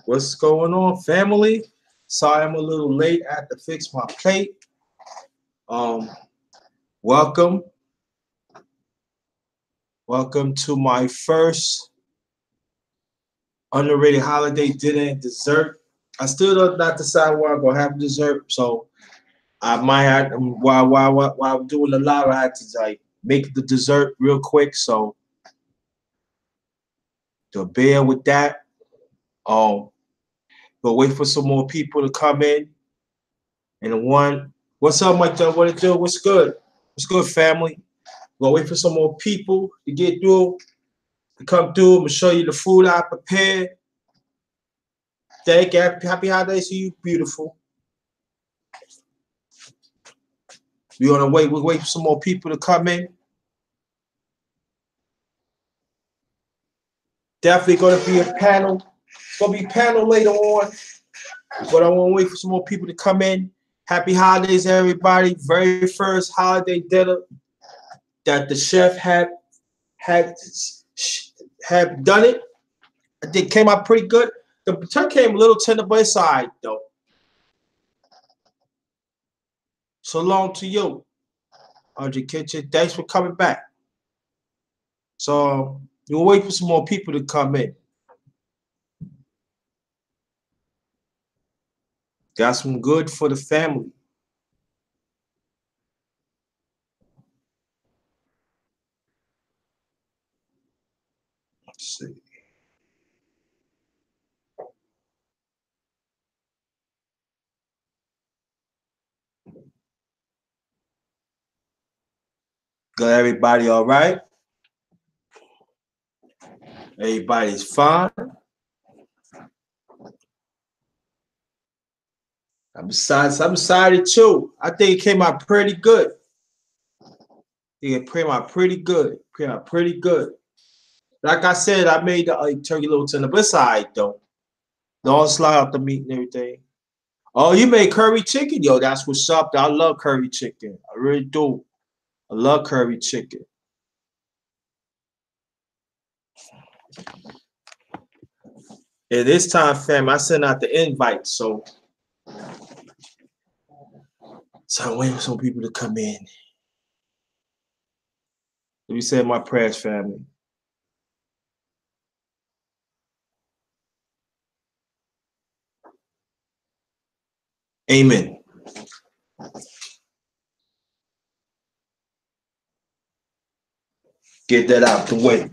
What's going on, family? Sorry I'm a little late. I had to fix my plate. Um, welcome, welcome to my first underrated holiday dinner and dessert. I still don't not decide where I'm gonna have dessert, so I might have while I'm doing the live, I had to like make the dessert real quick. So to bear with that. Um, but wait for some more people to come in. And one, what's up, Mike? What it do? What's good? What's good, family? We'll wait for some more people to get through, to come through. I'm gonna show you the food I prepared. Thank you. Happy holidays to you, beautiful. We're gonna wait. We'll wait for some more people to come in. Definitely gonna be a panel. It's gonna be a panel later on, but I want to wait for some more people to come in. Happy holidays, everybody! Very first holiday dinner that the chef had had done it. I think it came out pretty good. The turkey came a little tender, but it's all right though. So long to you, Audrey Kitchen. Thanks for coming back. So we'll wait for some more people to come in. Got some good for the family. Let's see. Good, everybody all right? Everybody's fine. I'm excited too. I think it came out pretty good. It came out pretty good. Came out pretty good. Like I said, I made the turkey a little tender, but it's all right though. Don't slide out the meat and everything. Oh, you made curry chicken? Yo, that's what's up. I love curry chicken. I really do. I love curry chicken. At this time, fam, I sent out the invite, so I'm waiting for some people to come in. Let me say my prayers, family. Amen. Get that out the way.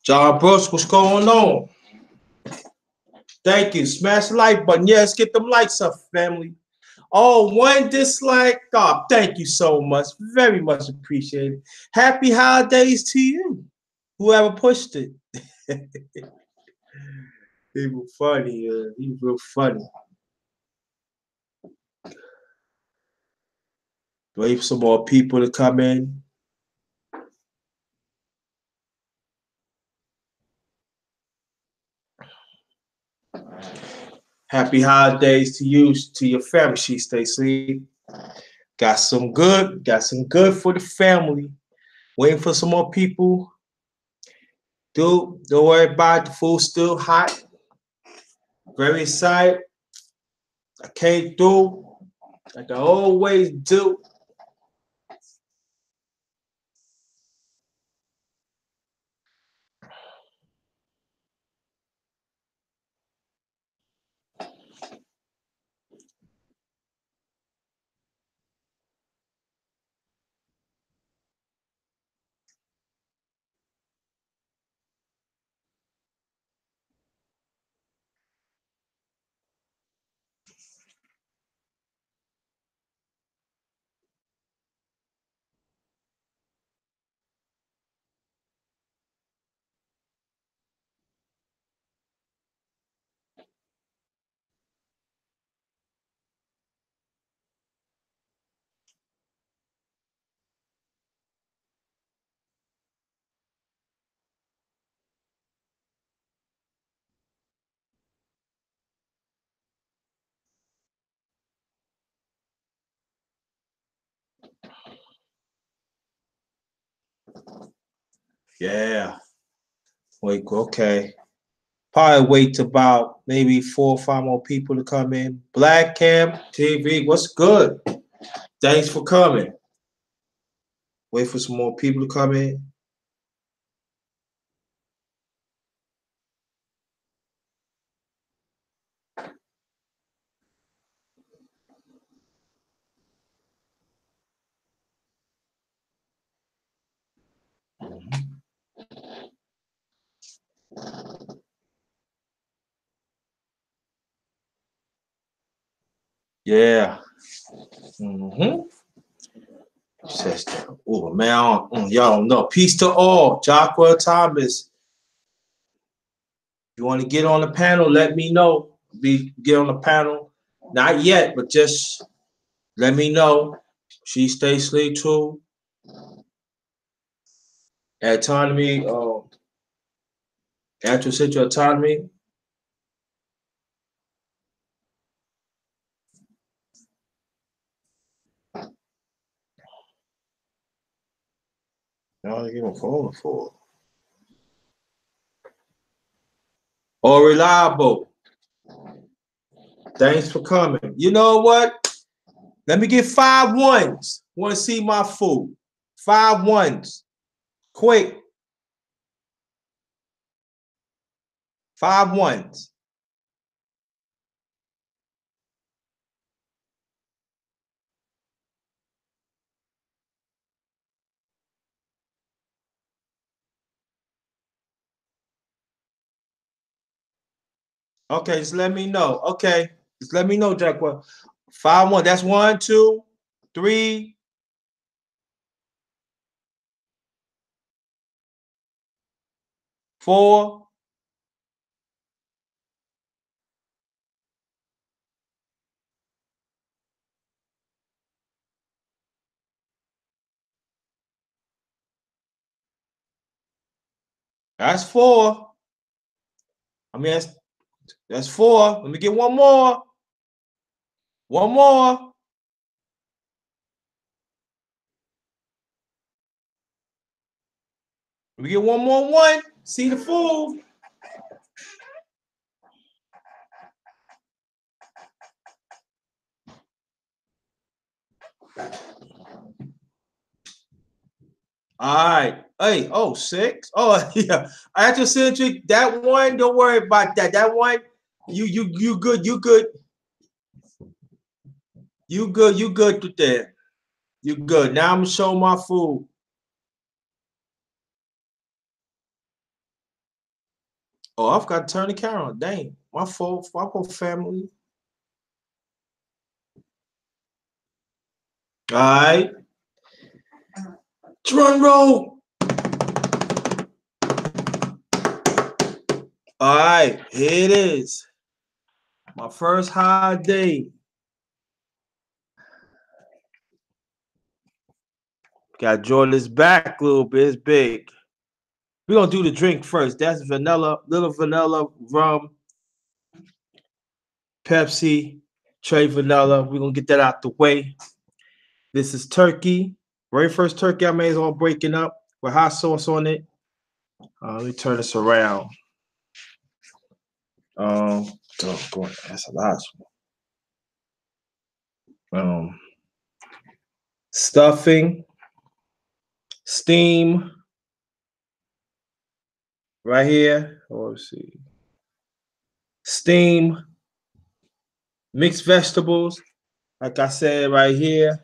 John Brooks, what's going on? Thank you. Smash the like button. Yeah, let's get them likes up, family. Oh, one dislike. Oh, thank you so much. Very much appreciated. Happy holidays to you. Whoever pushed it. He was funny. He was real funny. Wait for some more people to come in. Happy holidays to you, to your family. She stay asleep. Got some good for the family. Waiting for some more people. Don't worry about it. The food's still hot. Very excited. I came through like I always do. Yeah. Wait, okay. Probably wait to about maybe 4 or 5 more people to come in. Black Camp TV, what's good? Thanks for coming. Wait for some more people to come in. Yeah. Mm-hmm. Sister. Oh man, y'all don't know. Peace to all. Jacques Thomas. If you want to get on the panel, let me know. Get on the panel. Not yet, but just let me know. She stay sleep too. Autonomy, actual autonomy. No, you gonna phone for. Or reliable. Thanks for coming. You know what? Let me get 5 ones. Want to see my food? 5 ones. Quick. 5 ones. Okay, just let me know. Okay, just let me know, Jack. 5 1. That's 1, 2, 3, 4. That's 4. I mean, that's 4. Let me get one more. One more. Let me get one more one. See the food. All right. Hey, oh, 6. Oh, yeah. I actually sent you that one. Don't worry about that. That one, you good. You good. You good. You good with that. You good. Now I'm gonna show my food. Oh, I've got to turn the camera on. Dang. My fault. My poor family. All right. Drum roll. All right. Here it is. My first high day. Got to draw this back a little bit. It's big. We're going to do the drink first. That's vanilla, little vanilla, rum, Pepsi, tray vanilla. We're going to get that out the way. This is turkey. Very first turkey I made is all breaking up with hot sauce on it. Let me turn this around. Oh, boy, that's a lot. Stuffing, steam, right here. Oh, let's see. Steam, mixed vegetables. Like I said, right here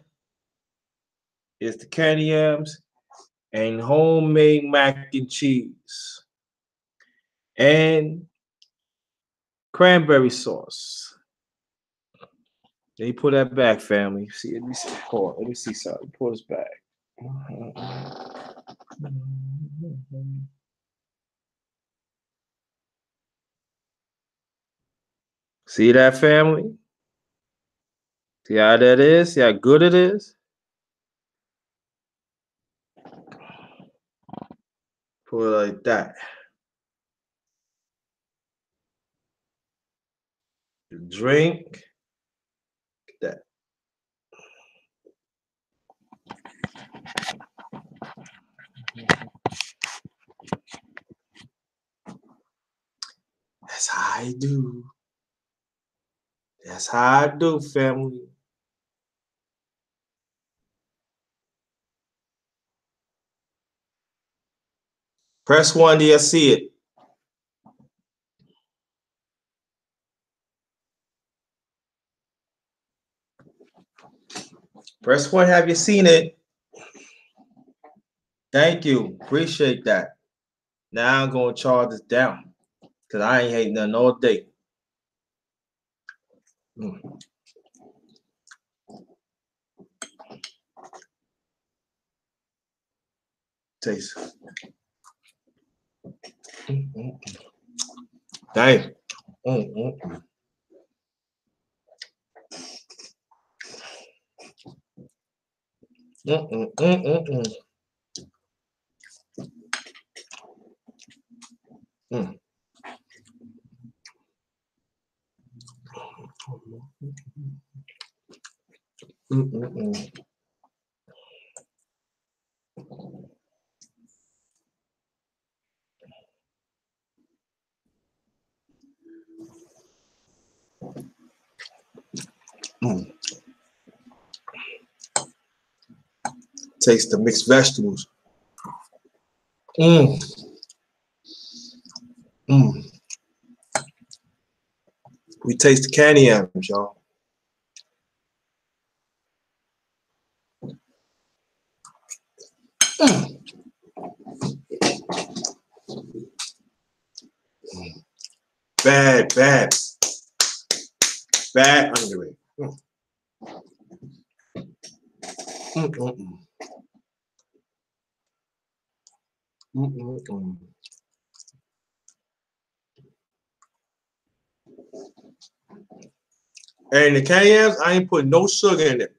is the candy yams and homemade mac and cheese and cranberry sauce. Then you pull that back, family. See, let me see. Hold on, let me see something. Pull this back. See that, family? See how that is? See how good it is? Pull it like that. Drink that. I do. That's how I do, family. Press 1 to see it. Press 1, have you seen it? Thank you. Appreciate that. Now I'm going to charge this down because I ain't hating nothing all day. Mm. Taste. Dang. Mm. Mm. Mm. Mm. Mm. Taste the mixed vegetables. Mm. Mm. We taste the candy yams, y'all. Mm. Bad, bad, bad underrated. Mm. Mm. Mm. And the candy yams, I ain't put no sugar in it.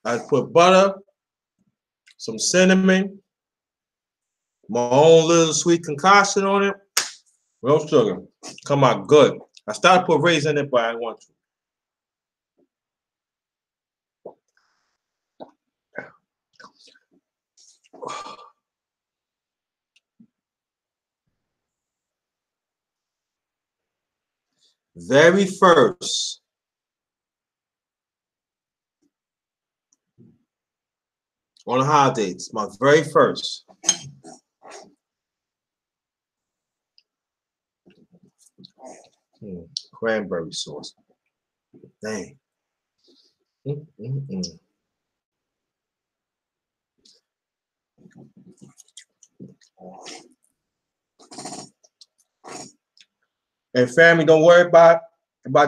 I put butter, some cinnamon, my own little sweet concoction on it. No sugar. Come out good. I started put raisins in it, but I didn't want to. Very first on the holidays, my very first. Cranberry sauce. Dang. Mm. And family, don't worry about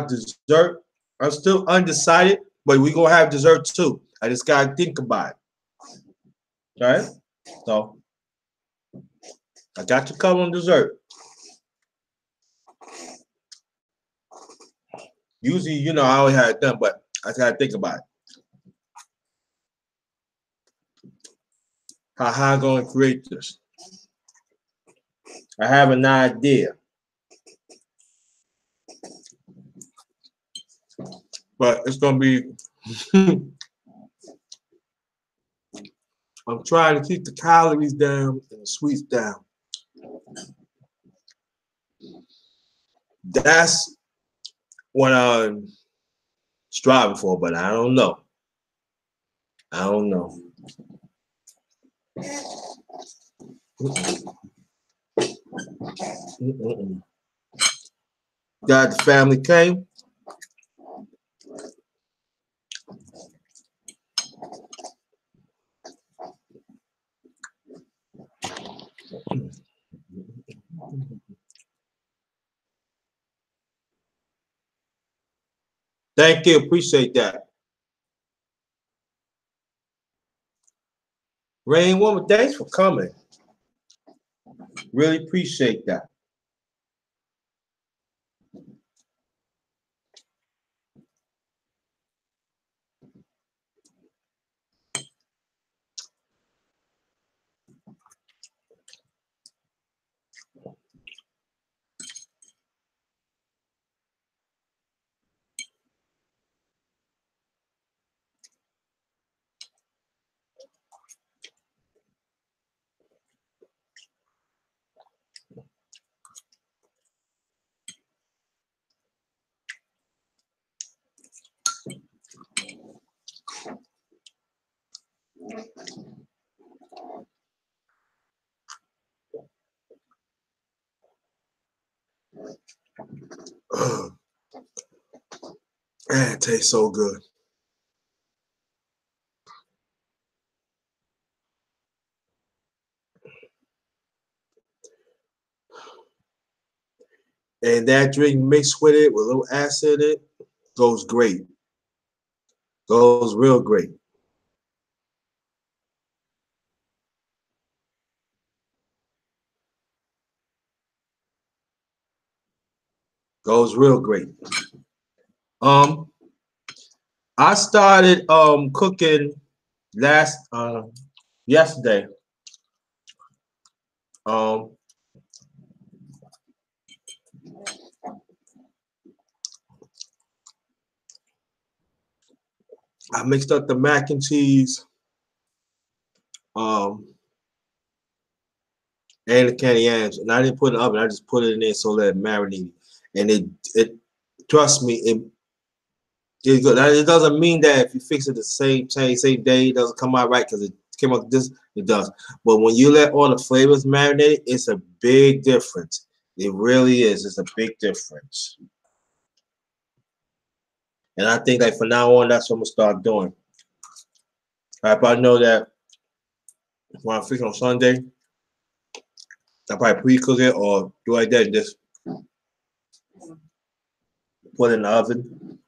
dessert. I'm still undecided, but we gonna have dessert too. I just gotta think about it. All right. So I got you covered on dessert. Usually, I always had it done, but I gotta think about it. How I'm gonna create this. I have an idea, but it's gonna be. I'm trying to keep the calories down and the sweets down. That's what I'm striving for, but I don't know. I don't know. Mm-mm. Glad the family came. Thank you. Appreciate that. Rain Woman, thanks for coming. Really appreciate that. Man, it tastes so good. And that drink mixed with it with a little acid in it goes great. Goes real great. Goes real great. Um, I started cooking last yesterday. Um, I mixed up the mac and cheese um and the candy yams, and I didn't put it in the oven. I just put it in there so that it marinated. And it trust me, it's good. Now, it doesn't mean that if you fix it the same day, it doesn't come out right because it came out this. It does. But when you let all the flavors marinate, it's a big difference. It really is. It's a big difference. And I think like from now on, that's what I'm gonna start doing. If I know that when I fix on Sunday, I probably pre-cook it or do like that, just put it in the oven,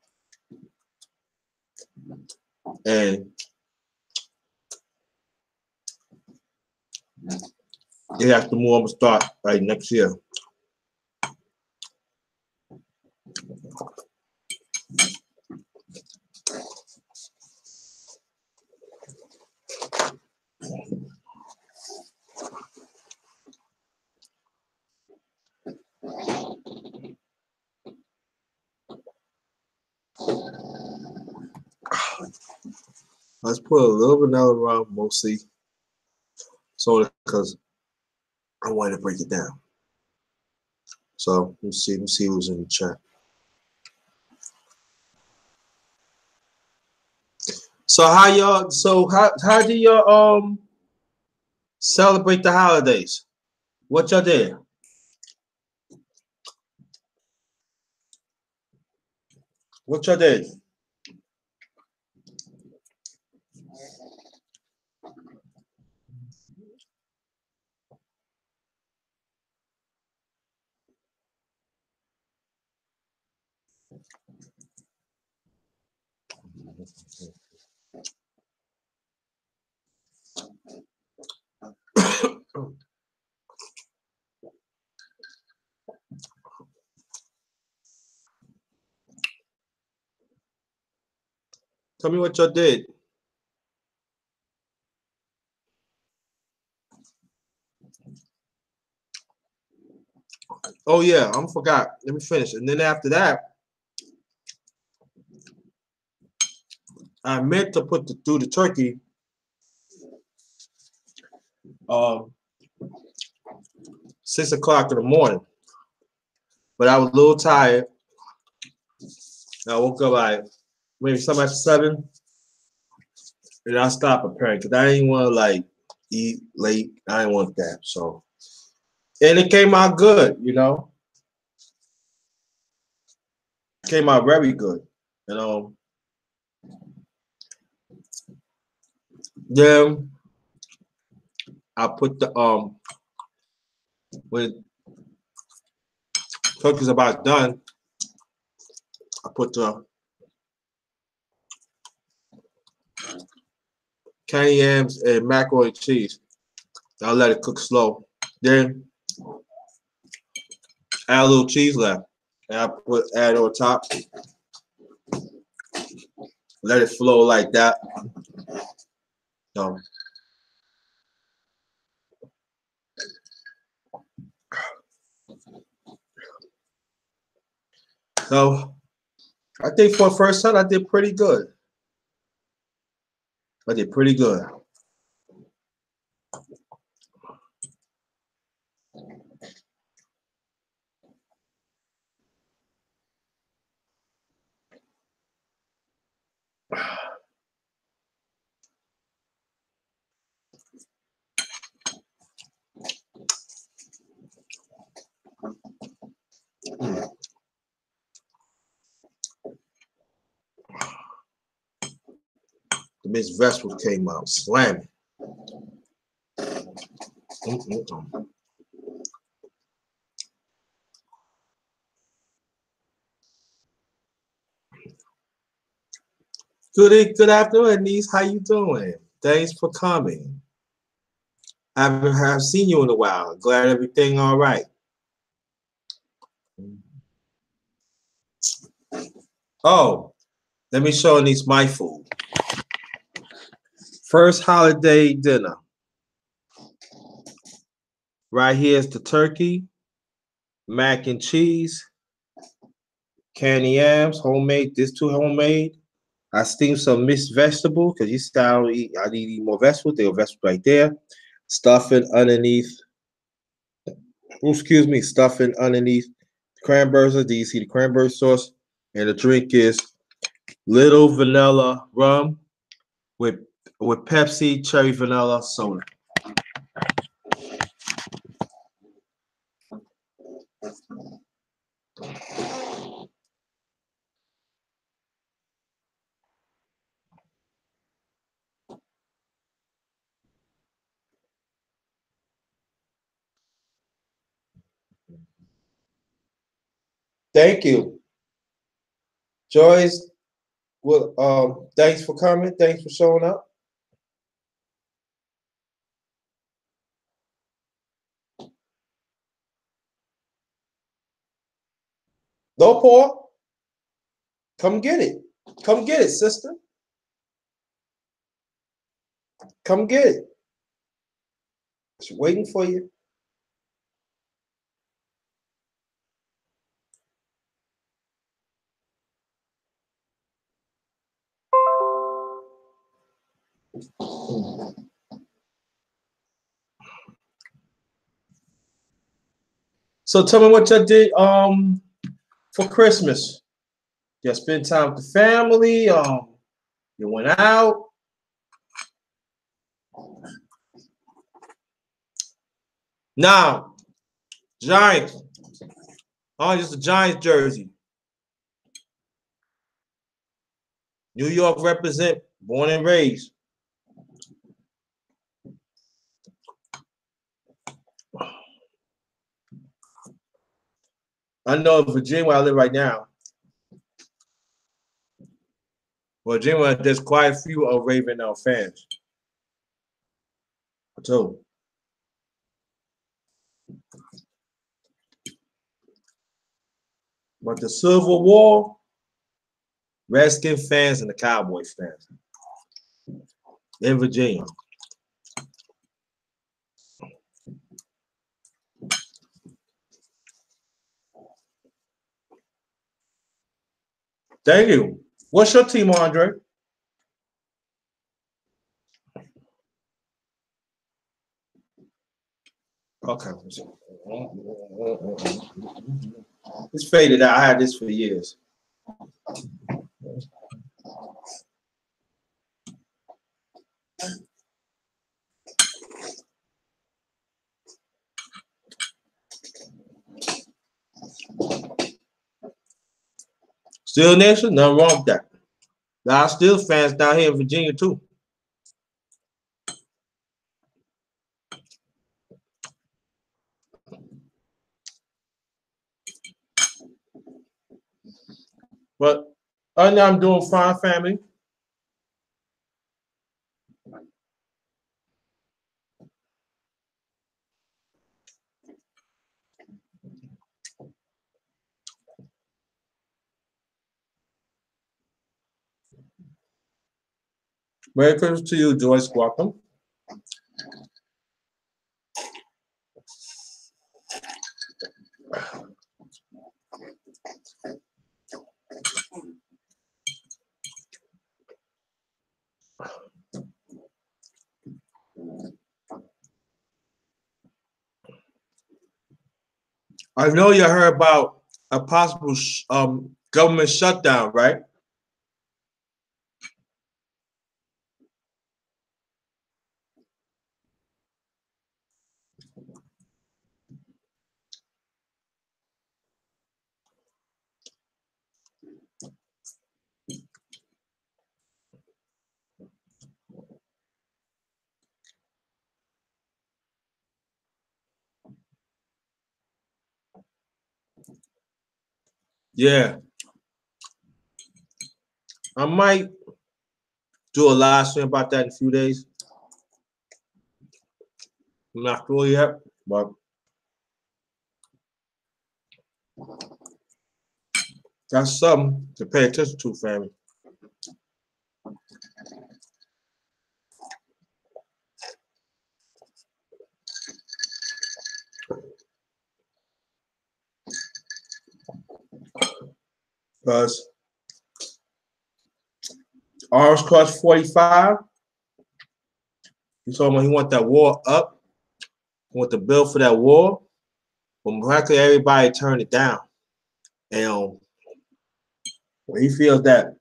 and it has to move. I'm gonna start like next year. Let's put a little vanilla around mostly soda because I wanted to break it down. So let me see who's in the chat. So how do y'all celebrate the holidays? What y'all did? What y'all did? Tell me what y'all did. Oh yeah, I forgot. Let me finish. And then after that, I meant to do the turkey um 6 o'clock in the morning, but I was a little tired. I woke up like maybe something after 7, and I stopped preparing because I didn't want to like eat late. I didn't want that. So and it came out good, came out very good. And then I put the when turkey's about done, I put the candy yams and macaroni and cheese. I'll let it cook slow. Then add a little cheese left. And I add on top. Let it flow like that. So, so I think for the first time I did pretty good. I did pretty good. The Miss Vegetables came out slamming. Good afternoon, niece. How you doing? Thanks for coming. I haven't seen you in a while. Glad everything all right. Oh, let me show niece my food. First holiday dinner. Right here is the turkey, mac and cheese, candy yams, homemade. This too homemade. I steamed some mixed vegetable because you said I need to eat more vegetables. There are vegetables right there. Stuffing underneath. Oh, excuse me, stuffing underneath the cranberry sauce. Do you see the cranberry sauce? And the drink is little vanilla rum with Pepsi cherry vanilla soda. Thank you, Joyce. Well, thanks for coming. Thanks for showing up. No, Paul. Come get it. Come get it, sister. Come get it. It's waiting for you. So tell me what you did for Christmas. You spend time with the family. You went out. Now, Giants. Oh, just a Giants jersey. New York represent, born and raised. I know in Virginia where I live right now. Virginia, there's quite a few of Raven fans. Too. But the Civil War, Redskin fans and the Cowboy fans in Virginia. Thank you. What's your team, Andre? Okay. It's faded out. I had this for years. Still Nation, nothing wrong with that. There are still fans down here in Virginia too. But other than I'm doing fine, family. Merry Christmas to you, Joyce. Welcome. I know you heard about a possible government shutdown, right? Yeah, I might do a live stream about that in a few days. I'm not sure yet, but that's something to pay attention to, family. Because ours cost 45. He told me he want that war up. He want the bill for that war. But practically everybody turned it down. And he feels that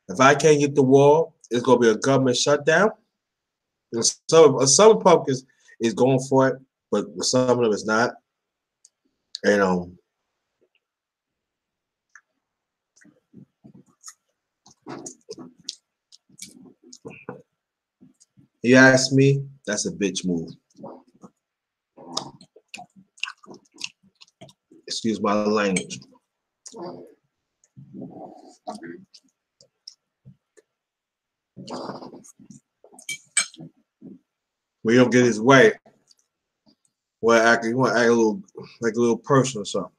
if I can't get the wall, it's gonna be a government shutdown. And some Republicans is going for it, but some of them is not. And he asked me, that's a bitch move. Excuse my language. We don't get his way. Well, you want to act a little personal or something.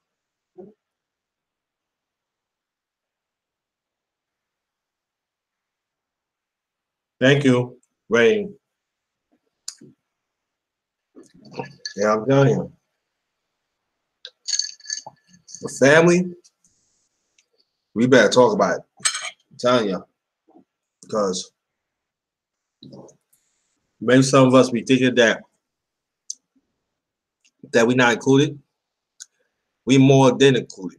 Thank you, Rain. Yeah, I'm telling you. The family, we better talk about it. I'm telling you. Because maybe some of us be thinking that we not included. We more than included.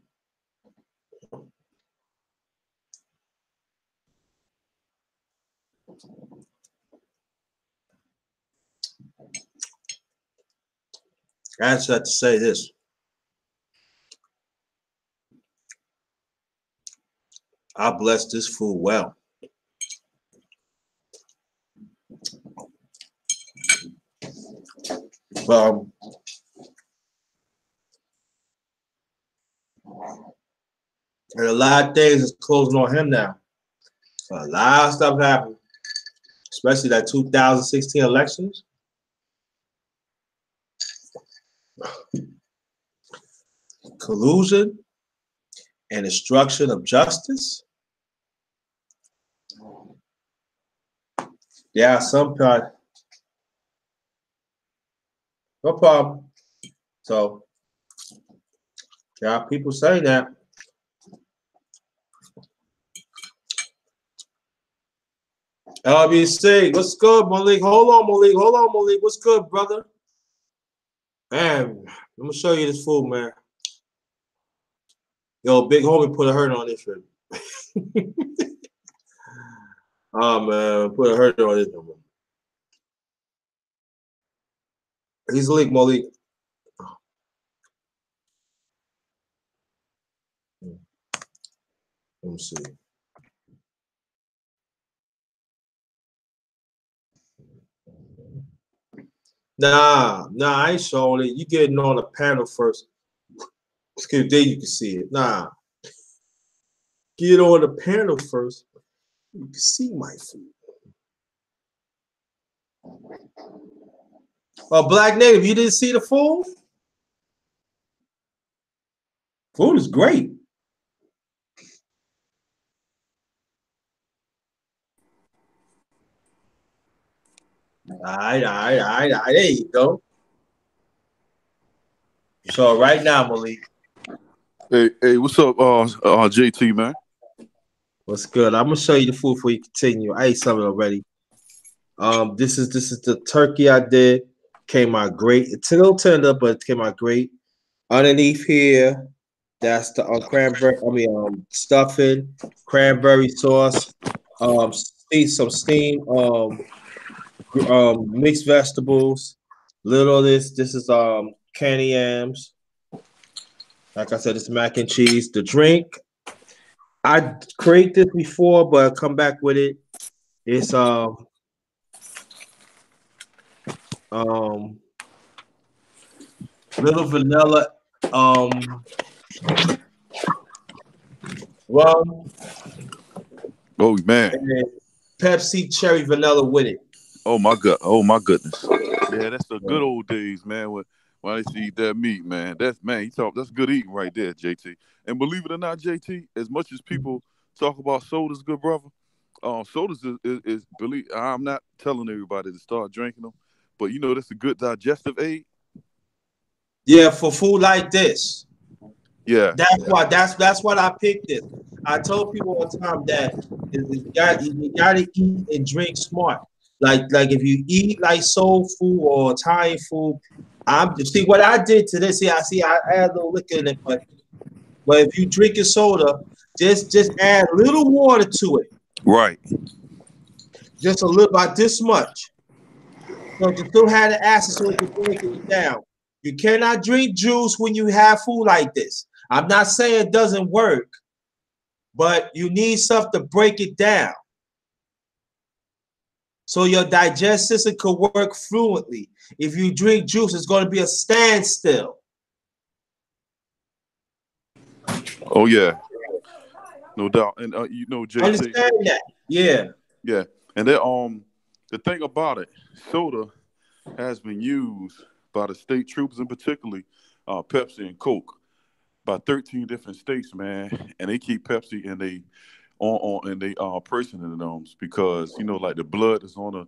I just have to say this. I bless this food well. And a lot of things is closing on him now. A lot of stuff happened, especially that 2016 elections. Collusion and destruction of justice. Yeah, some part. No problem. So, yeah, people say that. LBC, what's good, Malik? Hold on, Malik. Hold on, Malik. What's good, brother? Man, let me show you this food, man. Yo, big homie put a hurt on this one. Oh, man, put a hurt on this one. He's a leak, Malik. Let me see. Nah, I ain't showing it. You getting on the panel first. Then you can see it. Nah. Get on the panel first. You can see my food. Black Native, you didn't see the food? Food is great. All right. There you go. So right now, Malik. Hey, what's up, JT, man? What's good? I'm gonna show you the food before you continue. I ate something already. This is the turkey I did. Came out great. It's a little tender, but it came out great. Underneath here, that's the cranberry. Stuffing, cranberry sauce. Some steam. Mixed vegetables. Little of this. This is candy yams. Like I said, it's mac and cheese. The drink. I created this before, but I come back with it. It's little vanilla rum, Oh man. and then Pepsi cherry vanilla with it. Oh my god. Oh my goodness. Yeah, that's the good old days, man. When I used to eat that meat, man. That's man. You talk. That's good eating right there, JT. And believe it or not, JT, as much as people talk about sodas, good brother, sodas is believe. I'm not telling everybody to start drinking them, but you know that's a good digestive aid. Yeah, for food like this. Yeah. That's what I picked it. I told people all the time that you gotta eat and drink smart. Like if you eat like soul food or Italian food, I'm see what I did to this. I add a little liquor in it, but if you drink a soda, just add a little water to it, Right. just a little about this much. So to still have the acid so it can break it down. You cannot drink juice when you have food like this. I'm not saying it doesn't work, but you need something to break it down so your digestive system could work fluently. If you drink juice, it's going to be a standstill. Oh yeah. No doubt. And you know, JT. Understand that? Yeah. Yeah. And then the thing about it, soda has been used by the state troopers and particularly Pepsi and Coke by 13 different states, man, and they keep Pepsi in they on in they person in the because you know like the blood that's on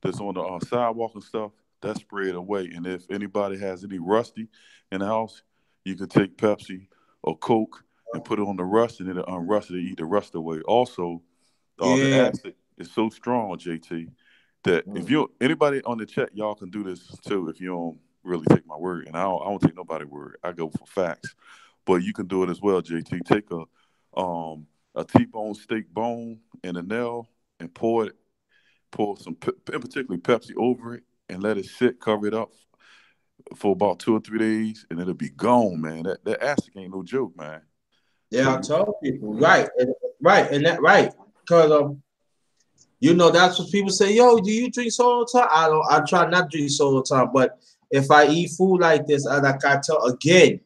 the sidewalk and stuff that's sprayed away, and if anybody has any rusty in the house, you can take Pepsi or Coke and put it on the rust, and it'll unrust it, eat the rust away. Also, the Yeah. acid is so strong, JT, that if you anybody on the chat, y'all can do this too. If you don't really take my word, and I don't take nobody's word, I go for facts. But you can do it as well, JT. Take a T-bone steak bone and a nail and pour some, and particularly Pepsi over it, and let it sit, cover it up for about 2 or 3 days, and it'll be gone, man. That acid ain't no joke, man. Yeah, I So told people. Right, and that right. Because that's what people say, yo, do you drink soda all the time? I try not to drink soda all the time, but if I eat food like this, like I tell again,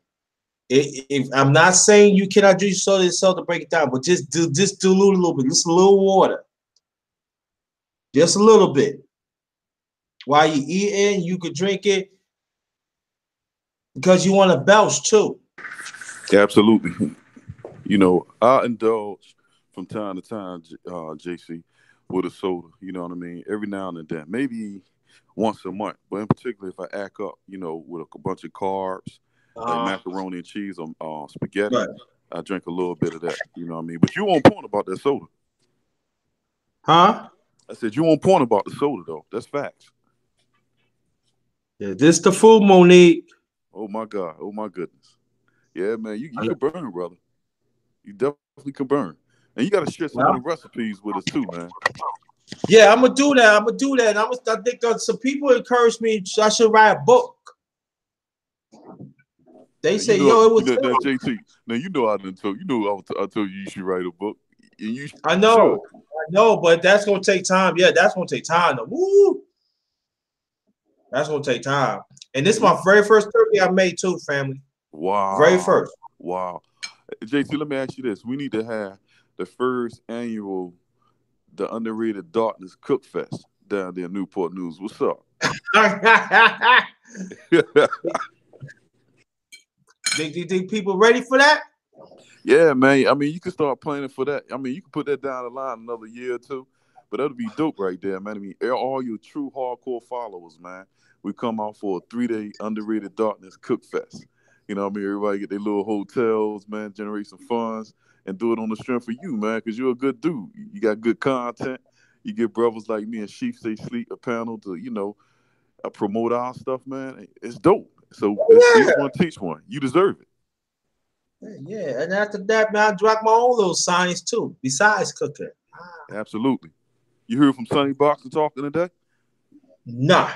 if I'm not saying you cannot drink soda itself to break it down, but just dilute a little bit, just a little water, just a little bit. While you eating, you could drink it because you want to belch too. absolutely, you know, I indulge from time to time, JC, with a soda. You know what I mean? Every now and then, maybe once a month. But in particular, if I act up, you know, with a bunch of carbs, like Uh, macaroni and cheese or spaghetti, right. I drink a little bit of that. You know what I mean? But you on point about that soda. Huh? I said you on point about the soda though. That's facts. Yeah, this the food, Monique. Oh my God. Oh my goodness. Yeah, man. You could burn, brother. You definitely could burn. And you got to share some of the Well, recipes with us too, man. yeah, I'm gonna do that. I'm gonna do that. I think some people encouraged me. I should write a book. They Now you say, know, "Yo, it was." now JT. Now you know I didn't tell you know I told you you should write a book, and you I should. know, but that's gonna take time. Yeah, that's gonna take time. Though. Woo, that's gonna take time. And this is We my very first turkey I made too, family. Very wow, first. wow. JT, let me ask you this: we need to have the first annual the Underrated Darkness Cook Fest down there in Newport News. What's up? think people ready for that? Yeah, man. I mean, you can start planning for that. I mean, you can put that down the line another year or two, but that'll be dope right there, man. I mean, all your true hardcore followers, man. We come out for a 3 day Underrated Darkness Cook Fest. You know what I mean? Everybody get their little hotels, man, generate some funds, and do it on the strength for you, man, because you're a good dude. You got good content. You get brothers like me and Chief Say Sleep a panel to, promote our stuff, man. It's dope. So it's each Yeah, one teach one. You deserve it. yeah. And after that, man, I dropped my own little science too, besides cooking. Absolutely. You heard from Sonny Boxer talking today? Nah,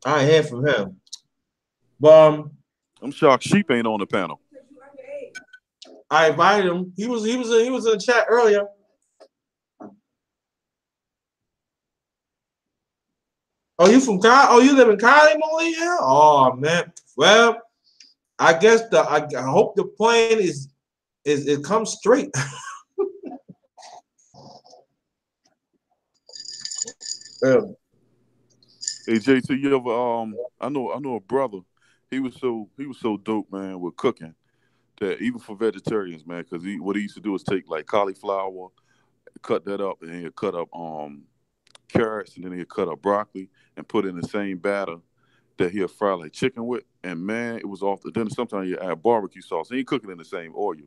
I ain't hear from him. But I'm shocked Sheep ain't on the panel. I invited him. He was in the chat earlier. Oh, you from Cali? Oh, you live in Cali, Malia? Oh man. Well, I guess I hope the plane is it comes straight. Um, Hey JT, you ever I know a brother. He was so dope, man, with cooking that even for vegetarians, man, because what he used to do is take like cauliflower, cut that up, and then he'd cut up carrots, and then he'd cut up broccoli and put in the same batter that he'll fry like chicken with. And man, it was off the dinner. Sometimes you add barbecue sauce. He ain't cooking in the same oil.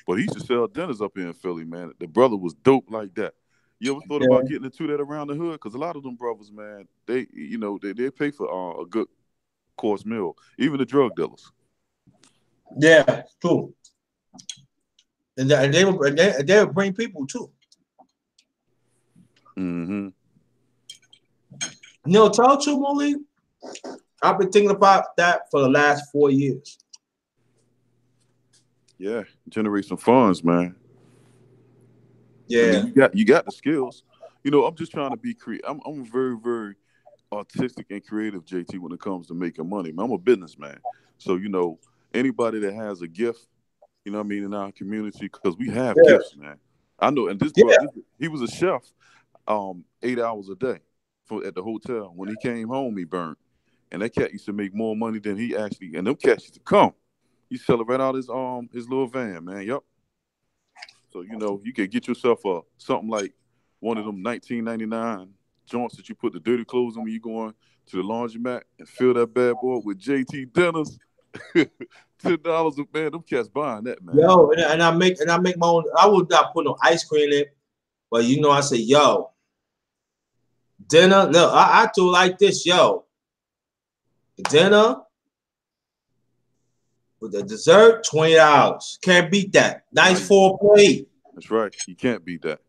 But he used to sell dinners up here in Philly, man. The brother was dope like that. You ever thought about yeah, getting into that around the hood? Because a lot of them brothers, man, they pay for a good course meal. Even the drug dealers. yeah, true. And they would bring people too. Mm-hmm. Tell you, Malik, I've been thinking about that for the last 4 years. Yeah, generate some funds, man. I mean, Yeah, you got the skills. I'm just trying to be creative. I'm very very artistic and creative, JT, when it comes to making money. Man, I'm a businessman, so anybody that has a gift, what I mean, in our community, because we have yeah, gifts, man. I know, and this bro, yeah. he was a chef, 8 hours a day at the hotel. When he came home, he burned, and that cat used to make more money than he actually. And them cats used to come. He sell it right out his little van, man. Yup. So you could get yourself something like one of them 1999 joints that you put the dirty clothes on when you going to the laundromat and fill that bad boy with JT dinners. $10 a man, them cats buying that, man. Yo, and I make my own. I would not put no ice cream in it, but I say, yo, dinner. Look, I do like this, yo. Dinner with the dessert, $20. Can't beat that. Nah, Nice 4 plate. that's right. You can't beat that.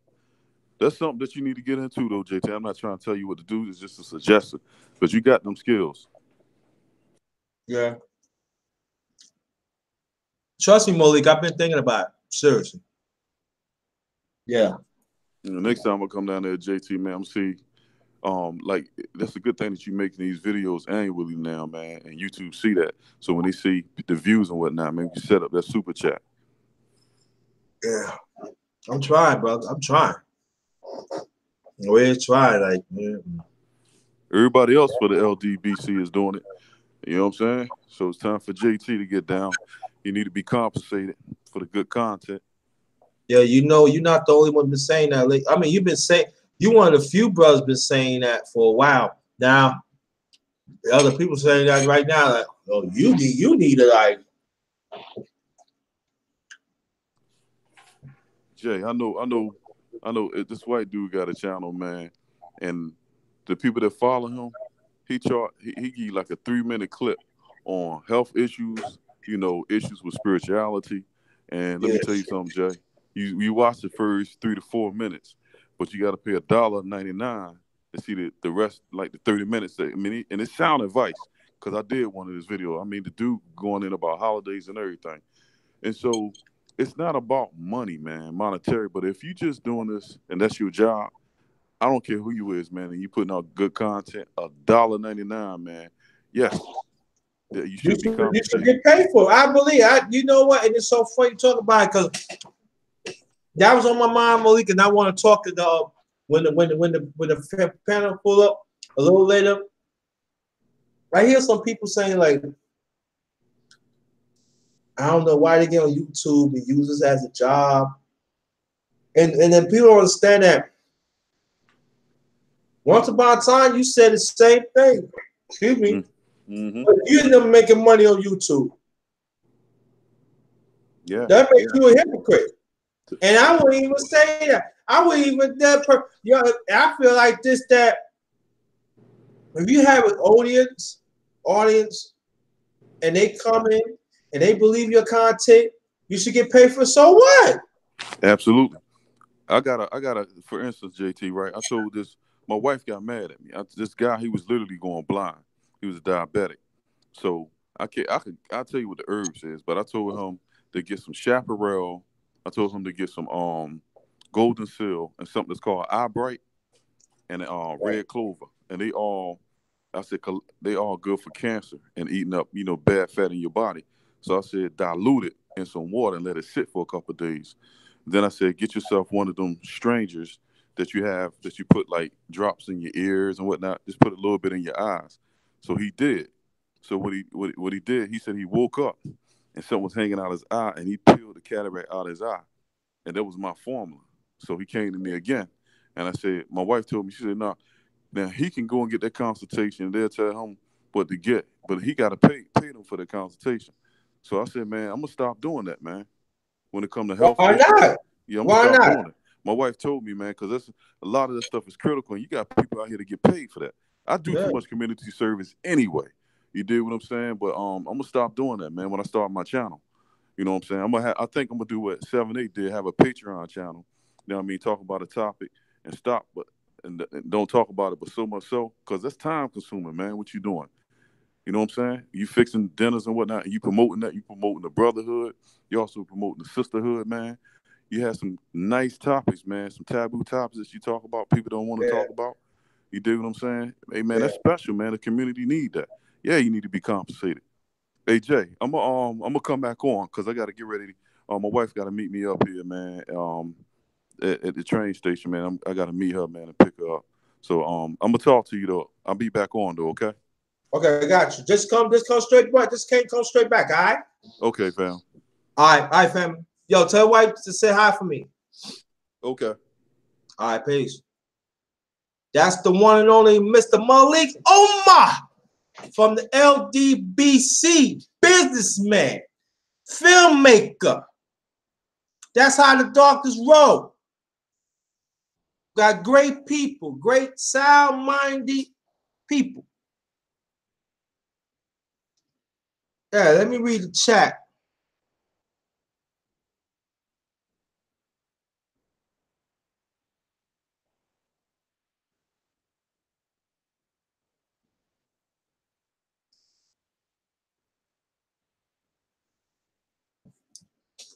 That's something that you need to get into, though, JT. I'm not trying to tell you what to do. It's just a suggestion. But you got them skills. Yeah. Trust me, Malik. I've been thinking about it. Seriously. Yeah. Next time I come down there, JT, man, I'm see. Like that's a good thing that you making these videos annually now, man, and YouTube see that. So when they see the views and whatnot, man, we set up that super chat. Yeah. I'm trying, brother. I'm trying. We're trying. Like, man. Everybody else for the LDBC is doing it. You know what I'm saying? So it's time for JT to get down. You need to be compensated for the good content. Yeah, you're not the only one been saying that. Like, I mean, you've been saying you one of the few brothers been saying that for a while. Now, the other people saying that right now, like, oh, you need to like, Jay, this white dude got a channel, man, and the people that follow him, he give you like a 3 minute clip on health issues, issues with spirituality. And let yeah, me tell you something, Jay. You watch the first 3 to 4 minutes, but you got to pay $1.99 to see the rest, like the 30 minutes. And it's sound advice because I did one of this video. I mean, the dude going in about holidays and everything. And so it's not about money, man, monetary. But if you just doing this and that's your job, I don't care who you is, man, and you putting out good content, $1.99, man. Yes, that you should be you should compensated. get paid for it. I believe. You know what? And it's so funny to talk about it because that was on my mind, Malik, and I want to talk to the when the panel pull up a little later. I hear some people saying like, I don't know why they get on YouTube and use this as a job. And then people don't understand that once upon a time you said the same thing. Excuse me. Mm-hmm. But you end up making money on YouTube. Yeah, That yeah. makes you a hypocrite. And I wouldn't even say that. I wouldn't even I feel like this that if you have an audience and they come in and they believe your content, you should get paid for it. So what? Absolutely. For instance, JT, right? I told my wife got mad at me. This guy, he was literally going blind. He was diabetic. So I'll tell you what the herbs is, but I told him to get some chaparral. I told him to get some golden seal and something that's called eye bright and red clover. And I said, they all good for cancer and eating up, bad fat in your body. So I said, dilute it in some water and let it sit for a couple of days. Then I said, get yourself one of them strangers that you have that you put like drops in your ears and whatnot. Just put a little bit in your eyes. So he did. So what he did, he said he woke up and something was hanging out his eye and he peeled the cataract out of his eye. And that was my formula. So he came to me again. And I said, my wife told me, she said, no, now he can go and get that consultation and they'll tell him what to get. But he gotta pay them for the consultation. So I said, man, I'm gonna stop doing that, man. When it comes to health Why issues. not? Yeah, I'm gonna Why stop not? doing it. My wife told me, man, because that's a lot of this stuff is critical, and you got people out here to get paid for that. I do too Yeah. much community service anyway. You dig what I'm saying? But I'm gonna stop doing that, man. When I start my channel, you know what I'm saying? I think I'm gonna do what 7-8 did, have a Patreon channel. You know what I mean? Talk about a topic and stop, but and don't talk about it, but so much so because that's time consuming, man. What you doing? You know what I'm saying? You fixing dinners and whatnot, and you promoting that. You promoting the brotherhood. You also promoting the sisterhood, man. You have some nice topics, man. Some taboo topics that you talk about. People don't want to Yeah. talk about. You dig what I'm saying? Hey, man, Yeah. that's special, man. The community need that. Yeah, you need to be compensated. Hey, Jay, I'm gonna come back on because I got to get ready. My wife got to meet me up here, man. At the train station, man. I got to meet her, man, and pick her up. So I'm gonna talk to you though. I'll be back on though. Okay. Okay, I got you. Just come straight back. Just can't come straight back. All right. Okay, fam. All right, family. Yo, tell wife to say hi for me. Okay. All right, peace. That's the one and only Mr. Malik Omar from the LDBC, businessman, filmmaker. That's how the Darkest roll. Got great people, great sound-minded people. Yeah, let me read the chat.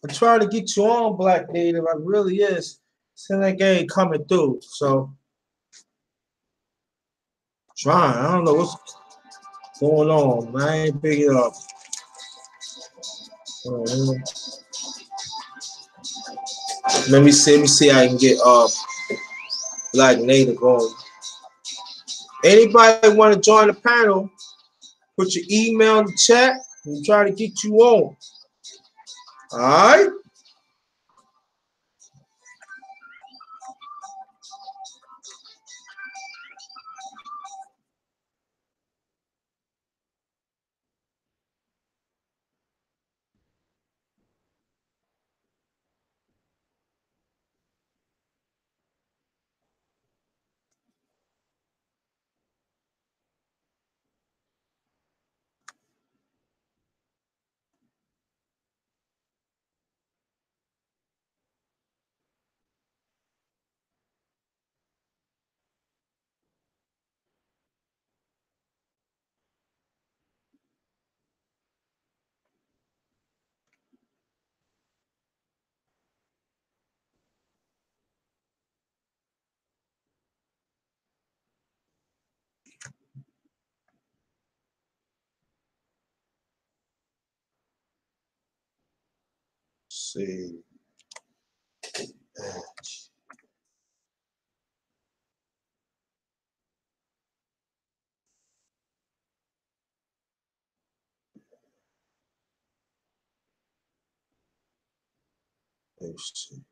I'm trying to get you on, Black Native. I really is. Seneca ain't coming through. So trying. I don't know what's going on, man. I ain't big it up. Uh, let me see how I can get Black Native on. Anybody want to join the panel, put your email in the chat and try to get you on. All right? Let's see. Let's see.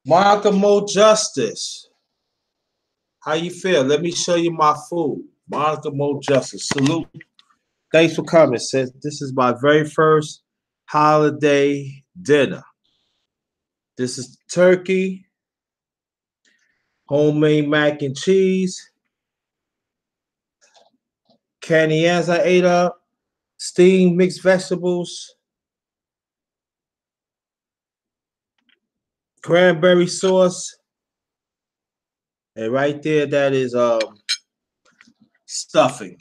Monica Mo Justice. How you feel? Let me show you my food. Monica Mo Justice. Salute. Thanks for coming, sis. This is my very first holiday dinner. This is turkey, homemade mac and cheese, candias I ate up, steamed mixed vegetables, cranberry sauce, And right there, that is stuffing.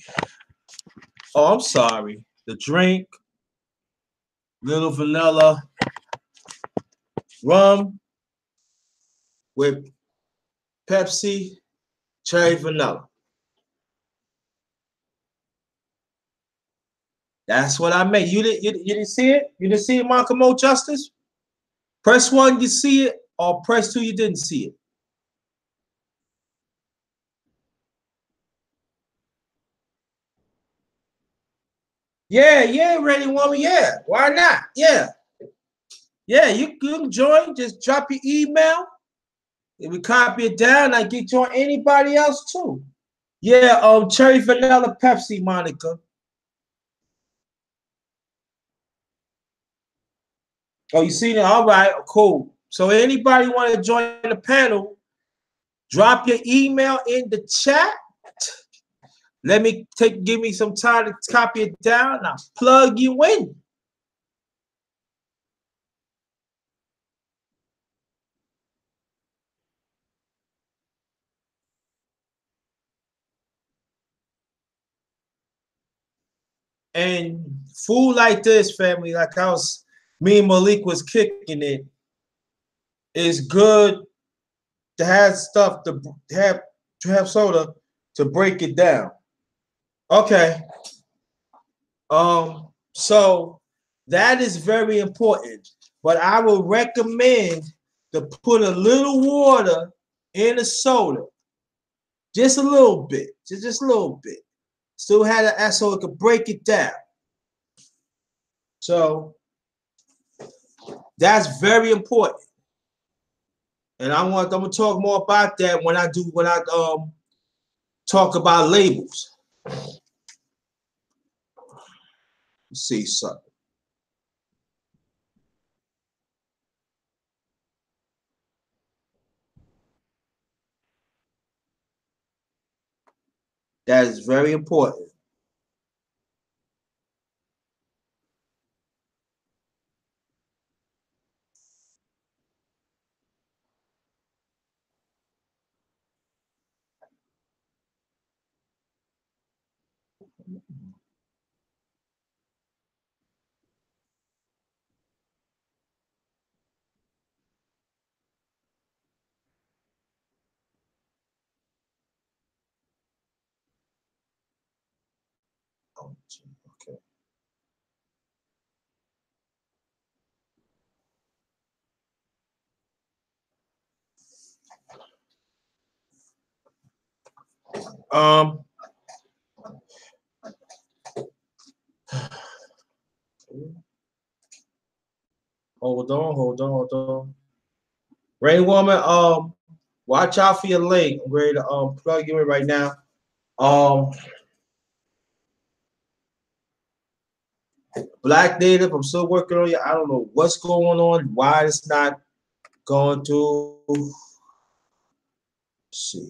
Oh, I'm sorry. The drink, little vanilla rum with Pepsi, cherry vanilla. That's what I made. You didn't see it? You didn't see it, Monkamo Justice? Press 1, you see it, or press 2, you didn't see it. Yeah, yeah, ready woman. Yeah, why not? Yeah, yeah, you can join. Just drop your email. If we copy it down, I get you on anybody else too. Yeah, cherry vanilla Pepsi, Monica. Oh, you seen it? All right, cool. So anybody want to join the panel, drop your email in the chat. Let me give me some time to copy it down. I'll plug you in. And food like this, family, like me and Malik was kicking it, is good to have stuff to have soda to break it down. Okay. So that is very important. But I would recommend to put a little water in the soda. Just a little bit. Just a little bit. Still had an so it could break it down. So that's very important. And I'm gonna talk more about that when I talk about labels. Let's see something. That is very important. Okay. Um, hold on. Rain woman, watch out for your leg. I'm ready to plug you in right now. Um, Black Native, I'm still working on you. I don't know what's going on, why it's not going to. Let's see.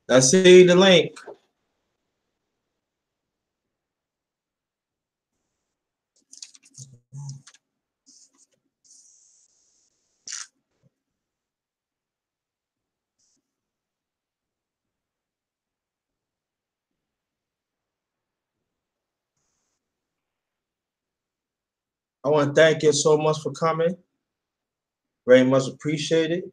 Let's see the link. I want to thank you so much for coming. Very much appreciated.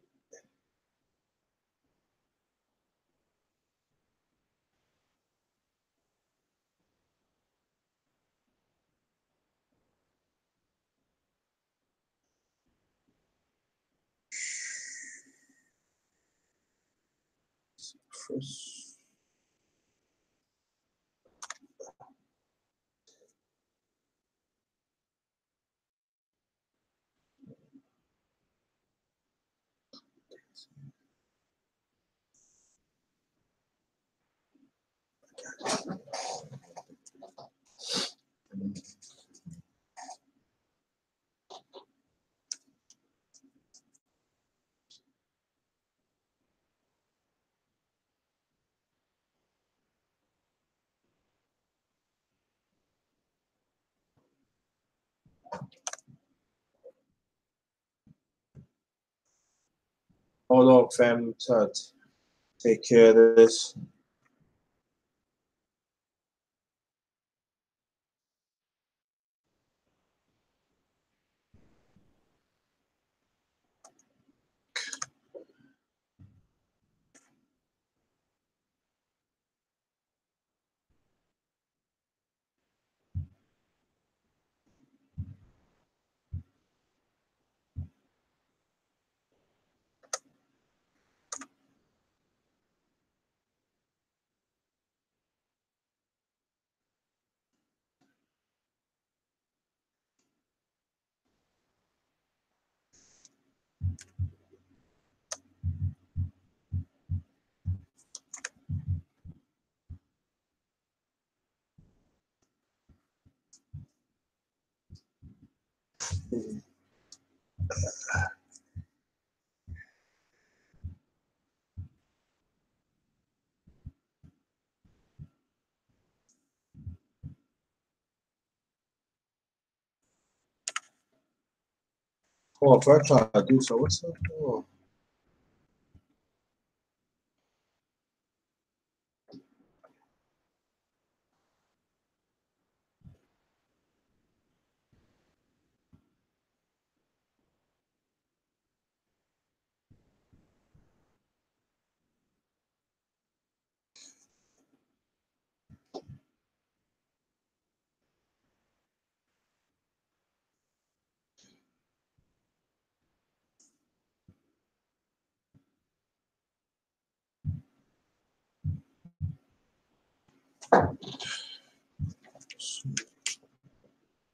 Hold on, family. Take care of this. Oh, if I try to do so, what's up? Oh.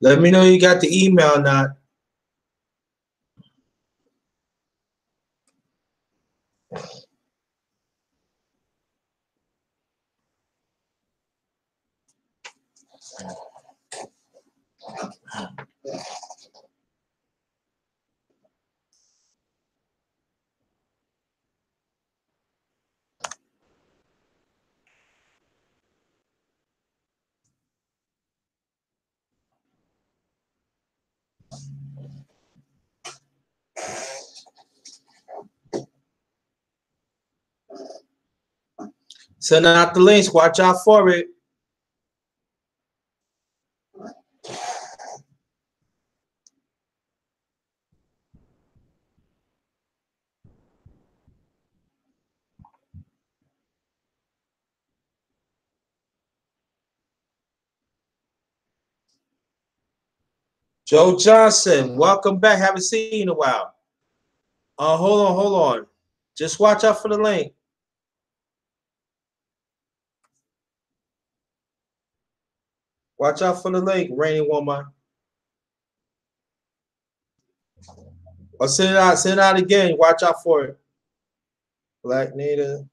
Let me know you got the email now. Send out the links. Watch out for it. Joe Johnson, welcome back. Haven't seen you in a while. Hold on. Just watch out for the link. Watch out for the link, Rainy Woman. Or send it out again. Watch out for it. Black Native.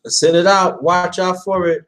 Send it out. Watch out for it.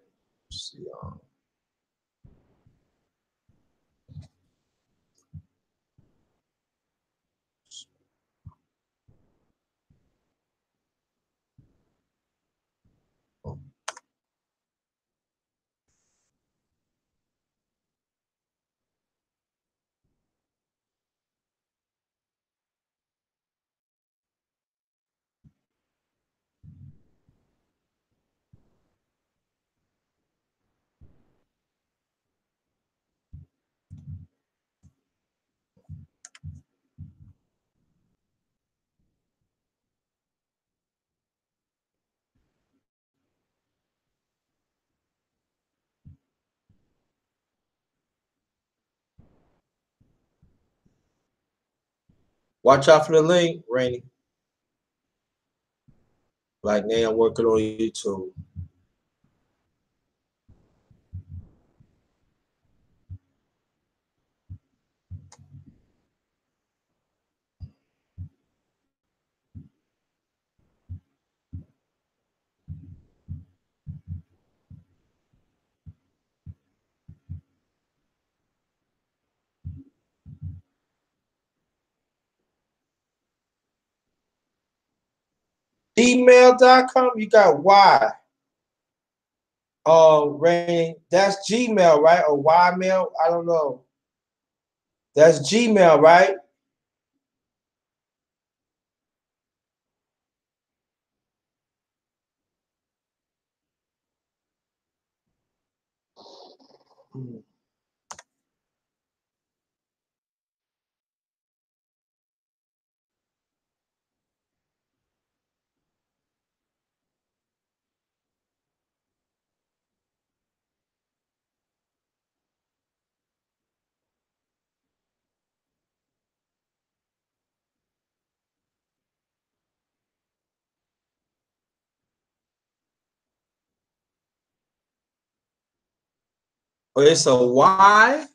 Watch out for the link, Rainy. Like now I'm working on YouTube. Gmail.com, you got Y. Rainy, that's Gmail, right? Or Ymail? I don't know. That's Gmail, right? Hmm. Oh, it's a Y.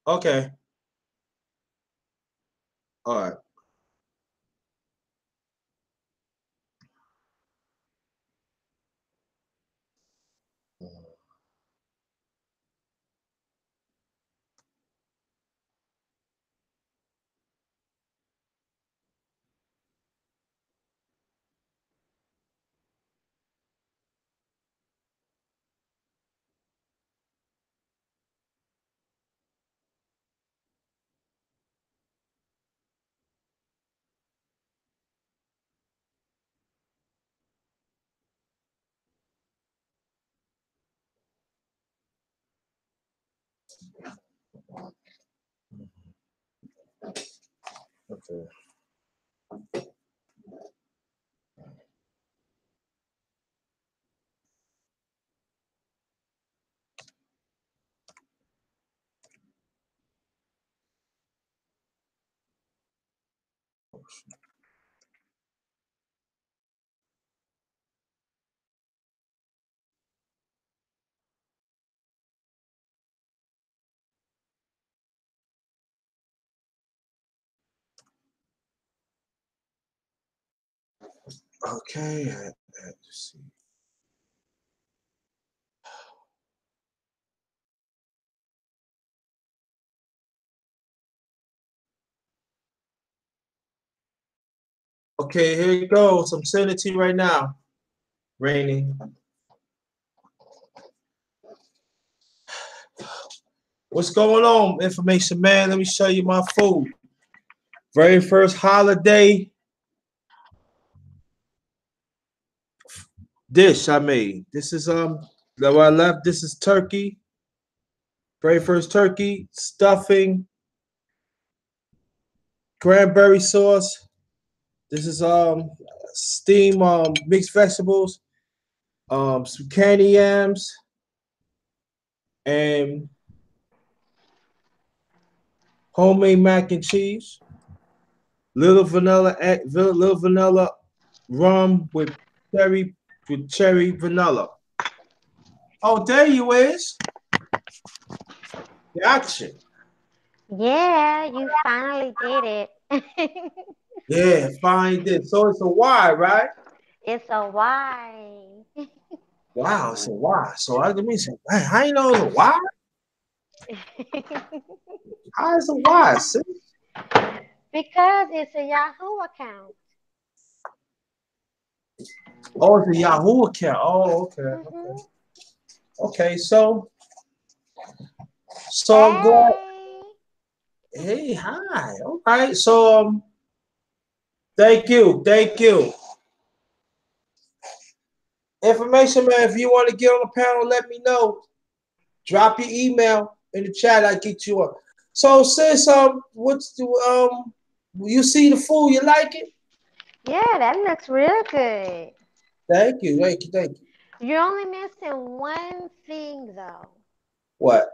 Okay. All right. Okay. Okay. Let's see. Okay, here you go. I'm sending it to you right now, Rainy. What's going on, information man? Let me show you my food. Very first holiday dish I made. This is that what I left. This is turkey. Very first turkey, stuffing, cranberry sauce. This is steam mixed vegetables, some candy yams, and homemade mac and cheese. Little vanilla rum cherry with cherry vanilla. Oh, there you is. Gotcha. Yeah, you finally did it. Yeah, find it. So it's a Y, right? It's a why. Wow, it's a Y. So I mean, hey, how you know it's a Y? How is a Y? Sis? Because it's a Yahoo account. Oh, it's a Yahoo account. Oh, okay, okay, Hmm. okay. So I'm glad. Hey. Hey, hi. All right. So thank you. Information man. If you want to get on the panel, let me know. Drop your email in the chat. I get you up. So sis, what's the you see the food? You like it? Yeah, that looks real good. Thank you, thank you, thank you. You're only missing one thing though. What?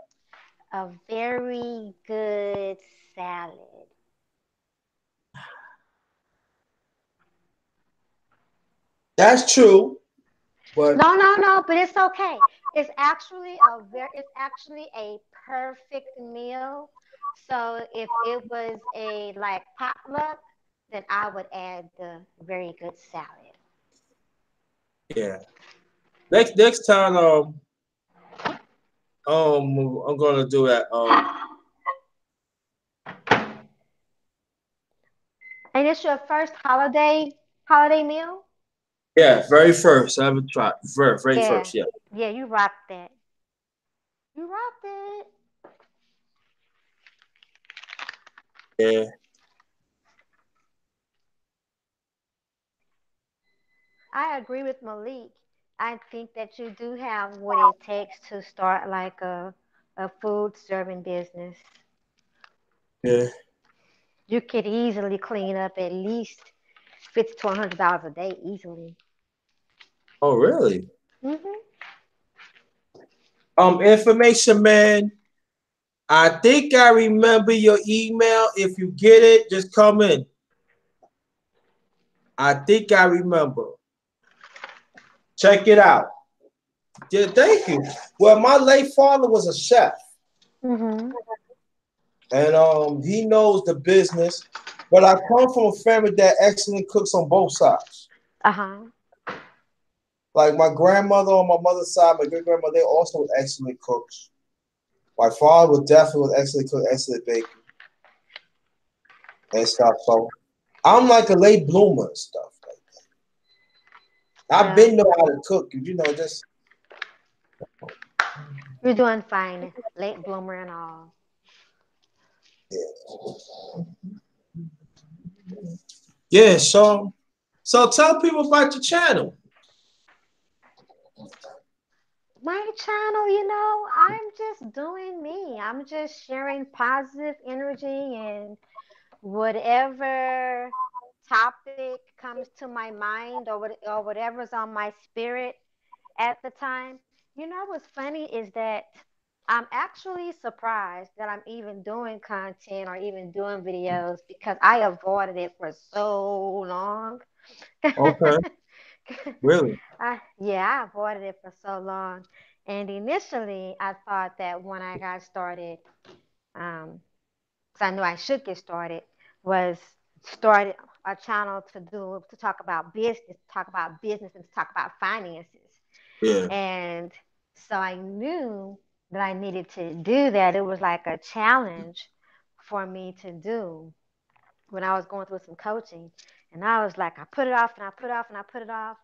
A very good salad. That's true, but No, no, no, but it's okay. It's actually a perfect meal. So if it was a like potluck, then I would add the very good salad. yeah. Next time, I'm gonna do that. And it's your first holiday meal? Yeah, very first. I haven't tried. Very Yeah. first. Yeah, Yeah, you rocked that. You rocked it. yeah, I agree with Malik. I think that you do have what it takes to start like a food serving business. yeah. You could easily clean up at least $50 to $100 a day easily. Oh, really? Hmm. Information man. I think I remember your email. If you get it, just come in. I think I remember. Check it out. Yeah, thank you. Well, my late father was a chef, Hmm. and he knows the business. But I come from a family that excellent cooks on both sides. Uh-huh. Like my grandmother on my mother's side, my great grandmother, they also were excellent cooks. My father was definitely was excellent cook, excellent baker and stuff. So I'm like a late bloomer and stuff. Like I've Well, been know how to cook, just you're doing fine. Late bloomer and all. yeah. So tell people about your channel. My channel, I'm just doing me. I'm just sharing positive energy and whatever topic comes to my mind or whatever's on my spirit at the time. What's funny is that I'm actually surprised that I'm even doing content or even doing videos because I avoided it for so long. Okay, really? Yeah, I avoided it for so long. And initially, I thought that when I got started, because I knew I should get started, was started a channel to talk about business and to talk about finances. Yeah. And so I knew that I needed to do that. It was like a challenge for me to do when I was going through some coaching. And I was like, I put it off and I put it off and I put it off.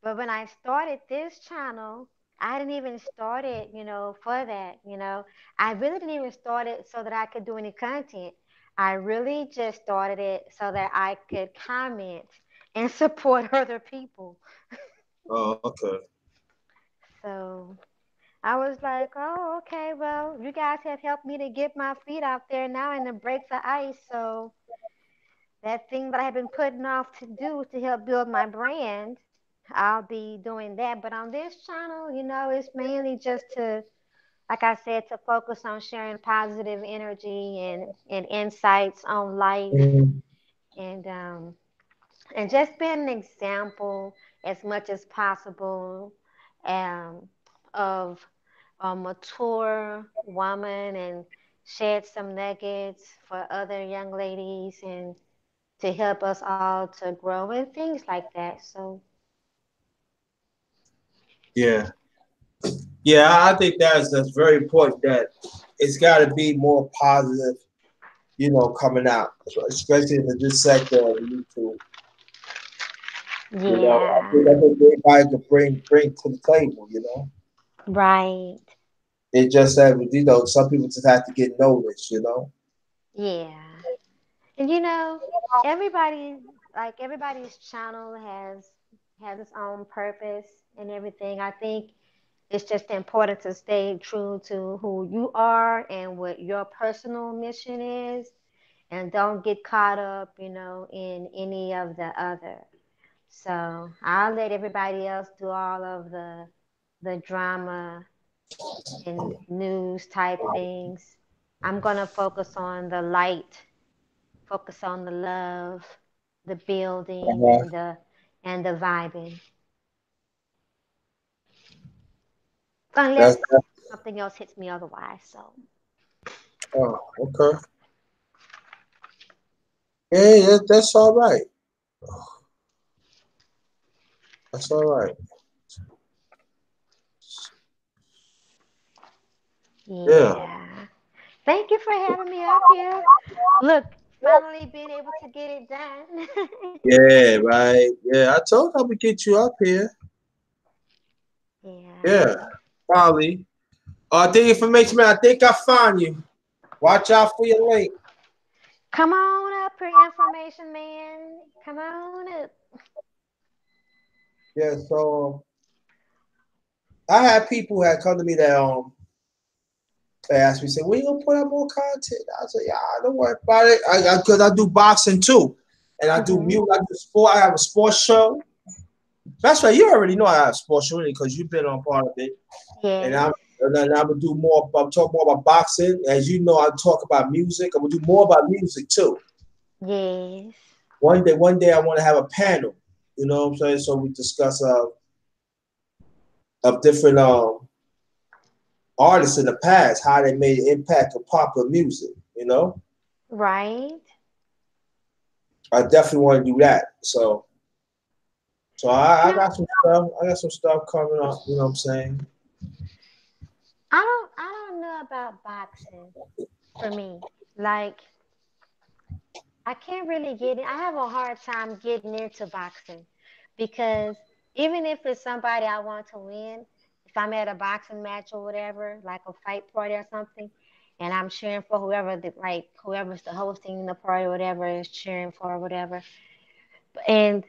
But when I started this channel, I didn't even start it, for that, I really didn't even start it so that I could do any content. I really just started it so that I could comment and support other people. Oh, okay. So I was like, oh, okay, well, you guys have helped me to get my feet out there now and to break the ice. So that thing that I have been putting off to do to help build my brand, I'll be doing that. But on this channel, it's mainly just to, like I said, to focus on sharing positive energy and insights on life Mhm. and just being an example as much as possible um, of a mature woman and shed some nuggets for other young ladies and to help us all to grow and things like that. So, Yeah. Yeah, I think that's very important that it's got to be more positive, coming out, especially in this sector of YouTube. yeah, I think everybody can bring to the table. right. It just that some people just have to get noticed. Yeah. And everybody everybody's channel has its own purpose and everything. I think it's just important to stay true to who you are and what your personal mission is and don't get caught up, in any of the other. So I'll let everybody else do all of the drama and news type things. I'm gonna focus on the light, focus on the love, the building, Uh-huh. and the vibing. That's Unless something else hits me otherwise. So oh, okay. Yeah, that's all right. That's all right. Yeah. yeah. Thank you for having me up here. Look, finally being able to get it done. Yeah, right. Yeah, I told her I would get you up here. Yeah, Yeah. probably. The information, man. I think I found you. Watch out for your link. Come on up here, information man. Come on up. Yeah, so I had people who had come to me that they asked me, say, "When you gonna put up more content?" I said, "Yeah, don't worry about it. Because I do boxing too, and I do Hmm. music. I do sport. I have a sports show. That's right. You already know I have a sports show because you've been on part of it. And Yes. I'm gonna do more. I'm talking more about boxing. As you know, I talk about music. I'm gonna do more about music too. Yes. One day I want to have a panel. You know what I'm saying? So we discuss of different artists in the past, how they made an impact on popular music. You know, Right. I definitely want to do that. So I Now, got some stuff. I got some stuff coming up. You know what I'm saying? I don't know about boxing for me. Like I can't really get in. I have a hard time getting into boxing because even if it's somebody I want to win, if I'm at a boxing match or whatever, like a fight party or something, and I'm cheering for whoever's the hosting the party or whatever is cheering for or whatever.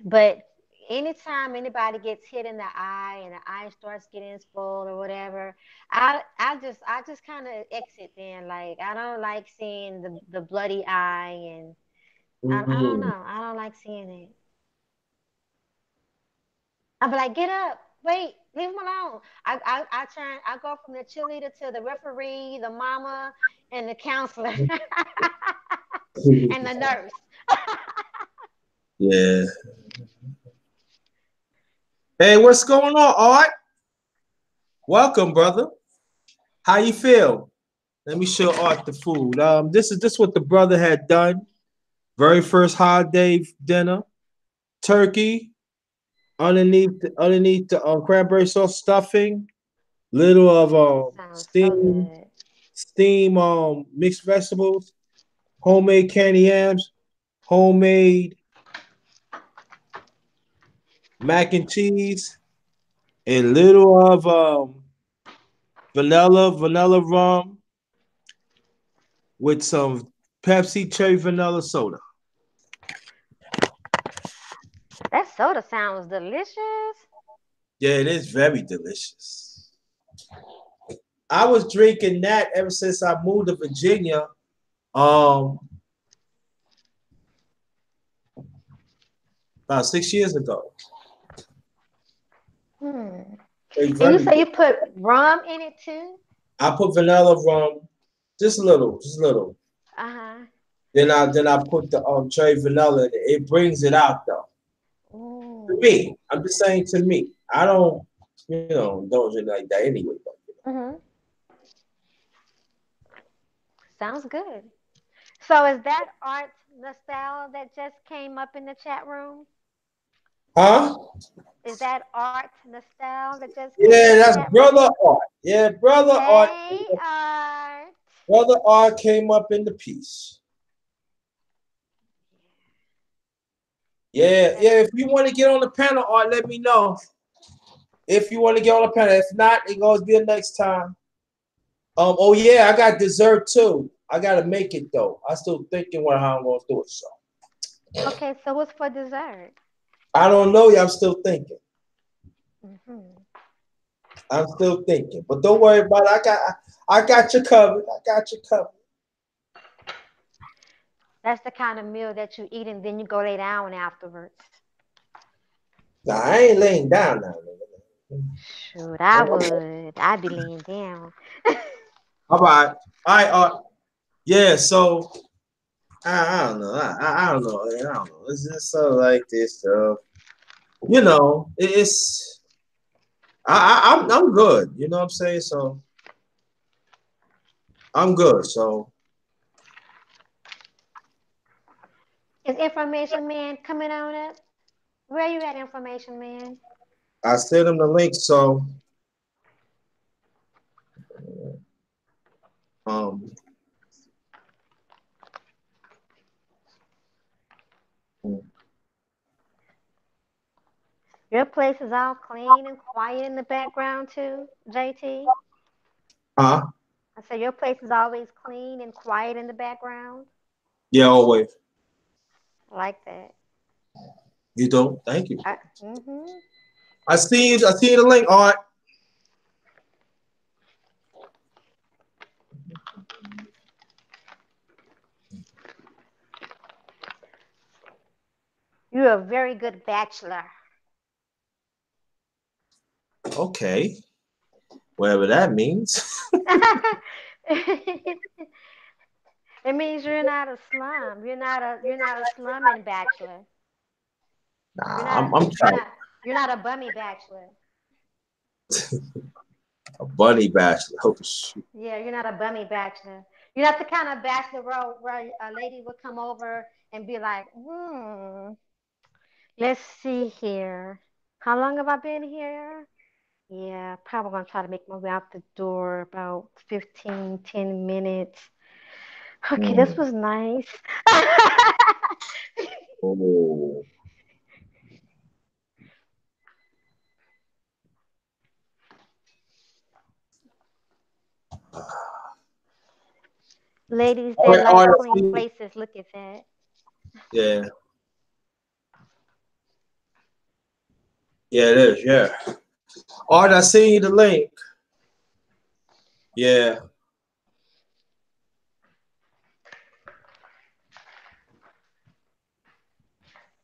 But anytime anybody gets hit in the eye and the eye starts getting swollen or whatever, I just kind of exit then. Like I don't like seeing the bloody eye and I don't Mm-hmm. know. I don't like seeing it. I'm like, get up. Wait, leave him alone. I go from the cheerleader to the referee, the mama, and the counselor, and the nurse. Yeah. Hey, what's going on, Art? Welcome, brother. How you feel? Let me show Art the food. This what the brother had done. Very first holiday dinner. Turkey underneath the cranberry sauce stuffing. Little of Sounds so steam good. steam mixed vegetables, homemade candy yams, homemade mac and cheese, and little of vanilla rum with some Pepsi cherry vanilla soda. That soda sounds delicious. Yeah, it is very delicious. I was drinking that ever since I moved to Virginia. Um, about 6 years ago. Hmm. It's And you very say you good. put rum in it too? I put vanilla rum, just a little, just a little. Uh-huh. Then I put the cherry vanilla in it. It brings it out though. To Ooh. me, I'm just saying to me. I don't, indulge in like that anyway. Mm-hmm. Sounds good. So is that art nostalgia that just came up in the chat room? Huh? Is that art nostalgia that just came in Yeah, the that's chat brother room? art. Yeah, brother art. Hey, art. Brother art came up in the piece. Yeah, That's yeah. If you want to get on the panel art, let me know. If you want to get on the panel, if not, it goes be the next time. Oh yeah, I got dessert too. I gotta make it though. I still thinking what how I'm gonna do it. So okay. So what's for dessert? I don't know. I'm still thinking. Hmm. I'm still thinking. But don't worry about it. I got you covered. I got you covered. That's the kind of meal that you eat and then you go lay down afterwards. Nah, I ain't laying down now. Shoot, I would. I'd be laying down. All right. All right. Yeah. So I don't know. I don't know. I don't know. It's just sort of like this stuff. It's I'm good. You know what I'm saying? So I'm good. So Is Information Man coming on up? Where you at, Information Man? I sent him the link. So um Your place is all clean and quiet in the background too, JT. huh? I said your place is always clean and quiet in the background. Yeah. Always. I like that. You don't. Thank you. Mm-hmm. I see you. I see you the link. All right. You're a very good bachelor. Okay. Whatever that means. It means you're not a slum. You're not a slumming bachelor. You're Nah. not I'm you're trying not you're not a bummy bachelor. a bunny bachelor. Oh shoot. Yeah, you're not a bummy bachelor. You're not the kind of bachelor where a lady would come over and be like, let's see here. How long have I been here? Yeah, probably gonna try to make my way out the door about 15, 10 minutes. Okay, this Hmm. was nice. Oh. Ladies All that right. All like right. I clean see. places, look at that. Yeah. Yeah. It is. Yeah. All right. I see you the link. Yeah.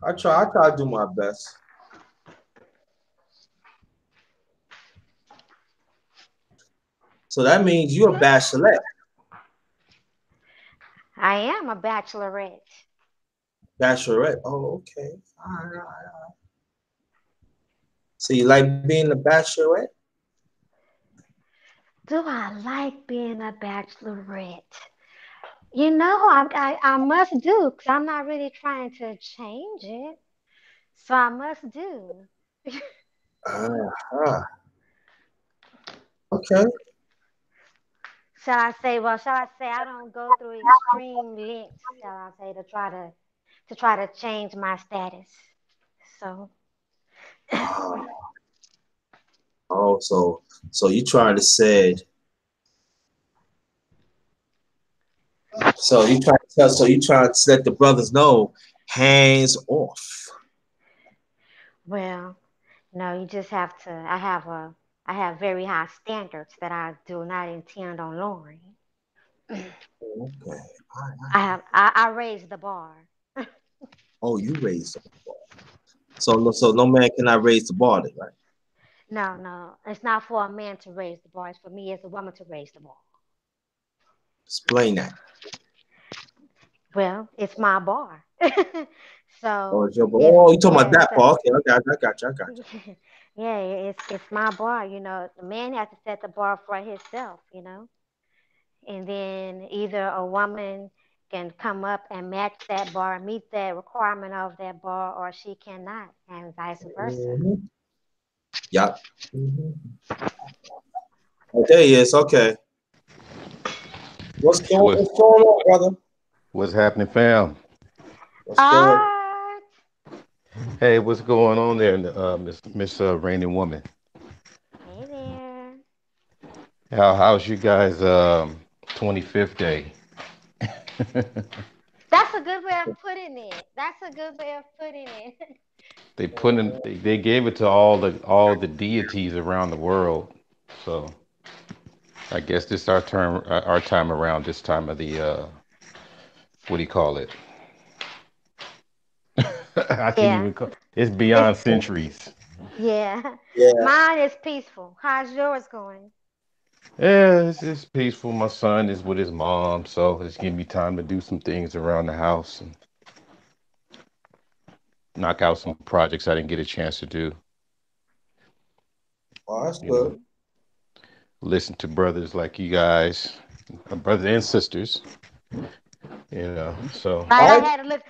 I try to do my best. So that means you're a bachelorette. I am a bachelorette. Bachelorette. Oh, okay. All right, all right. So you like being a bachelorette? Do I like being a bachelorette? I must do because I'm not really trying to change it. So I must do. Uh-huh. Okay. Shall I say I don't go through extreme lengths, shall I say, to try to change my status. So Oh, so you trying to say you trying to let the brothers know hands off. well, no, you just have to I have very high standards that I do not intend on lowering. Okay. All right. I raise the bar. Oh, you raised the bar. So no man cannot raise the bar then, right? No, no, it's not for a man to raise the bar. It's for me as a woman to raise the bar. Explain that. Well, it's my bar. Oh, So it's your bar. if Oh, you talking about yeah, that so bar? Okay, I got you. yeah, it's my bar. The man has to set the bar for himself. And then either a woman can come up and match that bar, meet that requirement of that bar, or she cannot, and vice versa. Mm-hmm. Yep. Mm-hmm. Oh, there he is. Okay. What's What's going on, brother? what's happening, fam? What's good? Art. Hey, what's going on there, Miss Rainy Woman? Hey there. How's you guys 25th day? That's a good way of putting it. That's a good way of putting it. They gave it to all the deities around the world. So I guess this our time around this time of the what do you call it? I can't Yeah. even call it's It's beyond centuries. Yeah. Yeah. Mine is peaceful. How's yours going? Yeah, it's peaceful. My son is with his mom, so it's giving me time to do some things around the house and knock out some projects I didn't get a chance to do. Oh, that's You know, good. listen to brothers like you guys, brothers and sisters. You know, so Right, I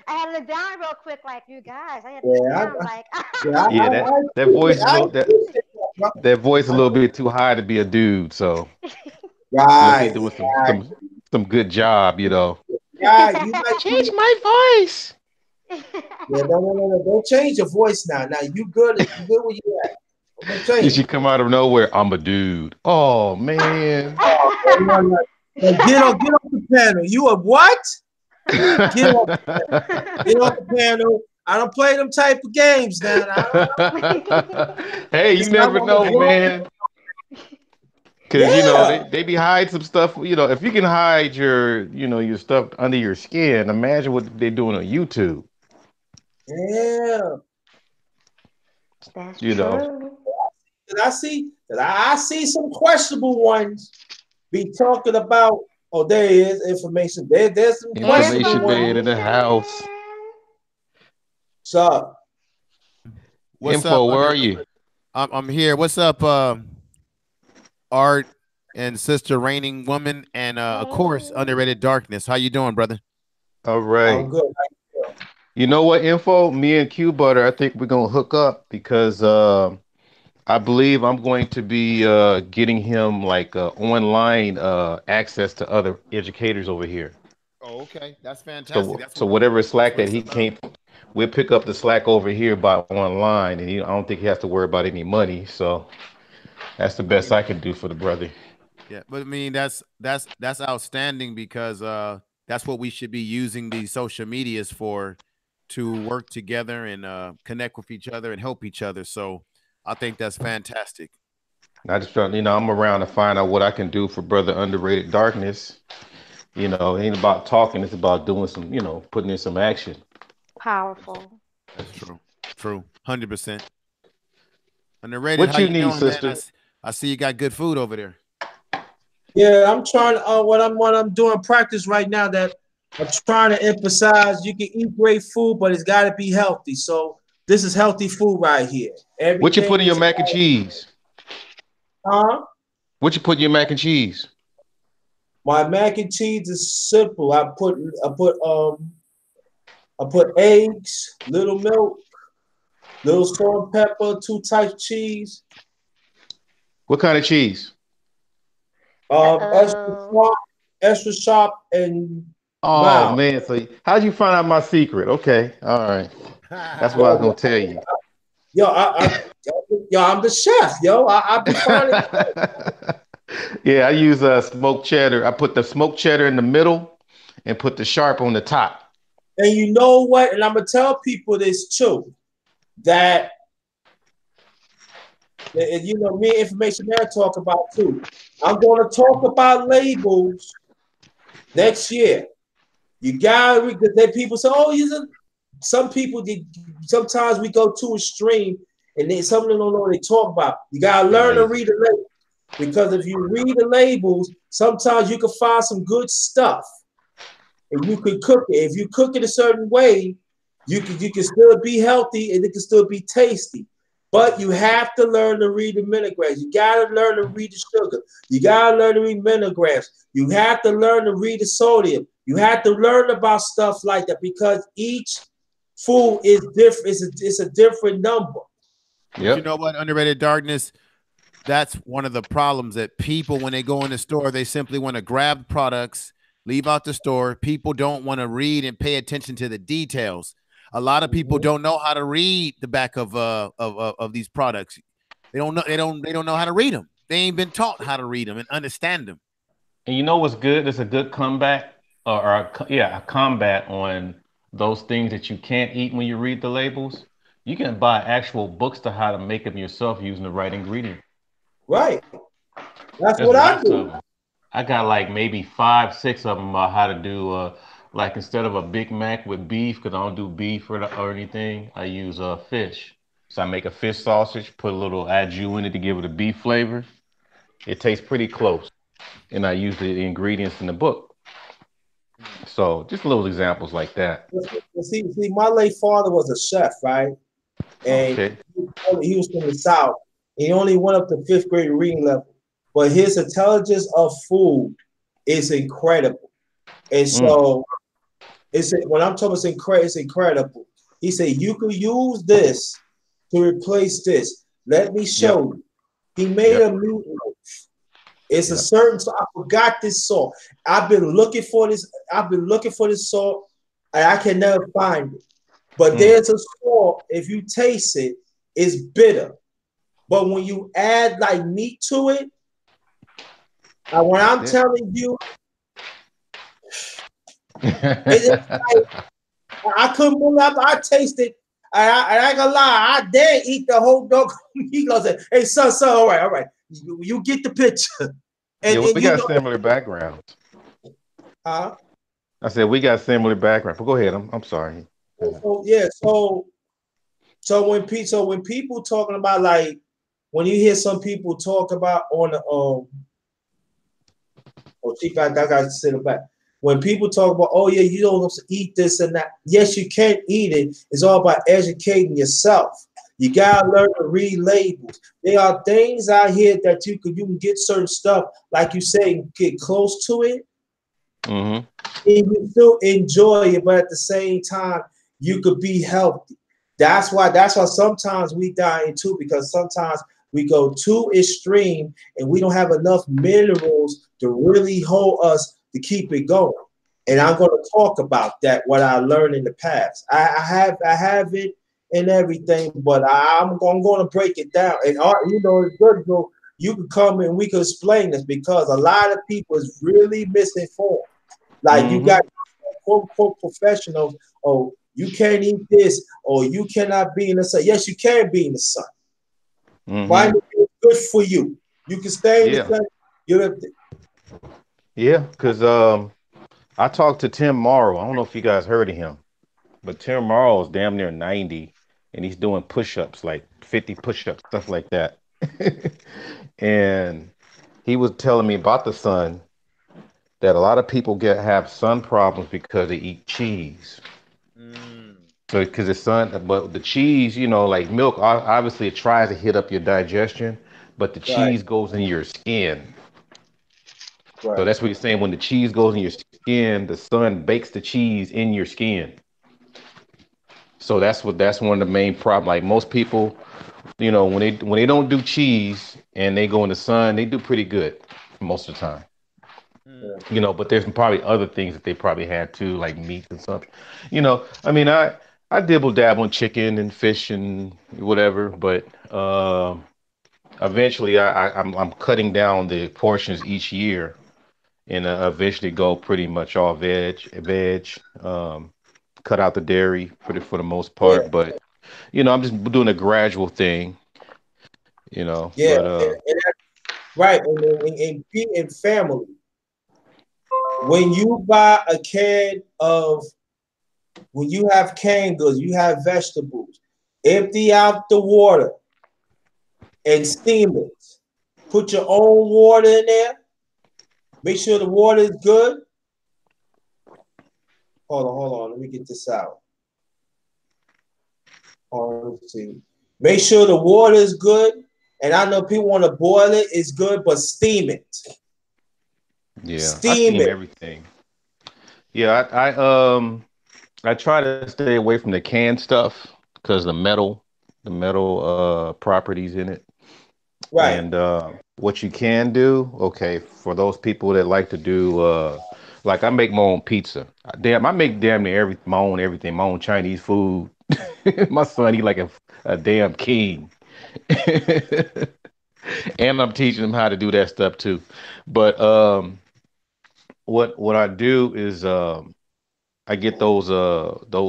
I had to look down real quick, like you guys. I had to look yeah, down, like. yeah, yeah, that voice is a I little appreciate that, bro. that voice a I, little bit too high to be a dude. So unless you're right, doing right, some good job, you know. right. You might Change be. my voice. Yeah, no, no, no, no. Don't change your voice now. Now you good. You good where you at. Don't You change should it. come out of nowhere. I'm a dude. Oh man. Oh, no, no, no. Get off the panel. You a what? Get off, get off the panel. I don't play them type of games now. Hey, you It's not never what know, man. Cause you know Yeah, they be hiding some stuff. You know, if you can hide your stuff under your skin, imagine what they're doing on YouTube. yeah. That's You know, true. I see some questionable ones be talking about. Oh, there is information. There's some questionable information ones. man in the house. Information. So What's up, Info, where under? are you? I'm here. What's up, Art and Sister Reigning Woman, and of course, Hey. Underrated Darkness. How you doing, brother? All I'm right. good. You know what, Info? Me and Q Butter, I think we're gonna hook up because I believe I'm going to be getting him like online access to other educators over here. Oh, okay. That's fantastic. So whatever That's Slack what that it's he about. can't, we'll pick up the Slack over here by online, and I don't think he has to worry about any money. So that's the I best mean, I can do for the brother. yeah, but I mean that's outstanding because that's what we should be using these social medias for, to work together and connect with each other and help each other. So I think that's fantastic. And I just trying, I'm around to find out what I can do for brother underrated darkness. It ain't about talking; it's about doing some, putting in some action. Powerful. That's true. True. 100%. Underrated, What how you you need, doing, man? sister? I see you got good food over there. Yeah, I'm trying. What I'm doing practice right now. That I'm trying to emphasize. You can eat great food, but it's got to be healthy. So this is healthy food right here. What you put Everything in your is mac and cheese? uh, What you put in your mac and cheese? my mac and cheese is simple. I put eggs, little milk, little salt and pepper, two types of cheese, What kind of cheese? extra Uh-oh. sharp, extra sharp, and Oh mild. man, so how'd you find out my secret? Okay, all right. That's what I Yo, was gonna tell you. yo, yo, I'm the chef. Yo, I be finding. Yeah, I use smoked cheddar. I put the smoked cheddar in the middle and put the sharp on the top. And you know what? And I'm gonna tell people this too. That and you know me information that I talk about too. I'm gonna talk about labels next year. You gotta because then people say, oh, some people did sometimes we go too extreme and then some of them don't know what they talk about. You gotta learn to Right. read the labels. Because if you read the labels, sometimes you can find some good stuff and you can cook it. If you cook it a certain way, you can still be healthy and it can still be tasty. But you have to learn to read the milligrams. You gotta learn to read the sugar. You gotta learn to read milligrams. You have to learn to read the sodium. You have to learn about stuff like that because each food is different. It's a different number. But you Yep. know what, Underrated Darkness? That's one of the problems, that people, when they go in the store, they simply want to grab products, leave out the store. People don't want to read and pay attention to the details. A lot of people Mhm. don't know how to read the back of these products. They don't know how to read them. They ain't been taught how to read them and understand them. And you know what's good? There's a good comeback, yeah, a combat on those things that you can't eat when you read the labels. You can buy actual books to how to make them yourself using the right ingredient. Right. That's There's what I lots of do. them. I got like maybe five, six of them about how to do like instead of a Big Mac with beef, because I don't do beef or anything, I use fish. So I make a fish sausage, put a little au jus in it to give it a beef flavor. It tastes pretty close, and I use the ingredients in the book. Mm. So just little examples like that. See, my late father was a chef, right? And Okay. he was from the South. He only went up to fifth grade reading level, but his intelligence of food is incredible. And Mm. so it's when I'm talking it's incredible. He said you could use this to replace this. Let me show Yep. you. He made a Yep. meatloaf. It's a Yep. certain so I forgot this salt. I've been looking for this. I've been looking for this salt, and I can never find it. But Mm. there's a salt. If you taste it, it's bitter. But when you add like meat to it, when That's I'm it. telling you, it's I couldn't believe I tasted. I ain't gonna lie, I dare eat the whole dog. He goes, "Hey, son, all right, you get the picture." Yeah, And we you got know, similar backgrounds. uh, I said we got similar background. But go ahead. I'm sorry. so yeah, so when people talking about like when you hear some people talk about on the oh, chief, I got to sit back. When people talk about, oh yeah, you don't have to eat this and that. Yes, you can eat it. It's all about educating yourself. You gotta learn to read labels. There are things out here that you can get certain stuff, like you say, get close to it, Mm-hmm. and you still enjoy it, but at the same time, you could be healthy. That's why sometimes we die in too, because sometimes we go too extreme and we don't have enough minerals to really hold us to keep it going. And I'm going to talk about that, what I learned in the past. I have it and everything, but I'm going to break it down. And it's good. You can come and we can explain this because a lot of people is really misinformed. Like you Mm-hmm. got quote unquote professionals. Oh, you can't eat this, or you cannot be in the sun. Yes, you can be in the sun. Mm-hmm. Vitamin D is good for you. You can stay in the Yeah. sun. You Yeah. Cause I talked to Tim Morrow. I don't know if you guys heard of him, but Tim Morrow is damn near 90 and he's doing push-ups, like 50 push-ups, stuff like that. And he was telling me about the sun that a lot of people get have sun problems because they eat cheese. Mm. So because the sun, but the cheese, like milk, obviously it tries to hit up your digestion, but the right, cheese goes in your skin. So right. that's what he's saying. When the cheese goes in your skin, the sun bakes the cheese in your skin. So that's one of the main problems. Like most people, when they don't do cheese and they go in the sun, they do pretty good most of the time. Mm. But there's probably other things that they probably had too, like meat consumption. I mean, I dibble dabble in chicken and fish and whatever, but eventually I'm cutting down the portions each year and eventually go pretty much all veg. Cut out the dairy for the most Yeah, part, but I'm just doing a gradual thing, yeah, but right. And in family, when you buy a can of when you have canned goods, you have vegetables. Empty out the water and steam it. Put your own water in there. Make sure the water is good. Hold on. Let me get this out. Let's see. Make sure the water is good. And I know people want to boil it. It's good, but steam it. yeah, I Steam steam it. everything. Yeah, I try to stay away from the canned stuff because the metal properties in it. Right. And what you can do, okay, for those people that like to do, like I make my own pizza. I make damn near my own everything, my own Chinese food. My son, he like a damn king. And I'm teaching him how to do that stuff too. But what I do is I get those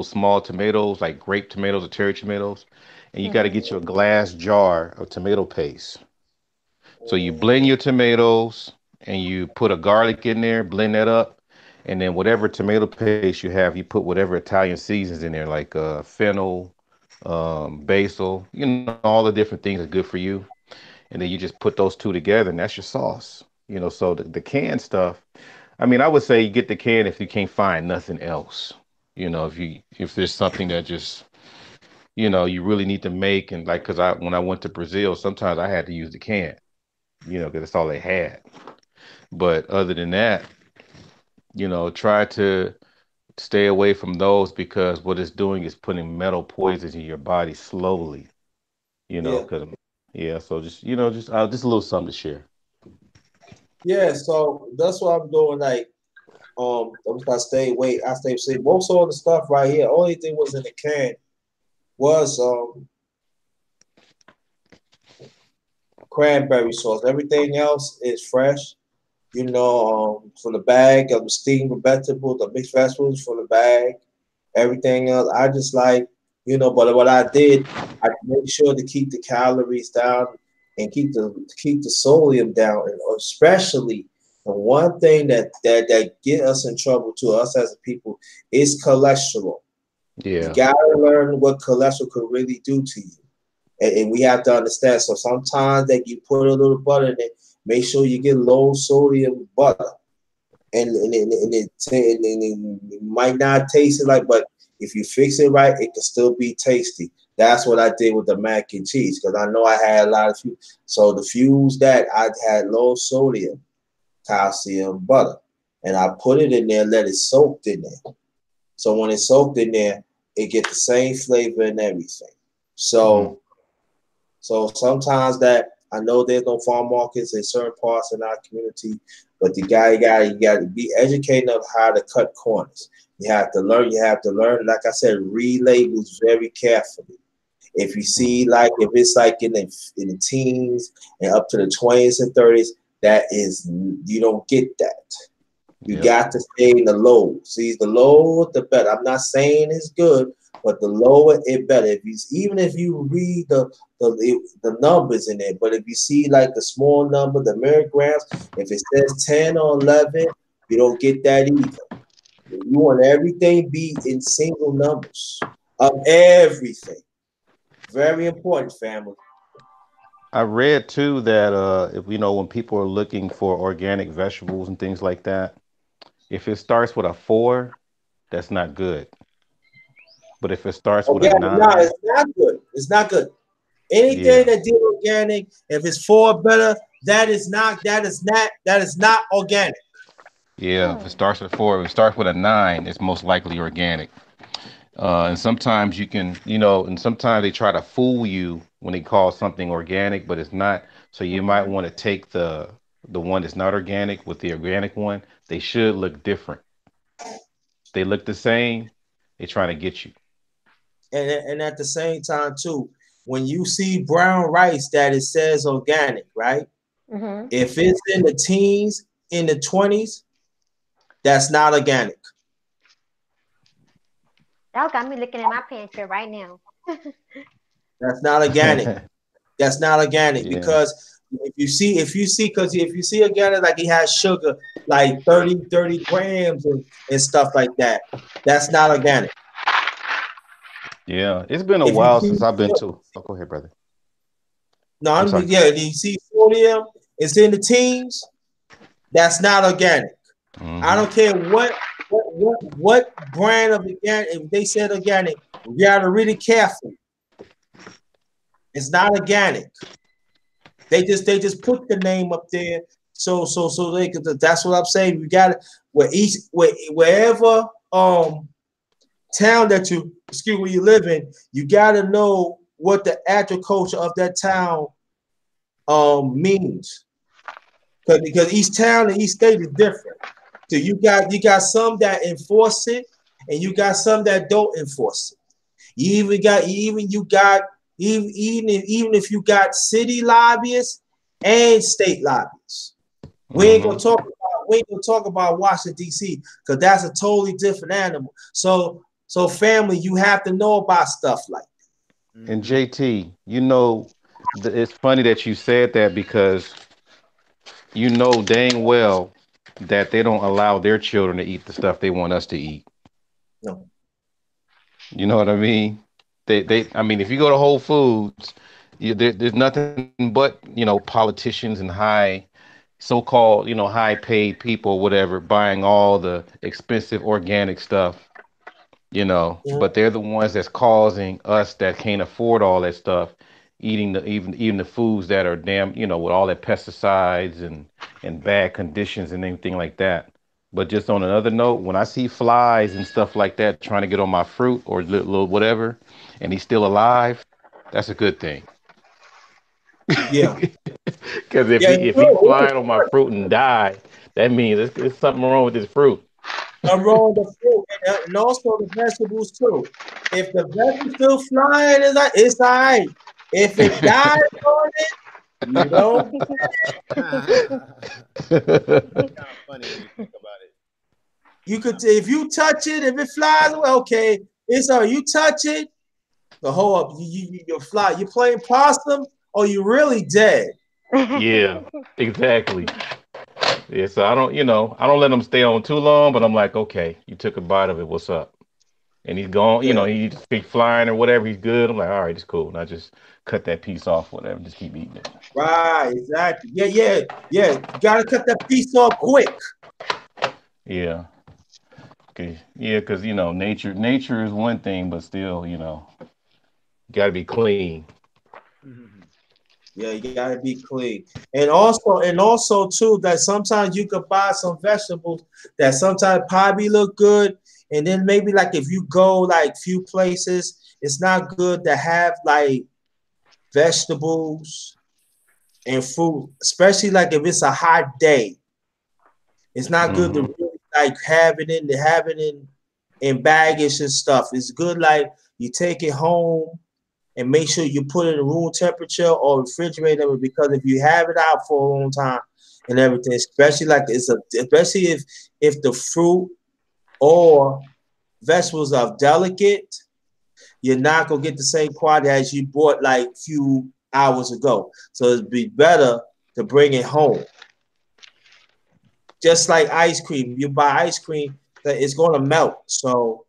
small tomatoes, like grape tomatoes or cherry tomatoes, and you got to Mhm. get you a glass jar of tomato paste. So you blend your tomatoes and you put a garlic in there, blend that up, and then whatever tomato paste you have, you put whatever Italian seasons in there, like fennel, basil, all the different things are good for you. And then you just put those two together and that's your sauce. So the canned stuff, I mean, I would say you get the can if you can't find nothing else. If there's something that just, you really need to make, and like, cause when I went to Brazil, sometimes I had to use the can, because that's all they had. But other than that, try to stay away from those because what it's doing is putting metal poisons in your body slowly, Yeah. because yeah, so just a little something to share. Yeah, so that's what I'm doing. Like, I'm just gonna stay wait. I stay safe. Most of the stuff right here, only thing was in the can was cranberry sauce. Everything else is fresh. From the bag of the steamed vegetables, the mixed vegetables from the bag. Everything else, I just like, But what I did, I made sure to keep the calories down and keep the sodium down, and especially the one thing that get us in trouble to us as a people is cholesterol. You Yeah, gotta learn what cholesterol could really do to you, and we have to understand. So sometimes that you put a little butter in it, make sure you get low sodium butter, and it might not taste it like, but if you fix it right, it can still be tasty. That's what I did with the mac and cheese because I know I had a lot of food. So the fuse that I had low sodium, calcium butter, and I put it in there, let it soak in there. So when it's soaked in there, it get the same flavor and everything. mm, So sometimes that I know there's no farm markets in certain parts in our community, but you got to be educated of how to cut corners. You have to learn. You have to learn. Like I said, read labels very carefully. If you see like if it's like in the teens and up to the 20s and 30s, that is you don't get that. You yep. got to stay in the low. See, the lower the better. I'm not saying it's good, but the lower it better. Even if you read the numbers in it, but if you see like the small number, the milligrams, if it says 10 or 11, you don't get that either. You want everything be in single numbers of everything. Very important, family. I read too that if when people are looking for organic vegetables and things like that, if it starts with a 4, that's not good. But if it starts with a Organic, no, 9, it's not good. It's not good. Anything yeah, that deal organic, if it's for better, that is not organic. yeah, if it Hmm. starts with 4, if it starts with a 9, it's most likely organic. And sometimes and sometimes they try to fool you when they call something organic, but it's not. So you might Mm-mm. want to take the one that's not organic with the organic one. They should look different. They look the same. They're trying to get you. And at the same time too, when you see brown rice that it says organic, right? Mm-hmm. If it's in the teens, in the 20s, that's not organic. Y'all got me looking at my pantry right now. That's not organic. That's not organic Yeah, because if you see organic, like it has sugar, like 30 grams and stuff like that, that's not organic. yeah. It's been a If you while see since I've been to. Oh, go ahead, brother. no, I'm sorry. yeah, you see sodium, it's in the teens, that's not organic. I Hmm. don't care what brand of organic. If they said organic, you gotta read it carefully. It's not organic. They just put the name up there so they could. That's what I'm saying. You got to wherever town that you excuse where you live in, you got to know what the agriculture of that town means because each town and each state is different. So you got some that enforce it, and you got some that don't enforce it. Even if you got city lobbyists and state lobbyists. Hmm. We ain't gonna talk about Washington D.C. because that's a totally different animal. So family, you have to know about stuff like And Mm-hmm. JT, it's funny that you said that because you know dang well that they don't allow their children to eat the stuff they want us to eat. that. No, You know what I mean? I mean, if you go to Whole Foods, there's nothing but, politicians and so-called, high-paid people, whatever, buying all the expensive organic stuff, but they're the ones that's causing us that can't afford all that stuff, eating even the foods that are damn, with all that pesticides and bad conditions and anything like that. But just on another note, when I see flies and stuff like that trying to get on my fruit or little whatever, and he's still alive, that's a good thing. Yeah. Because if Yeah, he it's if he's true. flying on my fruit and die, that means there's something wrong with this fruit. I'm wrong the fruit and also the vegetables too. If the vegetable still flying, it's all right. If it dies on it, you don't. Kind of funny when you think about it. You could if you touch it, if it flies away, okay. It's all right. You touch it, the whole up. You fly. You playing possum, or you really dead. Yeah, exactly. Yeah, so I don't let them stay on too long, but I'm like, okay, you took a bite of it. What's up? And he's gone. Yeah. He just be flying or whatever. He's good. I'm like, all right, it's cool. And I just cut that piece off, whatever. Just keep eating it. Right. Exactly. Yeah. Yeah. Yeah. You gotta cut that piece off quick. Yeah. Okay. Yeah, because nature is one thing, but still, got to be clean. Yeah, you gotta be clean. And also too, that sometimes you could buy some vegetables that sometimes probably look good. And then maybe like if you go like few places, it's not good to have like vegetables and fruit, especially like if it's a hot day. It's not good to Hmm. really like have it in baggage and stuff. It's good like you take it home and make sure you put it in room temperature or refrigerator because if you have it out for a long time and everything, especially like especially if the fruit or vegetables are delicate, you're not gonna get the same quality as you bought like few hours ago. So it'd be better to bring it home. Just like ice cream, you buy ice cream that it's gonna melt. So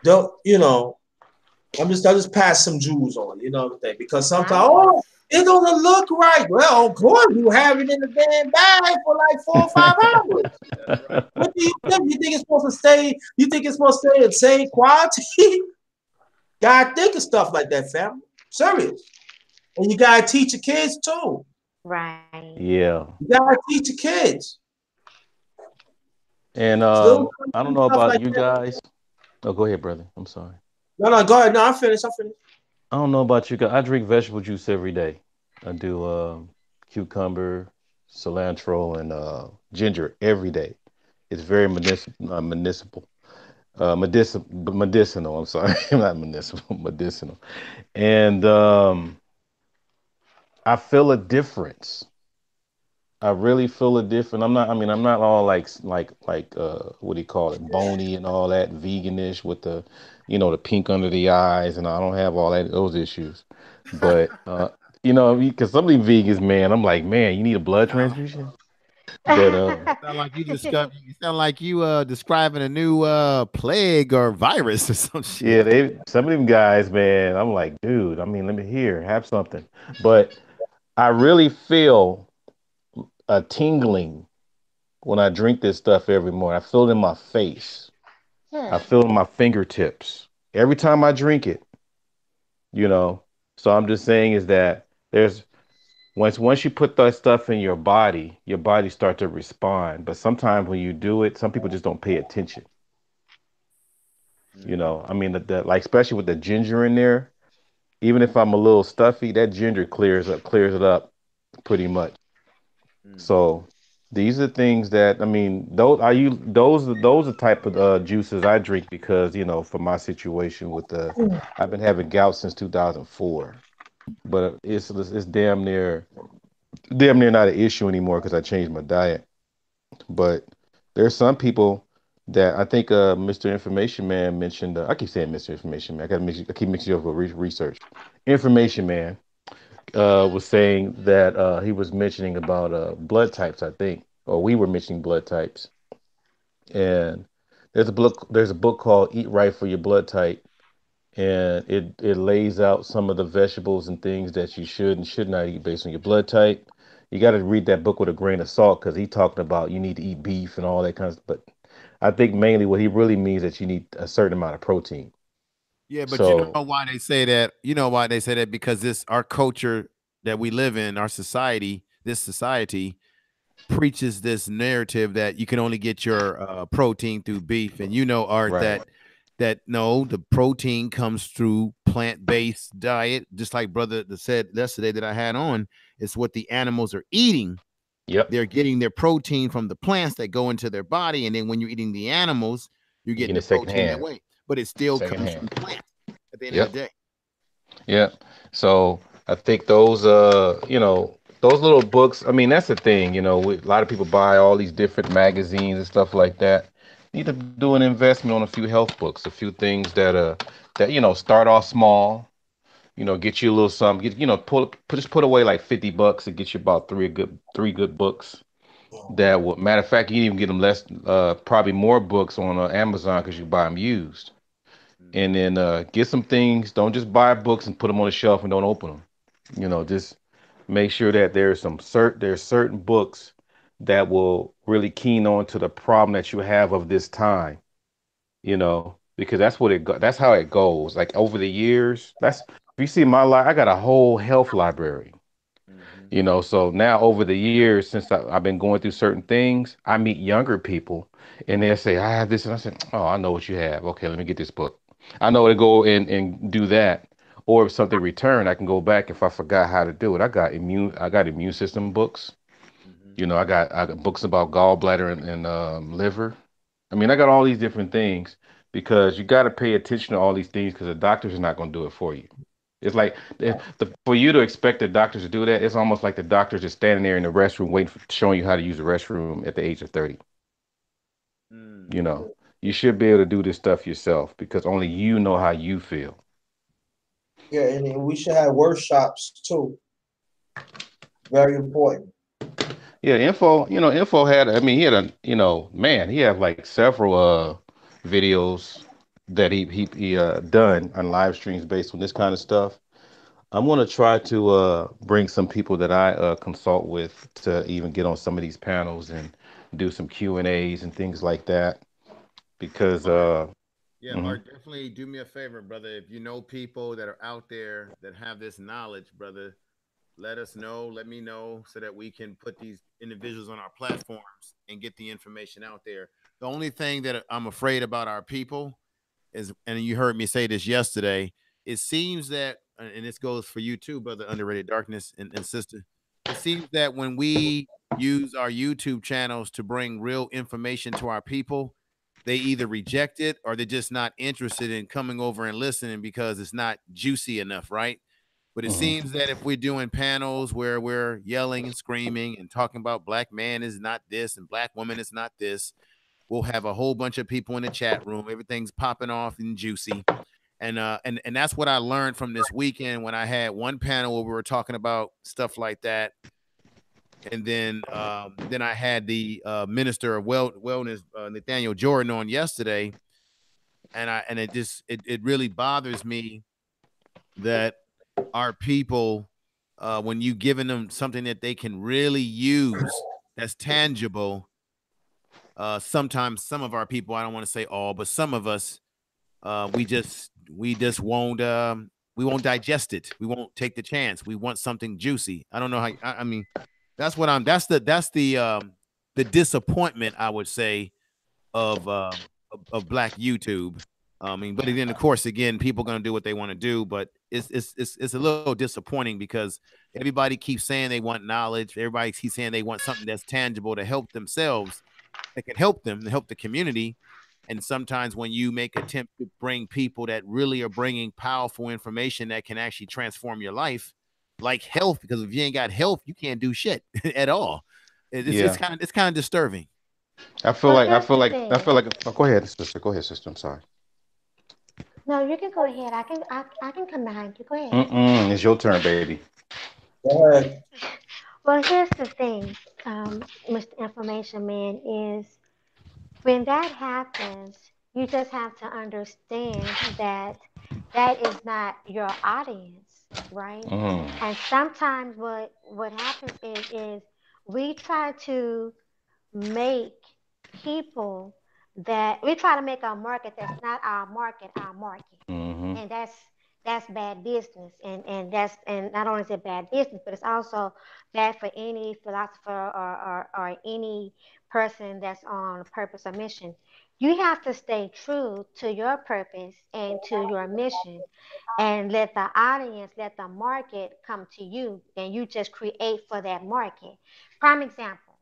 don't I'll just pass some jewels on, everything. Because sometimes, Nice. it doesn't look right. Well, of course, you have it in the damn bag for like 4 or 5 hours. That's right. What do you think? You think it's supposed to stay? You think it's supposed to stay the same quality? Gotta think of stuff like that, family. Serious. And you gotta teach your kids too. Right. Yeah. You gotta teach your kids. And Still I don't know stuff about like you that. guys. Oh, go ahead, brother. I'm sorry. No, no, go ahead. No, I'm finished. I'm finished. I don't know about you guys. I drink vegetable juice every day. I do cucumber, cilantro, and ginger every day. It's very medicinal. I'm sorry, not medicinal, medicinal. And I feel a difference. I really feel a difference. I'm not. I mean, I'm not all what do you call it, bony and all that, veganish with the pink under the eyes, and I don't have all those issues. But because some of these vegans, man, I'm like, man, you need a blood Sound, transfusion. But sound like you discover. You sound like you describing a new plague or virus or some yeah, shit. some of them guys, man, I'm like, dude, I mean, let me have something. But I really feel a tingling when I drink this stuff every morning. I feel it in my face. I Hmm. feel it in my fingertips every time I drink it, you know. So I'm just saying is that there's once you put that stuff in your body start to respond. But sometimes when you do it, some people just don't pay attention. I mean like especially with the ginger in there, even if I'm a little stuffy, that ginger clears it up pretty much. So these are things that I mean, those are type of juices I drink because for my situation with the I've been having gout since 2004, but it's damn near not an issue anymore because I changed my diet. But there's some people that I think Mr. Information Man mentioned. I keep saying Mr. Information Man. I keep mixing you up with research. Information Man was saying that he was mentioning about blood types, I think, or we were mentioning blood types. And there's a book called Eat Right for Your Blood Type, and it lays out some of the vegetables and things that you should and should not eat based on your blood type. You got to read that book with a grain of salt because he talking about you need to eat beef and all that kind of stuff. But I think mainly what he really means that you need a certain amount of protein. Yeah, but you know So why they say that? You know why they say that? Because this our culture that we live in, our society, this society preaches this narrative that you can only get your protein through beef, and you know, Art, right. that no, the protein comes through plant-based diet, just like brother that said yesterday that I had on. It's what the animals are eating. Yep. They're getting their protein from the plants that go into their body, and then when you're eating the animals, you're You getting getting the it second protein that hand. way. But it still Second comes hand. from plants at the end of the Yep. day. Yep. So I think those those little books, I mean, that's the thing, a lot of people buy all these different magazines and stuff like that. You need to do an investment on a few health books, a few things that start off small, get you a little something, just put away like 50 bucks and get you about three good books that will, matter of fact, you can even get them less, probably more books on Amazon because you buy them used. And then get some things. Don't just buy books and put them on the shelf and don't open them. Just make sure that there's certain books that will really keen on to the problem that you have of this time. Because that's how it goes. Like over the years, if you see my life, I got a whole health library. Mm-hmm. So now over the years, since I've been going through certain things, I meet younger people and they'll say, I have this. And I said, oh, I know what you have. Okay, let me get this book. I know to go and do that. Or if something returned, I can go back if I forgot how to do it. I got immune system books. Mm-hmm. I got books about gallbladder and liver. I mean, I got all these different things because you got to pay attention to all these things because the doctors are not going to do it for you. It's like for you to expect the doctors to do that, it's almost like the doctors just standing there in the restroom waiting showing you how to use the restroom at the age of 30. Mm. You know, you should be able to do this stuff yourself because only you know how you feel. Yeah, and we should have workshops too. Very important. Yeah, info had. I mean, he had man, he had like several videos that he done on live streams based on this kind of stuff. I'm gonna try to bring some people that I consult with to even get on some of these panels and do some Q&As and things like that Yeah, because Art. Yeah, mhm. Art, definitely do me a favor, brother. If you know people that are out there that have this knowledge, brother, let us know. Let me know so that we can put these individuals on our platforms and get the information out there. The only thing that I'm afraid about our people is, and you heard me say this yesterday, it seems that, and this goes for you too, brother, underrated darkness and sister. It seems that when we use our YouTube channels to bring real information to our people, they either reject it or they're just not interested in coming over and listening because it's not juicy enough, right? But it Mhm. seems that if we're doing panels where we're yelling and screaming and talking about black man is not this and black woman is not this, we'll have a whole bunch of people in the chat room. Everything's popping off and juicy. And that's what I learned from this weekend when I had one panel where we were talking about stuff like that. And then I had the minister of wellness, Nathaniel Jordan, on yesterday, and it really bothers me that our people, when you giving them something that they can really use that's tangible, sometimes some of our people, I don't want to say all, but some of us, we just won't digest it. We won't take the chance. We want something juicy. I don't know how. I mean, that's what I'm. That's the disappointment, I would say, of black YouTube. I mean, but then of course, again, people are gonna do what they want to do, but it's a little disappointing because everybody keeps saying they want knowledge. Everybody keeps saying they want something that's tangible to help themselves, that can help them, to help the community. And sometimes when you make attempt to bring people that really are bringing powerful information that can actually transform your life, like health, because if you ain't got health, you can't do shit at all. It's Yeah. kind of disturbing. I feel Well, like I here's feel the like I thing. feel like oh, go ahead, sister. Go ahead, sister. I'm sorry. No, you can go ahead. I can come behind you. Go ahead. It's your turn, baby. Go ahead. Well, here's the thing, Mr. Information Man, is when that happens, you just have to understand that that is not your audience, right? Mm. And sometimes what happens is we try to make people that we try to make a market that's not our market, Mm-hmm. and that's bad business, and that's and not only is it bad business, but it's also bad for any philosopher or any person that's on a purpose or mission. You have to stay true to your purpose and to your mission, and let the audience, let the market come to you, and you just create for that market. Prime example,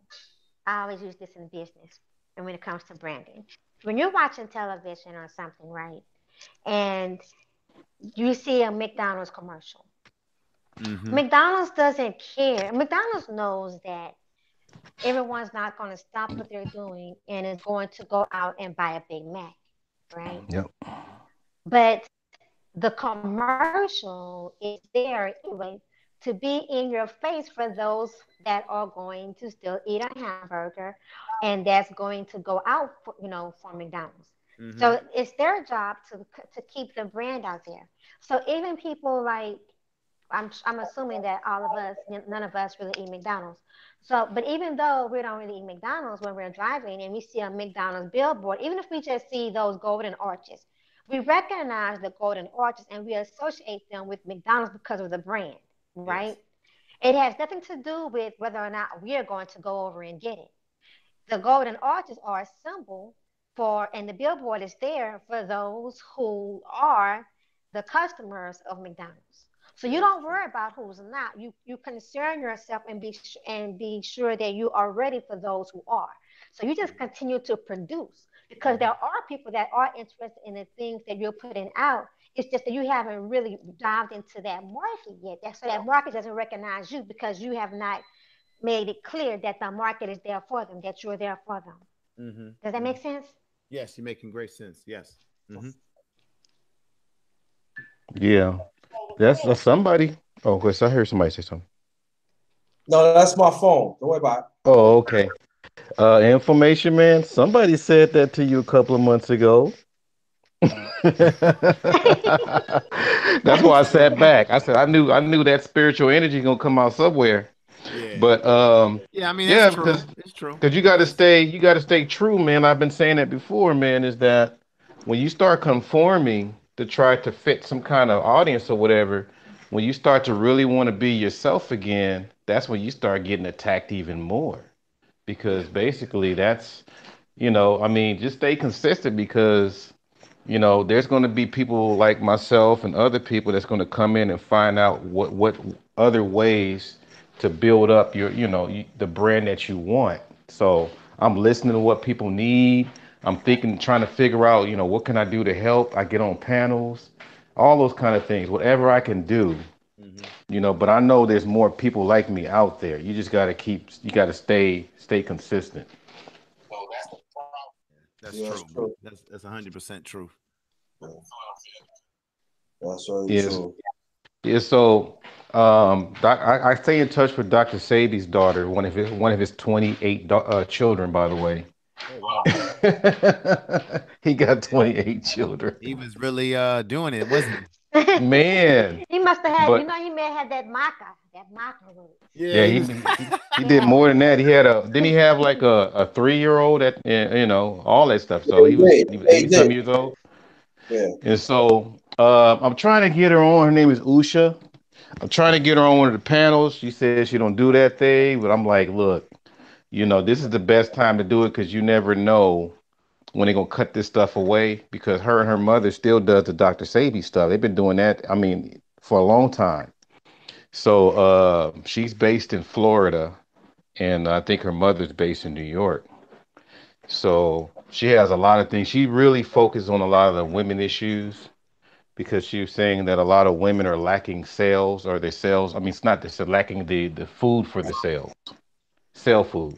I always use this in business and when it comes to branding. When you're watching television or something, right? And you see a McDonald's commercial. Mm-hmm. McDonald's doesn't care. McDonald's knows that everyone's not going to stop what they're doing and is going to go out and buy a Big Mac, right? Yep. But the commercial is there anyway to be in your face for those that are going to still eat a hamburger and that's going to go out for, for McDonald's. Mm-hmm. So it's their job to keep the brand out there. So even people like I'm assuming that all of us, none of us really eat McDonald's. So, but even though we don't really eat McDonald's when we're driving and we see a McDonald's billboard, even if we just see those golden arches, we recognize the golden arches and we associate them with McDonald's because of the brand, right? Yes. It has nothing to do with whether or not we are going to go over and get it. The golden arches are a symbol for, and the billboard is there for those who are the customers of McDonald's. So you That is don't true. worry about who's not. You concern yourself and be sure that you are ready for those who are. So you just continue to produce because Mm-hmm. there are people that are interested in the things that you're putting out. It's just that you haven't really dived into that market yet. So that market doesn't recognize you because you have not made it clear that the market is there for them, that you're there for them. Mm-hmm. Does that Mm-hmm. make sense? Yes, you're making great sense. Yes. Mm-hmm. Yeah. That's somebody. Oh, Chris, I heard somebody say something. No, that's my phone. Don't worry about it. Oh, okay. Information man. Somebody said that to you a couple of months ago. That's why I That's sat true. back. I said I knew that spiritual energy gonna come out somewhere. Yeah. But Yeah. I mean, that's yeah, true. because It's true. because you got to stay true, man. I've been saying that before, man. Is that when you start conforming to try to fit some kind of audience or whatever, when you start to really want to be yourself again, that's when you start getting attacked even more. Yeah. Because basically, I mean, just stay consistent because there's going to be people like myself and other people that's going to come in and find out what other ways to build up the brand that you want. So I'm listening to what people need. I'm thinking, trying to figure out, what can I do to help? I get on panels, all those kind of things, whatever I can do. Mm-hmm. But I know there's more people like me out there. You just got to stay consistent. That's Yeah, that's true, bro. true. That's 100% true. Yeah, that's very Yes. true. Yeah, so I stay in touch with Dr. Sabi's daughter, one of his 28 children, by the way. Oh wow. He got 28 children. He was really doing it, wasn't Man, He must have had, but he may have had that maca root. he? Yeah, yeah, he he was. he did Yeah. more than that. Didn't he have like a 3-year-old at all that stuff. So Yeah, he he was did. he was Yeah, he 80 some did. years old. Yeah. And so I'm trying to get her on. Her name is Usha. I'm trying to get her on one of the panels. She says she don't do that thing, but I'm like, look, this is the best time to do it because you never know when they're gonna cut this stuff away because her and her mother still does the Dr. Sabi stuff. They've been doing that, I mean, for a long time. So she's based in Florida, and I think her mother's based in New York. So she has a lot of things. She really focuses on a lot of the women issues because she was saying that a lot of women are lacking sales or their sales. I mean, it's not this, they're lacking the food for the sales, sell food.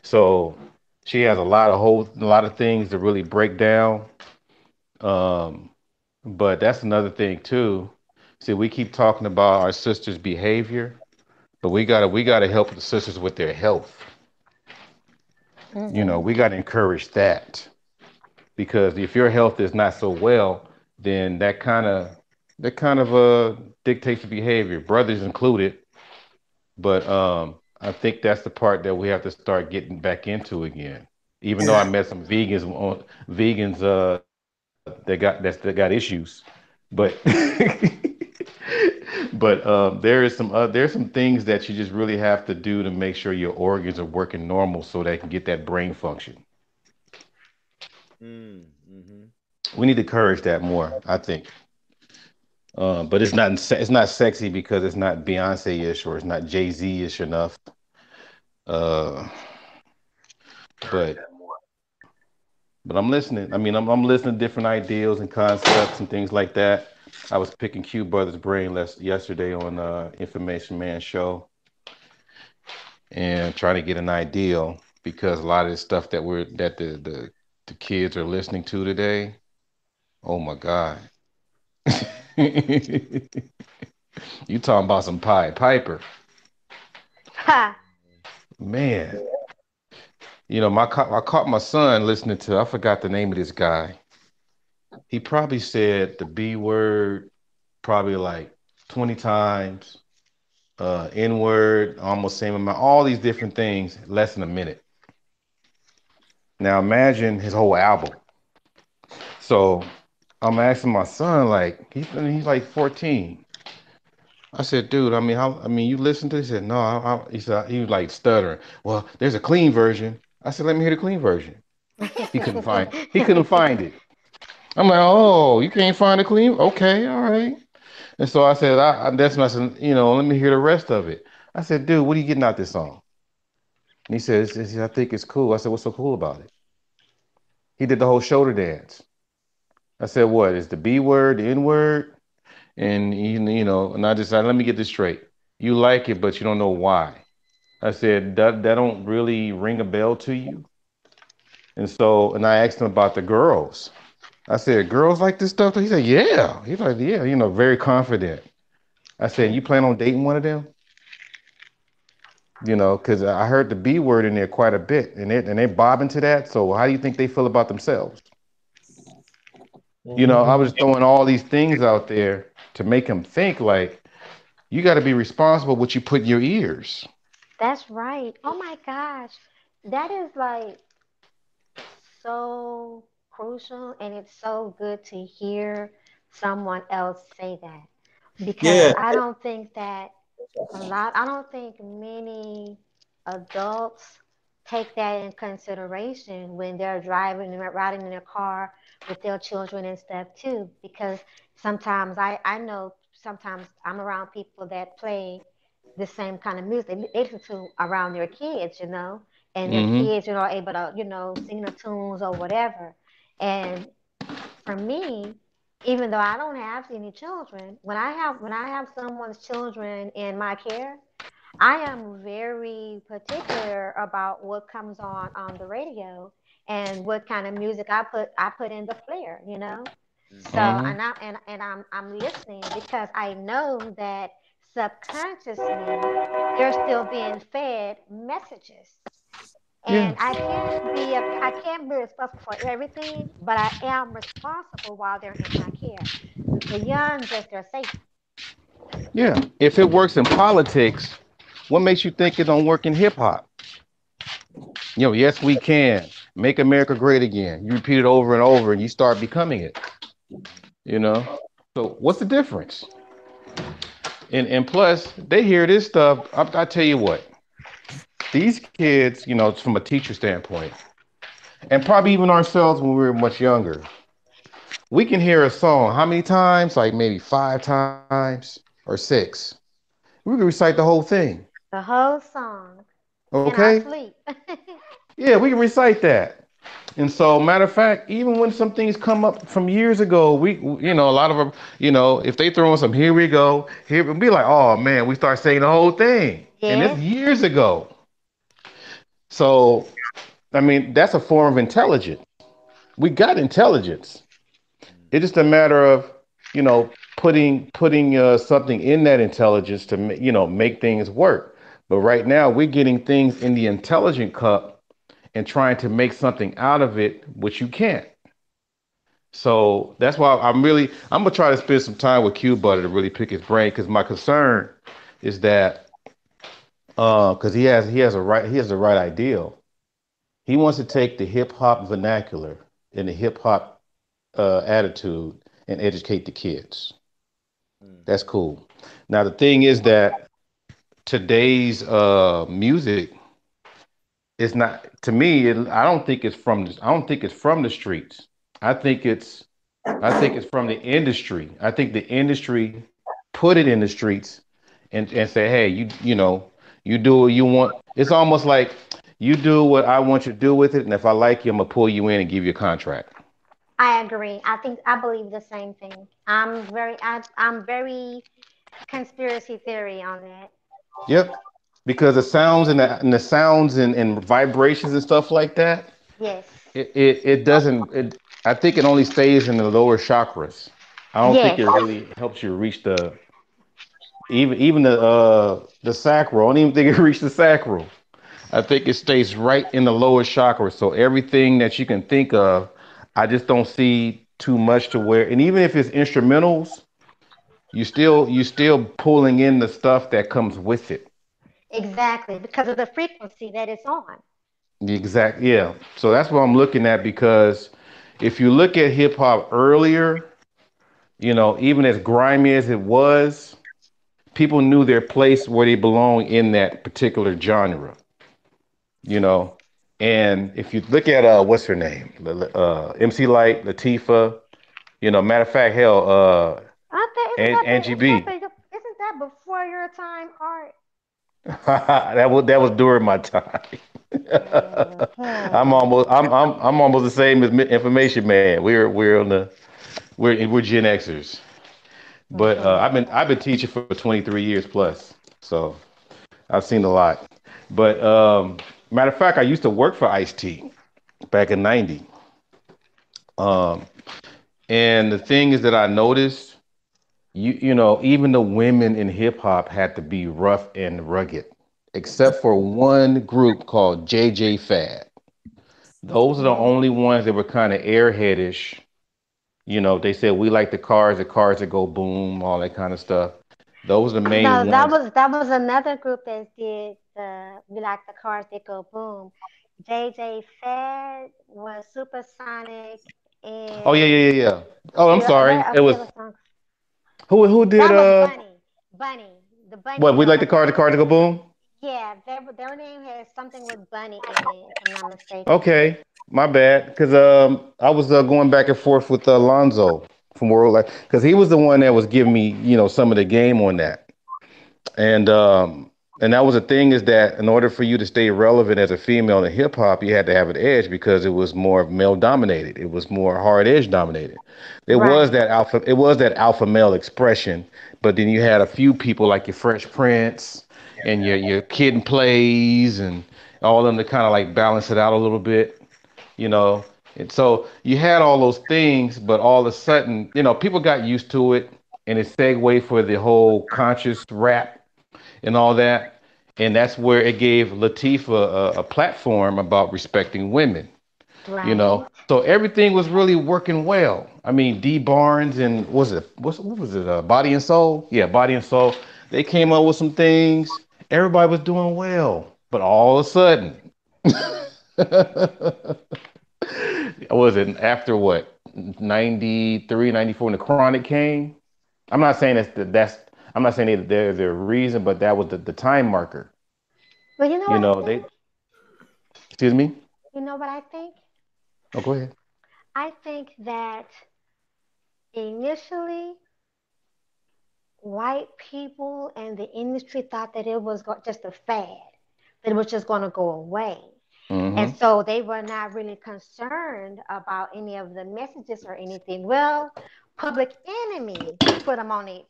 So she has a lot of things to really break down. Um, but that's another thing too. See, we keep talking about our sisters' behavior, but we gotta help the sisters with their health. Hmm. We gotta encourage that because if your health is not so well, then that kind of that kind of dictates the behavior, brothers included. But I think that's the part that we have to start getting back into again. Even though I Yeah. met some vegans that got issues, but but there's some things that you just really have to do to make sure your organs are working normal so they can get that brain function. Mm-hmm. We need to encourage that more, I think. But it's not sexy because it's not Beyonce-ish or it's not Jay-Z-ish enough. Uh, but but I'm listening. I mean, I'm listening to different ideals and concepts and things like that. I was picking Q Brother's brain yesterday on Information Man show and trying to get an ideal because a lot of the stuff that the kids are listening to today. Oh my God. You talking about some Pied Piper. Ha! Man, I caught my son listening to, I forgot the name of this guy. He probably said the B word probably like 20 times, N word, almost same amount, all these different things, less than a minute. Now imagine his whole album. So I'm asking my son, like, he's like 14. I said, dude, I mean, you listen to it? He said, no, he was like stuttering. Well, there's a clean version. I said, let me hear the clean version. He couldn't find it. I'm like, oh, you can't find a clean? Okay, all right. And so I said, that's my son, let me hear the rest of it. I said, dude, what are you getting out this song? And he said, I think it's cool. I said, what's so cool about it? He did the whole shoulder dance. I said, what? Is the B word, the N word? And and I just said, let me get this straight. You like it, but you don't know why. I said, that don't really ring a bell to you. And I asked him about the girls. I said, girls like this stuff? He said, yeah. He's like, yeah, very confident. I said, you plan on dating one of them? Because I heard the B word in there quite a bit, and they're bobbing to that. So how do you think they feel about themselves? I Hmm. was throwing all these things out there to make him think like you got to be responsible what you put in your ears. That's right. Oh my gosh. That is like so crucial, and it's so good to hear someone else say that, because Yeah. I don't think many adults take that in consideration when they're driving and riding in their car with their children and stuff too. Because sometimes I know sometimes I'm around people that play the same kind of music they listen to around their kids, and their Mm-hmm. kids, are able to, sing the tunes or whatever. And for me, even though I don't have any children, when I have someone's children in my care, I am very particular about what comes on the radio and what kind of music I put in the player. So Mm-hmm. Mm-hmm. I'm listening because I know that subconsciously they're still being fed messages. Yeah. And I can't be responsible for everything, but I am responsible while they're in my care. Beyond just their safety. Yeah. If it works in politics, what makes you think it don't work in hip hop? Yes, we can. Make America great again. You repeat it over and over and you start becoming it, you know? So what's the difference? And plus, they hear this stuff. I tell you what, these kids, it's from a teacher standpoint, and probably even ourselves when we were much younger, we can hear a song how many times? Like maybe 5 times or six. We can recite the whole thing. The whole song in our Okay? sleep. Yeah, we can recite that. And so, matter of fact, even when some things come up from years ago, a lot of them, if they throw in some, here we go, here, we'll be like, oh man, we start saying the whole thing. And it's Yes, years ago. So, I mean, that's a form of intelligence. We got intelligence. It's just a matter of, putting something in that intelligence to, make things work. But right now, we're getting things in the intelligent cup and trying to make something out of it, which you can't. So that's why I'm gonna try to spend some time with Q Butter to really pick his brain because my concern is that because he has the right ideal. He wants to take the hip hop vernacular and the hip hop attitude and educate the kids. Mm. That's cool. Now the thing is that today's music is not to me. I don't think it's from. I don't think it's from the streets. I think it's I think it's from the industry. I think the industry put it in the streets and say, hey, you do what you want. It's almost like you do what I want you to do with it, and if I like you, I'm gonna pull you in and give you a contract. I agree. I believe the same thing. I'm very conspiracy theory on that. Yep. Because the sounds and the sounds and vibrations and stuff like that, Yes. it doesn't I think it only stays in the lower chakras. I don't think Yes. it really helps you reach even the sacral. I don't even think it reached the sacral. I think it stays right in the lower chakra. So everything that you can think of, I just don't see too much to where. And even if it's instrumentals, you still pulling in the stuff that comes with it. Exactly. Because of the frequency that it's on. The exact yeah. So that's what I'm looking at because if you look at hip hop earlier, even as grimy as it was, people knew their place where they belong in that particular genre. you know. And if you look at what's her name, MC Light, Latifah, matter of fact, hell, Aren't that, Angie B. isn't that before your time, Art? that was during my time. I'm Hmm. almost I'm almost the same as Information Man. We're Gen Xers, but Hmm. I've been teaching for 23 years plus, so I've seen a lot. But matter of fact, I used to work for Ice T back in '90. Um, and the thing is that I noticed, even the women in hip hop had to be rough and rugged, except for one group called JJ Fad. Those are the Hmm. only ones that were kind of airheadish. They said we like the cars that go boom, all that kind of stuff. Those are the main No, ones. that was another group that did the We Like the Cars That Go Boom. JJ Fad was Supersonic Oh yeah, and yeah, yeah, yeah. Oh, I'm sorry. a It few was other songs. who did That was Bunny. Bunny. The Bunny what we like girls. the car, to go boom. Yeah, their name has something with Bunny in it, if I'm not mistaken. Okay, my bad. Because I was going back and forth with Alonzo from World, like, because he was the one that was giving me, some of the game on that. And that was the thing is that in order for you to stay relevant as a female in hip hop, you had to have an edge because it was more male dominated. It was more hard edge dominated. Right. It was that alpha male expression, but then you had a few people like your Fresh Prince and your Kid and Plays and all of them to kind of like balance it out a little bit, you know. And so you had all those things, but all of a sudden, people got used to it and it segued for the whole conscious rap and all that. And that's where it gave Latifah a platform about respecting women, Right. So everything was really working well. I mean, D Barnes and what was it? Body and Soul? Yeah, Body and Soul. They came up with some things. Everybody was doing well. But all of a sudden, was it after what? 93, 94 when the Chronic came? I'm not saying I'm not saying that there's a reason, but that was the time marker. Well, you know what I They think? excuse me? You know what I think? Oh, go ahead. I think that initially white people and the industry thought that it was just a fad, that it was just going to go away. And Mm-hmm. so they were not really concerned about any of the messages or anything. Well, Public Enemy put them on it.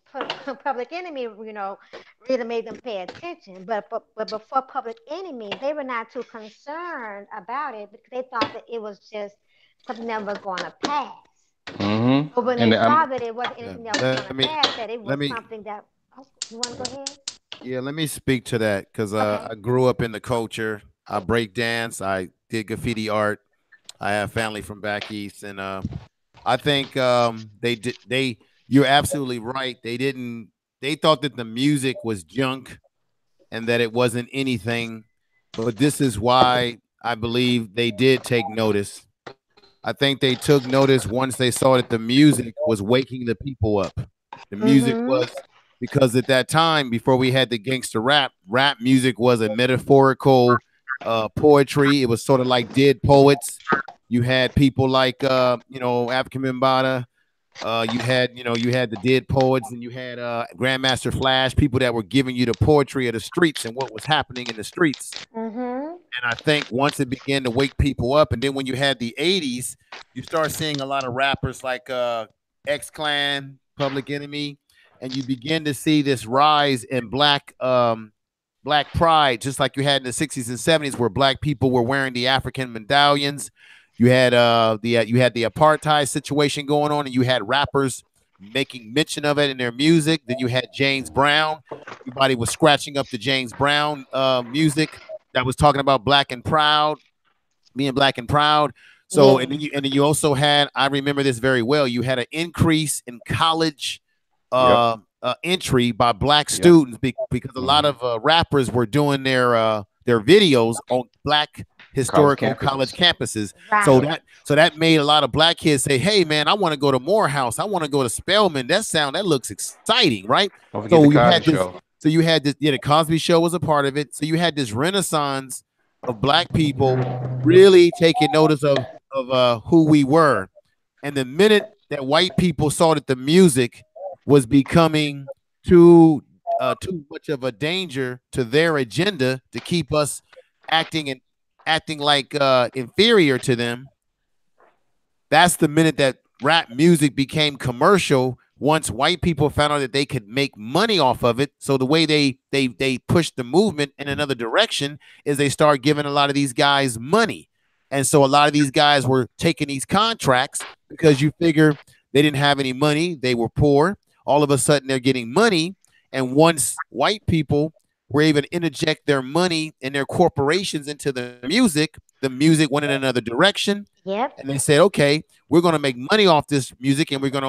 Public Enemy, really made them pay attention. But before Public Enemy, they were not too concerned about it because they thought that it was just something that was going to pass. Mm-hmm. But when they And saw that it wasn't Yeah, anything that was going to pass, that it let was me, something that, oh, you want to yeah, go ahead? yeah, let me speak to that because Okay. I grew up in the culture. I break dance. I did graffiti art. I have family from back east, and I think they did. They You're absolutely right. They didn't. They thought that the music was junk and that it wasn't anything. But this is why I believe they did take notice. I think they took notice once they saw that the music was waking the people up. The music Mhm. was because at that time, before we had the gangster rap music was a metaphorical poetry. It was sort of like dead poets. You had people like African Mbata. You had the dead poets, and you had Grandmaster Flash, people that were giving you the poetry of the streets and what was happening in the streets. Mhm. And I think once it began to wake people up, and then when you had the '80s, you start seeing a lot of rappers like X Clan, Public Enemy, and you begin to see this rise in black pride, just like you had in the '60s and '70s, where black people were wearing the African medallions. You had the apartheid situation going on, and you had rappers making mention of it in their music. Then you had James Brown. Everybody was scratching up the James Brown music that was talking about black and proud, being black and proud. So Yeah. and then you also had, I remember this very well. You had an increase in college Yep. entry by black Yep. students because a lot Hmm. of rappers were doing their videos on black College historical college campuses. campuses. So Right. Yep. that made a lot of black kids say, "Hey, man, I want to go to Morehouse. I want to go to Spelman. That looks exciting, right?" Don't forget the So you Cosby had this. Show. So you had this. Yeah, the Cosby Show was a part of it. So you had this renaissance of black people really taking notice of who we were. And the minute that white people saw that the music was becoming too much of a danger to their agenda to keep us acting and acting like inferior to them, that's the minute that rap music became commercial. Once white people found out that they could make money off of it, so the way they pushed the movement in another direction is they start giving a lot of these guys money, and so a lot of these guys were taking these contracts because you figure they didn't have any money, they were poor. All of a sudden, they're getting money, and once white people were able to interject their money and their corporations into the music went in another direction, Yep. and they said, okay, we're going to make money off this music, and we're going to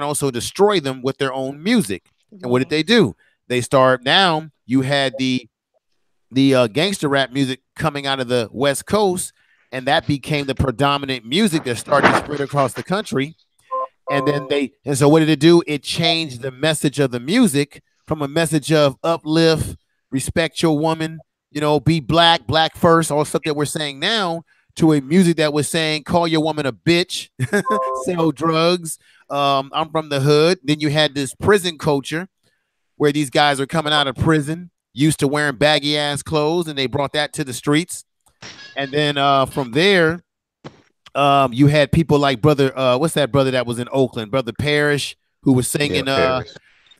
also destroy them with their own music. And what did they Yes. do? They start now. You had the gangster rap music coming out of the West Coast, and that became the predominant music that started to spread across the country. And so what did it do? It changed the message of the music from a message of uplift, respect your woman, be black first, all stuff that we're saying now, to a music that was saying call your woman a bitch, sell drugs. I'm from the hood. Then you had this prison culture where these guys are coming out of prison, used to wearing baggy ass clothes, and they brought that to the streets. And then from there, you had people like what's that brother that was in Oakland, Brother Parrish, who was Yeah, singing. Paris.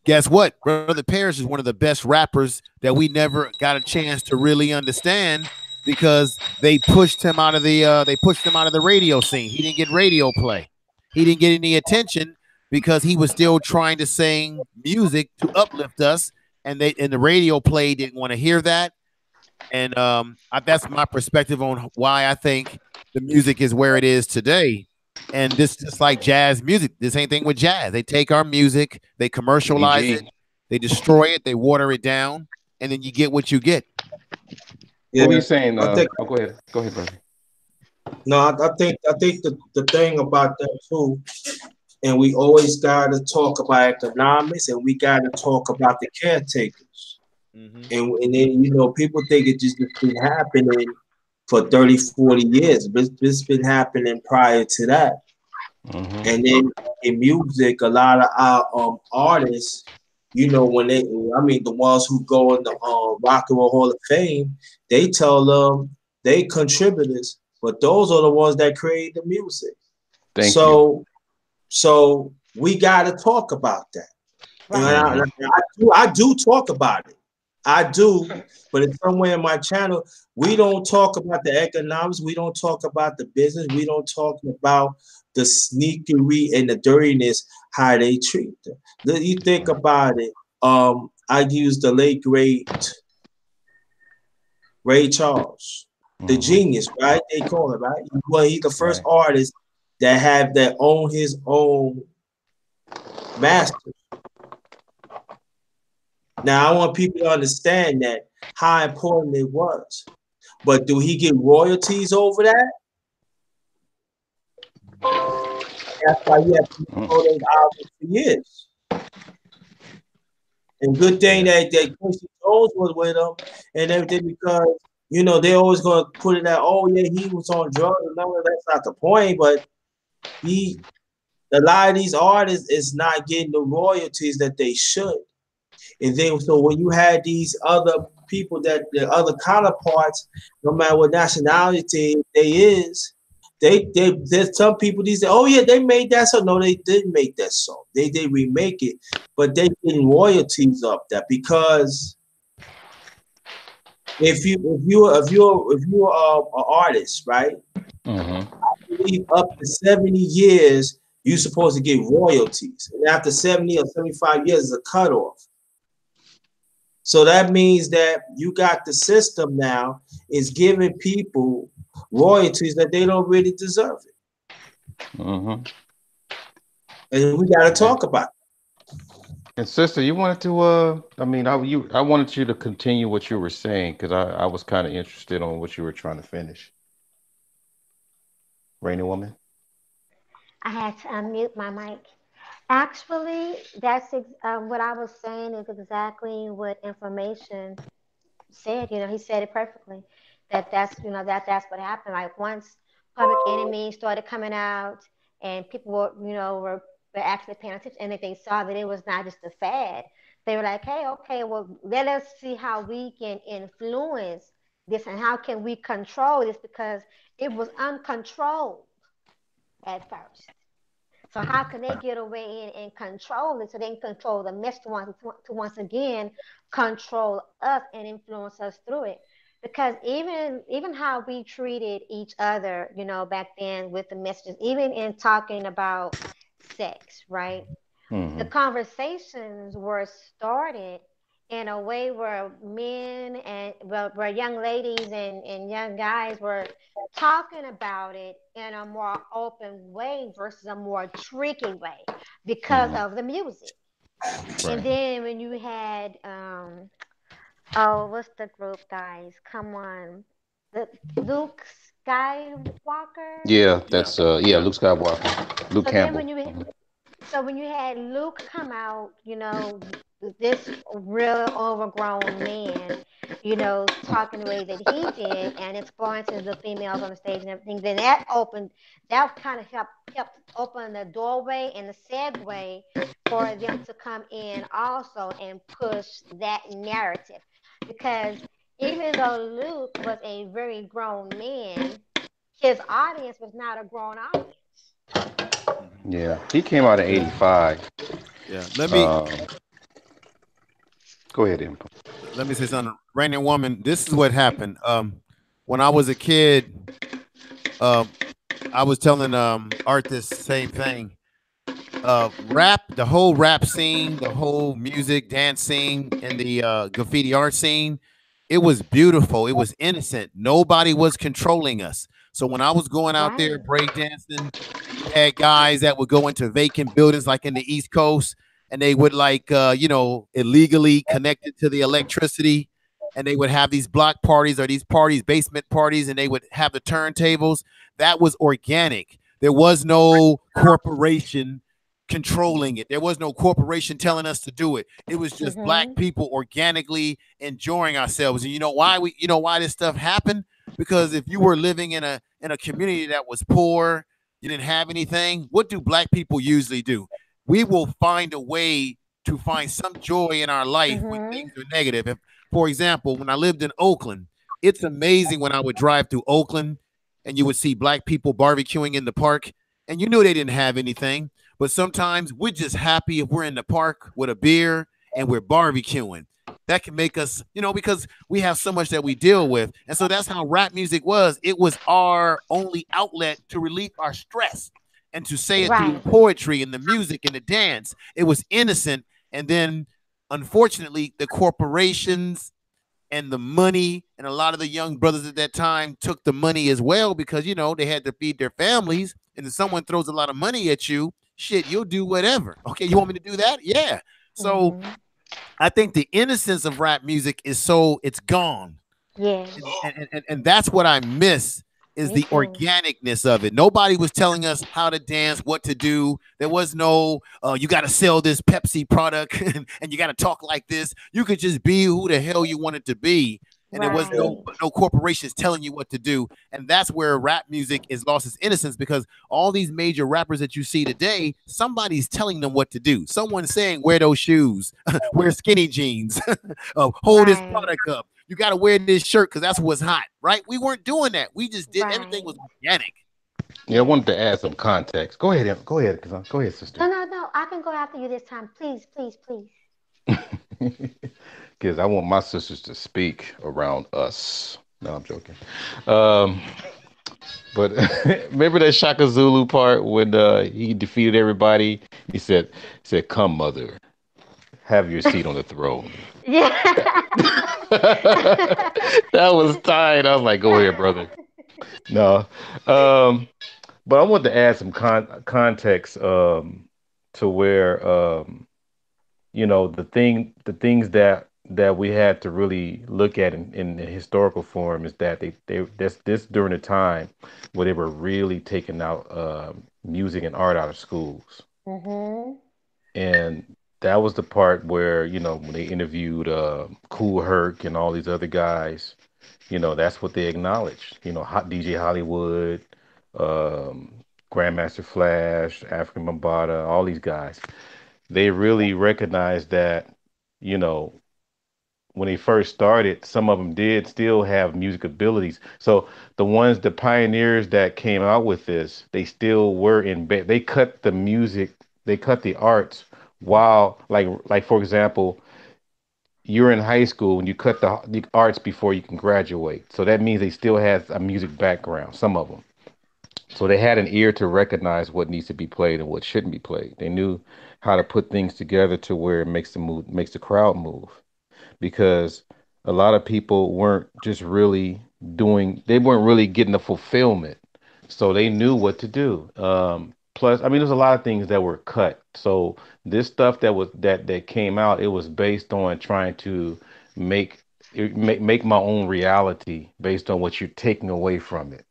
Guess what? Brother Parrish is one of the best rappers that we never got a chance to really understand because they pushed him out of the radio scene. He didn't get radio play. He didn't get any attention because he was still trying to sing music to uplift us, and the radio play didn't want to hear that. And that's my perspective on why I think the music is where it is today. And this just like jazz music, the same thing with jazz. They take our music, they commercialize it, BG. they destroy it, they water it down, and then you get what you get. What were Yeah, you saying? I think Oh, go ahead. Go ahead, brother. no, I think the thing about that too, and we always gotta talk about economics, and we gotta talk about the caretakers. Mm-hmm. And then people think it just been happening for 30, 40 years, but it's been happening prior to that. Hmm. And then in music, a lot of our artists, when I mean, the ones who go in the Rock and Roll Hall of Fame, they tell them they contributors, but those are the ones that create the music. Thank you. So, so we got to talk about that. And Right. Hmm. I do talk about it. I do, but in somewhere in my channel, we don't talk about the economics. We don't talk about the business. We don't talk about the sneakery and the dirtiness, how they treat them. You think about it. I use the late great Ray Charles, the Hmm. genius, right? They call it right. Well, he's the first Right. artist that have that own his own master. Now I want people to understand that how important it was. But do he get royalties over that? That's why he had people Mm. know those albums for years. And good thing Yeah. that Quincy Jones was with him and everything because they always gonna put it that he was on drugs. No, that's not the point. But he a lot of these artists is not getting the royalties that they should. And then so when you had these other people that the other counterparts, no matter what nationality they is, there's some people these say, oh yeah, they made that song. No, they didn't make that song. They remake it, but they getting royalties of that because if you're an artist, right? Hmm. I believe up to 70 years you're supposed to get royalties, and after 70 or 75 years is a cutoff. So that means that you got the system now is giving people royalties that they don't really deserve it. Hmm. And we got to Yeah. talk about And sister, you wanted to I mean, I wanted you to continue what you were saying because I was kind of interested on what you were trying to finish. Rainy woman. I had to unmute my mic. Actually, what I was saying is exactly what information said. He said it perfectly. That's what happened. Like once Public Enemy started coming out, and people were actually paying attention, and if they saw that it was not just a fad, they were like, hey, okay, well, let us see how we can influence this and how can we control this because it was uncontrolled at first. So how can they get away and control it so they can control the message to once again control us and influence us through it? Because even how we treated each other, back then with the messages, even in talking about sex, right? The Hmm. conversations were started in a way where men and where young ladies and young guys were talking about it in a more open way versus a more tricky way because Hmm. of the music. And Right. then when you had oh, what's the group guys? Come on. The Luke Skywalker. Yeah, Yeah, that's yeah, yeah. Luke Skywalker, Luke So then Campbell. when you Hmm. So when you had Luke come out, this real overgrown man, talking the way that he did and exploring to the females on the stage and everything, then that kind of helped open the doorway and the segue for them to come in also and push that narrative. Because even though Luke was a very grown man, his audience was not a grown audience. Hmm. Yeah, he came out in Yeah, '85. yeah. Let me Um, Go ahead, Imp. let me say something. Rainy woman, this is what happened. When I was a kid, um, I was telling Art this same thing. Rap, the whole rap scene, the whole music, dance scene, and the graffiti art scene, it was beautiful. It was innocent. Nobody was controlling us. So when I was going out there Right. breakdancing, you had guys that would go into vacant buildings like in the East Coast, and they would like illegally connected to the electricity, and they would have these block parties or these parties, basement parties, and they would have the turntables. That was organic. There was no corporation controlling it. There was no corporation telling us to do it. It was just black Mhm. people organically enjoying ourselves. And you know why this stuff happened? Because if you were living in a community that was poor, you didn't have anything, what do black people usually do? We will find a way to find some joy in our life when Mhm. things are negative. If, for example, when I lived in Oakland, it's amazing when I would drive through Oakland and you would see black people barbecuing in the park and you knew they didn't have anything, but sometimes we're just happy if we're in the park with a beer and we're barbecuing. That can make us, because we have so much that we deal with. And so that's how rap music was. It was our only outlet to relieve our stress and to say it through the Right. poetry and the music and the dance. It was innocent. And then, unfortunately, the corporations and the money and a lot of the young brothers at that time took the money as well because they had to feed their families and then someone throws a lot of money at you, shit, you'll do whatever. Okay, you want me to do that? Yeah. So Mhm. I think the innocence of rap music is so it's gone, and, Yes. and that's what I miss is Me the too. organicness of it. Nobody was telling us how to dance, what to do. There was no, you got to sell this Pepsi product and you got to talk like this. You could just be who the hell you wanted to be, and there was Right. no corporations telling you what to do. And that's where rap music is lost its innocence because all these major rappers that you see today, somebody's telling them what to do. Someone's saying wear those shoes, wear skinny jeans, hold this Right. product up. You got to wear this shirt because that's what's hot, right? We weren't doing that. We just did everything Right. was organic. Yeah, I Yes. wanted to add some context. Go ahead, go ahead, go ahead, sister. No, no, no. I can go after you this time. Please, please, please. Because I want my sisters to speak around us. No, I'm joking. Um, but remember that Shaka Zulu part when he defeated everybody? He said, "Come, mother, have your seat on the throne." Yeah. That was tight. I was like, "Go ahead, brother." No, um, but I want to add some context to where the things that we had to really look at in the historical form is that they this during the time where they were really taking out music and art out of schools, Mhm. and that was the part where when they interviewed Cool Herc and all these other guys, that's what they acknowledged. Hot DJ Hollywood, um, Grandmaster Flash, African Bambaataa, all these guys, they really recognized that, you know, when they first started, some of them did still have music abilities. So the pioneers that came out with this, they still were they cut the music, they cut the arts while, like for example, you're in high school and you cut the arts before you can graduate. So that means they still has a music background, some of them. So they had an ear to recognize what needs to be played and what shouldn't be played. They knew how to put things together to where it makes the crowd move, because a lot of people weren't just really they weren't really getting the fulfillment. So they knew what to do. Plus, I mean, there's a lot of things that were cut. So this stuff that came out, it was based on trying to make make my own reality based on what you're taking away from it.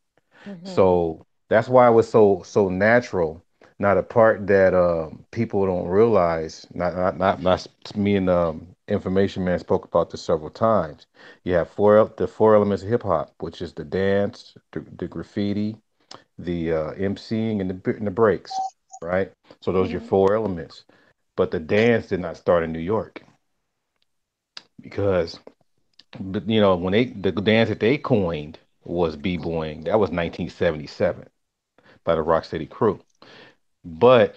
Mhm. So that's why it was so natural. Now the part that people don't realize, not me and Information Man spoke about this several times. You have the four elements of hip hop, which is the dance, the graffiti, the emceeing, and the breaks, right? So those are your Mhm. four elements. But the dance did not start in New York because, but, when the dance that they coined was b-boying. That was 1977 by the Rock City Crew. But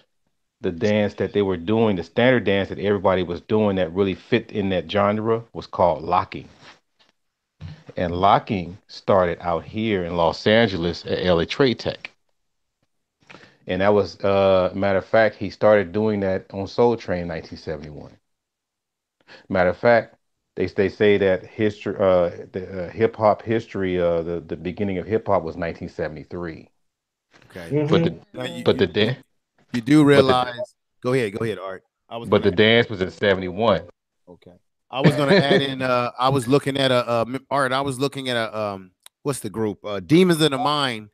the dance that they were doing, the standard dance that everybody was doing that really fit in that genre was called locking. And locking started out here in Los Angeles at LA Trade Tech. And that was, matter of fact, he started doing that on Soul Train in 1971. Matter of fact, they say that history, the hip hop history, the beginning of hip hop was 1973. Okay. But Mm-hmm. the Now but the dan- you do but the realize. Go ahead, Art. I was but gonna the dance was in 71. Okay. I was gonna add in. I was looking at Art. I was looking at a what's the group? Demons of the Mind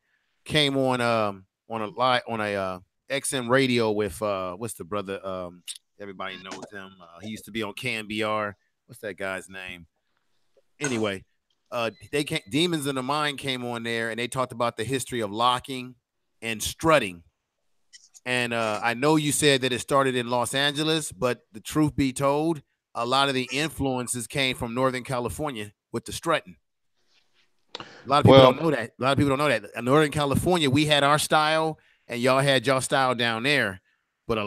came on a live on a XM radio with what's the brother? Everybody knows him. He used to be on KNBR. What's that guy's name? Anyway, Demons in the Mind came on there and they talked about the history of locking and strutting. And I know you said that it started in Los Angeles, but the truth be told, a lot of the influences came from Northern California with the strutting. A lot of people don't Well, know that. A lot of people don't know that. In Northern California, we had our style, and y'all had y'all style down there. But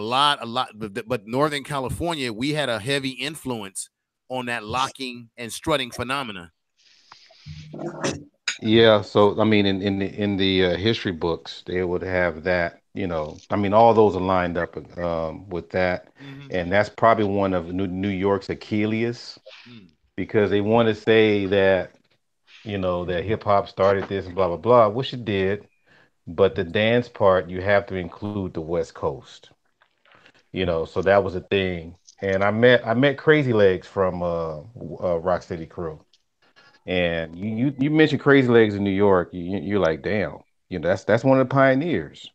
but Northern California, we had a heavy influence on that locking and strutting phenomena. yeah. So I mean, in the history books, they would have that. I mean, all those are lined up with that, Mm-hmm. and that's probably one of New York's Achilles, because they want to say that that hip hop started this and blah blah blah, which it did, but the dance part you have to include the West Coast. So that was a thing. And I met Crazy Legs from Rock City Crew. And you mentioned Crazy Legs in New York. You're like, damn, that's one of the pioneers.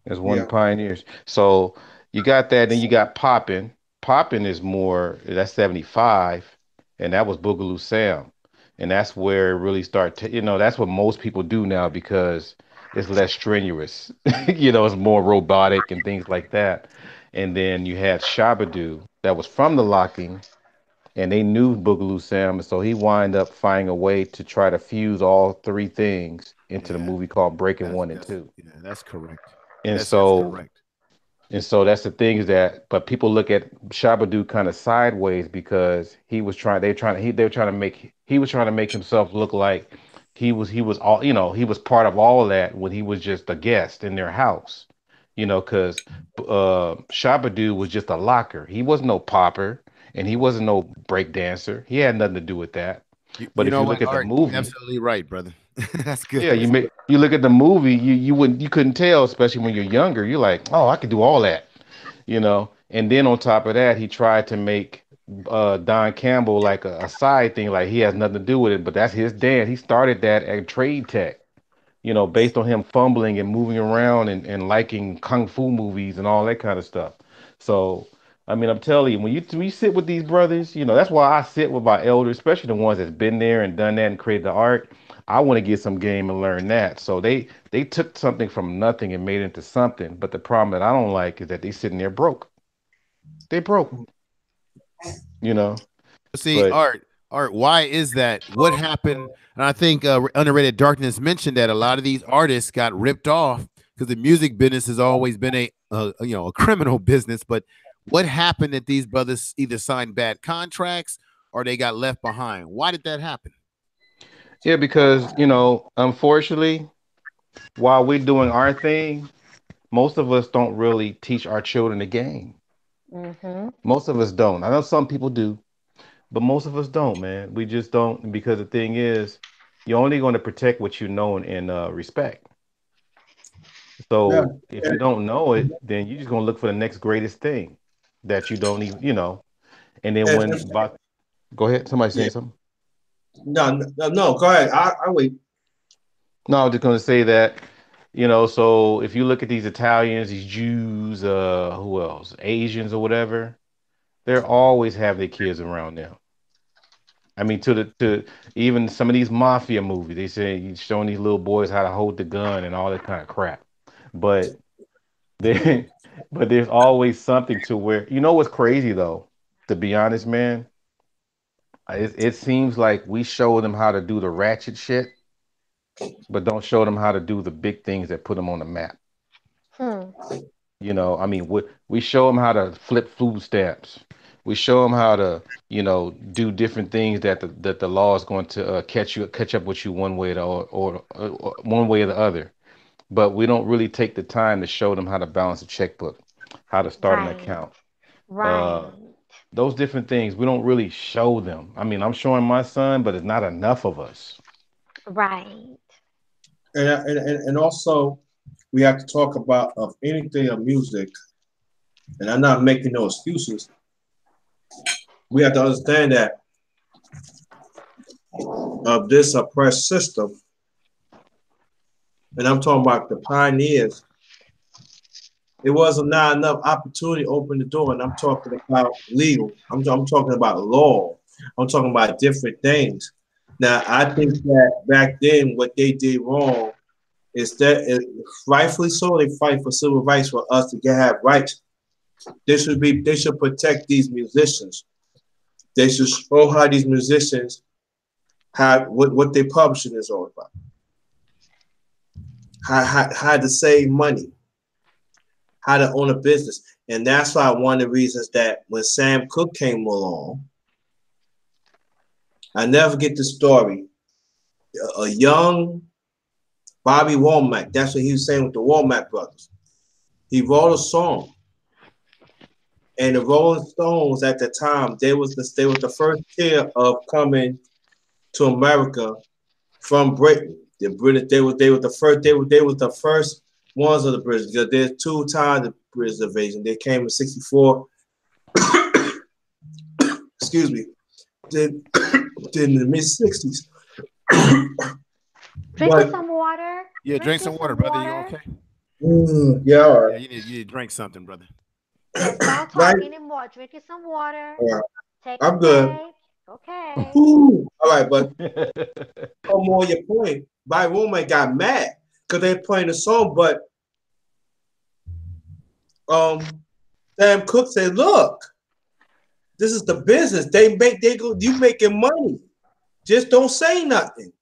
As one of Yeah, the pioneers. So you got that, then you got Poppin'. Poppin' is more that's 75, and that was Boogaloo Sam. And that's where it really that's what most people do now because it's less strenuous. It's more robotic and things like that. And then you had Shabba-Doo that was from the locking, and they knew Boogaloo Sam, and so he wind up finding a way to try to fuse all three things into the Yeah, movie called Breaking One and that's Two. yeah, that's correct. And That's so correct. and so that's the thing is that, but people look at Shabba kind of sideways because they were trying to make, he was trying to make himself look like he was all, he was part of all of that when he was just a guest in their house, because Shabba was just a locker. He wasn't no popper and he wasn't no break dancer. He had nothing to do with that. But You if know you what, look at the Art? You're movie, absolutely right, brother. That's good. yeah, you look at the movie, you couldn't tell, especially when you're younger. You're like, oh, I could do all that. And then on top of that, he tried to make Don Campbell like a side thing, like he has nothing to do with it, but that's his dad. He started that at Trade Tech, based on him fumbling and moving around and liking kung fu movies and all that kind of stuff. So, I mean, I'm telling you, when you sit with these brothers, that's why I sit with my elders, especially the ones that's been there and done that and created the art. I want to get some game and learn that. So they took something from nothing and made it into something. But the problem that I don't like is that they sitting there broke. They broke, you know. See, But Art, why is that? What happened? And I think Underrated Darkness mentioned that a lot of these artists got ripped off because the music business has always been a criminal business. But what happened that these brothers either signed bad contracts or they got left behind? Why did that happen? yeah, because unfortunately, while we're doing our thing, most of us don't really teach our children the game. Mhm. Most of us don't. I know some people do, but most of us don't, man. We just don't because the thing is, you're only going to protect what you know and respect. yeah. So if you don't know it, then you're just gonna look for the next greatest thing that you don't even. And then And, when about go ahead, somebody yeah. saying something. No, no, no. Go ahead. I wait. No, I was just gonna say that. So if you look at these Italians, these Jews, who else, Asians or whatever, they're always have their kids around them. I mean, to even some of these mafia movies, they say you showing these little boys how to hold the gun and all that kind of crap. But they, but there's always something to where what's crazy though. To be honest, man, it seems like we show them how to do the ratchet shit, but don't show them how to do the big things that put them on the map. Hmm. I mean, we show them how to flip food stamps. We show them how to, do different things that the law is going to catch up with you one way or one way or the other. But we don't really take the time to show them how to balance a checkbook, how to start an Right. account, uh, Right. those different things. We don't really show them. I mean, I'm showing my son, but it's not enough of us. Right. And also we have to talk about of anything of music, and I'm not making no excuses. We have to understand that of this oppressed system, and I'm talking about the pioneers. It wasn't not enough opportunity to open the door, and I'm talking about legal. I'm talking about law. I'm talking about different things. Now, I think that back then, what they did wrong is that, rightfully so, they fight for civil rights for us to have rights. They should protect these musicians. They should show how these musicians have what their publishing is all about. How to save money, how to own a business. And that's why one of the reasons that when Sam Cooke came along, I never get the story. A young Bobby Womack, that's what he was saying with the Womack brothers. He wrote a song. And the Rolling Stones at the time, they was the first tier of coming to America from Britain. The British, they were the first, they were the first ones of the British because there's two times the British invasion. They came in '64. Excuse me. Then, then in the mid '60s. Drinking But some water. Yeah, drink Drinking some water, some brother. You water. okay? yeah, all right. Yeah, you need to drink something, brother. Just don't Right. talk anymore. Drinking some water. All right. Take a I'm good. break. Okay. Woo. All right, but come on your point. My woman got mad because they playing the song, but um, Sam Cooke said, "Look, this is the business. They go. You making money. Just don't say nothing."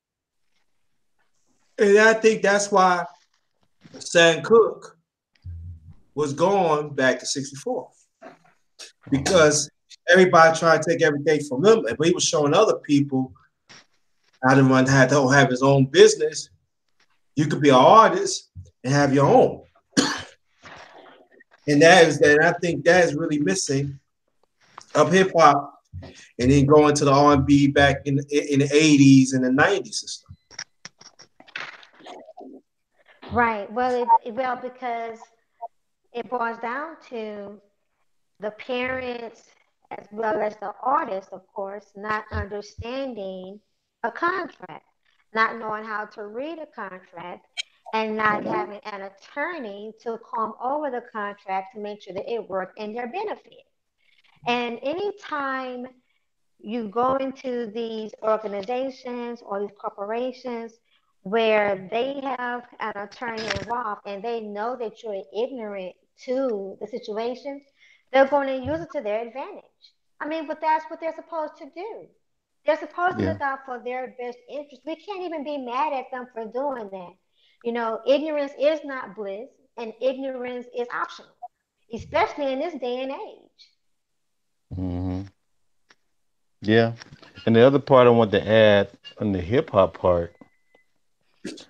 And I think that's why Sam Cooke was gone back to '64 Mhm. because everybody tried to take everything from him, but he was showing other people how to run, how to have his own business. You could be an artist and have your own, and that is that. I think that is really missing of hip hop, and then going to the R&B back in the '80s and the '90s and stuff. Right. Well, because it boils down to the parents as well as the artist, of course, not understanding a contract, not knowing how to read a contract, and not having an attorney to come over the contract to make sure that it worked in their benefit. And anytime you go into these organizations or these corporations where they have an attorney involved and they know that you're ignorant to the situation, they're going to use it to their advantage. I mean, but that's what they're supposed to do. They're supposed to Yeah. look out for their best interest. We can't even be mad at them for doing that. You know, ignorance is not bliss, and ignorance is optional, especially in this day and age. Hmm. Yeah. And the other part I want to add on the hip hop part,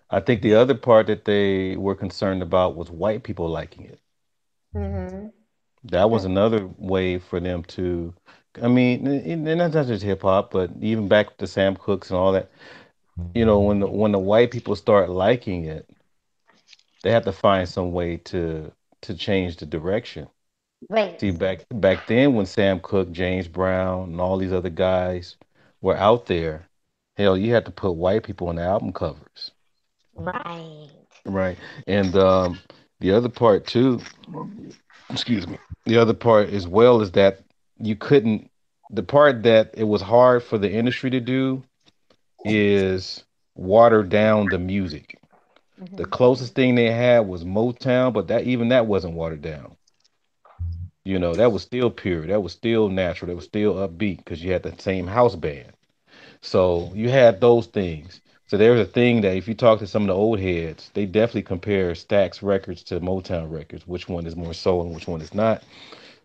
I think the other part that they were concerned about was white people liking it. Mm-hmm. That was another way for them to, I mean, and that's not just hip hop, but even back to Sam Cooks and all that. When the white people start liking it, they have to find some way to change the direction. Wait. See, back then when Sam Cooke, James Brown, and all these other guys were out there, hell, you had to put white people on the album covers, Right. right? And the other part too, excuse me, the other part as well is that you couldn't. The part that it was hard for the industry to do is water down the music. The Hmm. closest thing they had was Motown, but that wasn't watered down. That was still pure. That was still natural. That was still upbeat because you had the same house band. So you had those things. So there's a thing that if you talk to some of the old heads, they definitely compare Stax records to Motown records, which one is more soul and which one is not.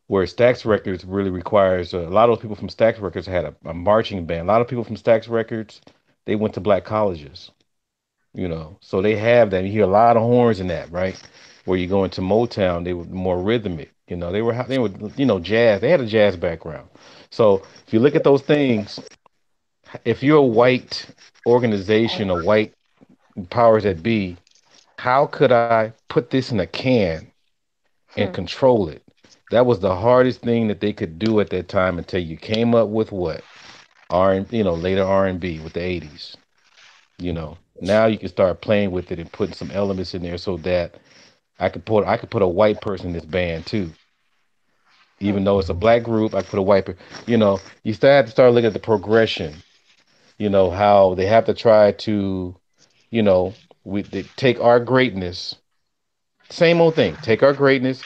Where Stax records really requires a lot of those people from Stax records had a marching band. A lot of people from Stax records, they went to black colleges. So they have that. You hear a lot of horns in that, right? Where you go into Motown, they were more rhythmic. They were jazz. They had a jazz background. So if you look at those things, if you're a white organization, a white powers that be, how could I put this in a can and Hmm. control it? That was the hardest thing that they could do at that time until you came up with what later R&B with the '80s. Now you can start playing with it and putting some elements in there so that I could put a white person in this band too. Even Hmm. though it's a black group, I could put a white you still have to start looking at the progression, how they have to try to, you know, they take our greatness, same old thing, take our greatness,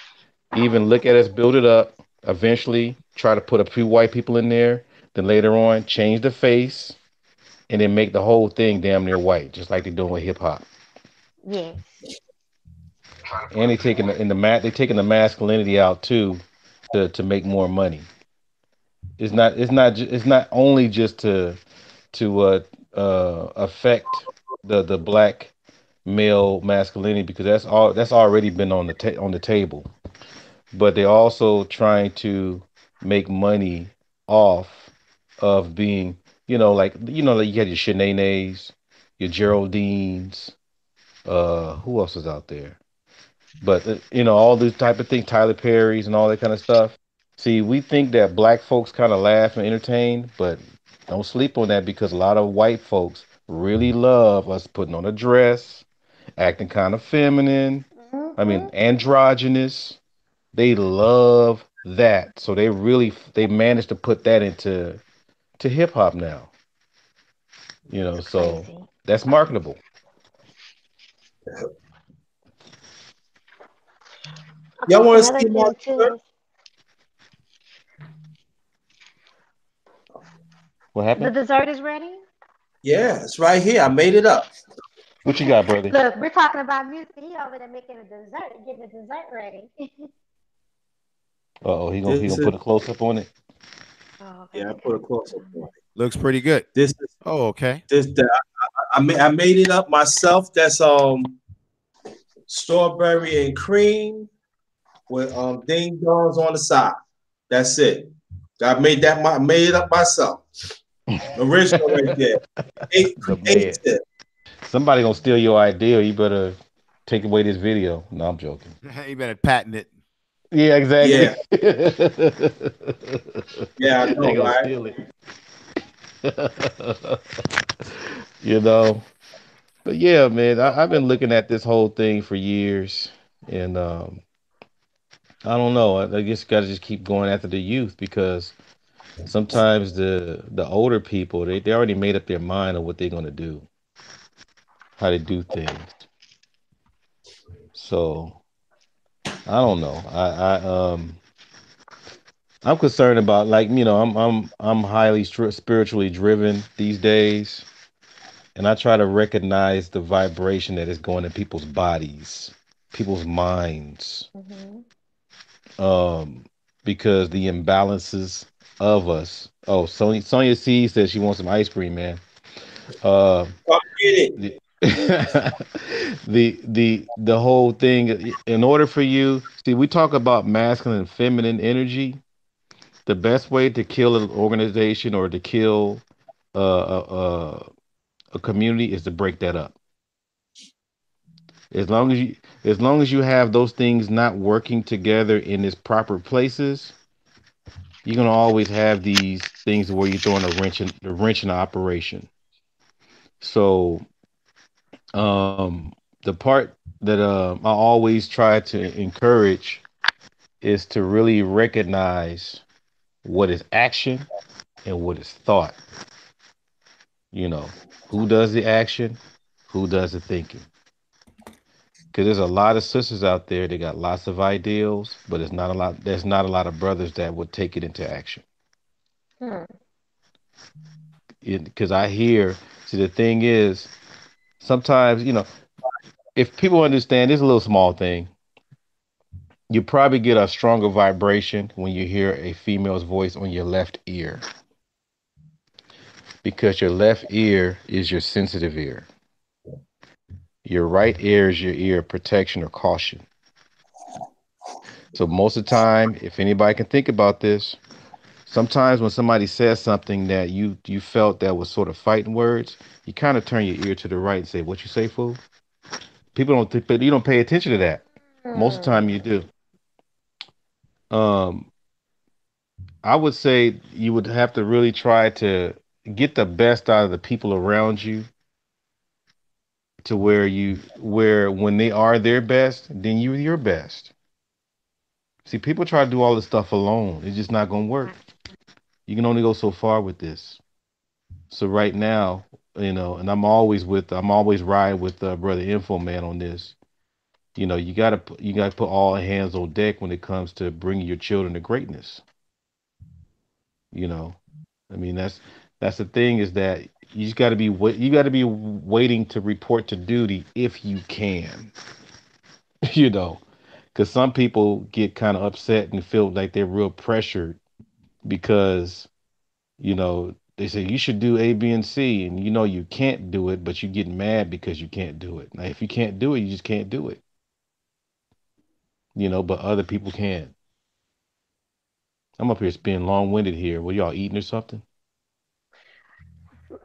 even look at us, build it up, eventually try to put a few white people in there, then later on change the face and then make the whole thing damn near white, just like they're doing with hip hop. Yes. And they taking the masculinity out too to make more money. It's not only just to affect the black male masculinity because that's already been on the table. But they're also trying to make money off of being, like you had your Shanae, your Geraldines. Who else is out there? But all these type of things, Tyler Perry's and all that kind of stuff. See, we think that black folks kind of laugh and entertain, but don't sleep on that because a lot of white folks really love us putting on a dress, acting kind of feminine. I mean, Hmm. androgynous. They love that, so they managed to put that into hip hop now. It's So crazy. that's marketable. I Y'all think want to another see my thing too dessert? is What the happened? dessert is ready. Yeah, it's right here. I made it up. What you got, brother? Look, we're talking about music. He over there making a dessert, getting the dessert ready. Uh oh, he This gonna is put a close up on it. Oh, okay, yeah. I okay. put a close up on it. Looks pretty good. This is Oh, okay. this that I made it up myself. That's strawberry and cream with ding dongs on the side. That's it. I made it up myself. Original right there. The man. Creative. Somebody gonna steal your idea. You better take away this video. No, I'm joking. You better patent it. Yeah, exactly. Yeah. Yeah, I They know, gonna right? steal it. you know. But yeah, man, I've been looking at this whole thing for years, and I don't know. I just gotta just keep going after the youth because sometimes the older people they already made up their mind on what they're gonna do, how to do things. So I don't know. I'm concerned about like I'm highly spiritually driven these days, and I try to recognize the vibration that is going in people's bodies, people's minds, Hmm. um, because the imbalances of us. Oh, Sonia C says she wants some ice cream, man. Uh, Come get it. the the whole thing. In order for you, see, we talk about masculine and feminine energy. The best way to kill an organization or to kill a community is to break that up. As long as you have those things not working together in its proper places, you're gonna always have these things where you're throwing a wrench in the operation. So the part that I always try to encourage is to really recognize what is action and what is thought. You know, who does the action, who does the thinking. Because there's a lot of sisters out there that got lots of ideals, but it's not a lot. There's not a lot of brothers that would take it into action. Hmm. Because I hear, see, the thing is, sometimes if people understand, it's a little small thing. You probably get a stronger vibration when you hear a female's voice on your left ear, because your left ear is your sensitive ear. Your right ear is your ear of protection or caution. So most of the time, if anybody can think about this, sometimes when somebody says something that you felt that was sort of fighting words, you kind of turn your ear to the right and say, "What you say, fool?" People don't think, but you don't pay attention to that. Most of the time, you Hmm. do. Um, I would say you would have to really try to get the best out of the people around you to where when they are their best, then you're your best. See, people try to do all this stuff alone. It's just not gonna work. Right. You can only go so far with this. So right now, and I'm always riding with brother Info Man on this. You gotta put all hands on deck when it comes to bringing your children to greatness. You know, I mean that's the thing is that you just you got to be waiting to report to duty if you can. you know, because some people get kind of upset and feel like they're real pressured because they say you should do A, B, and C, and you can't do it, but you get mad because you can't do it. Now, if you can't do it, you just can't do it. But other people can. I'm up here being long winded here. Were y'all eating or something?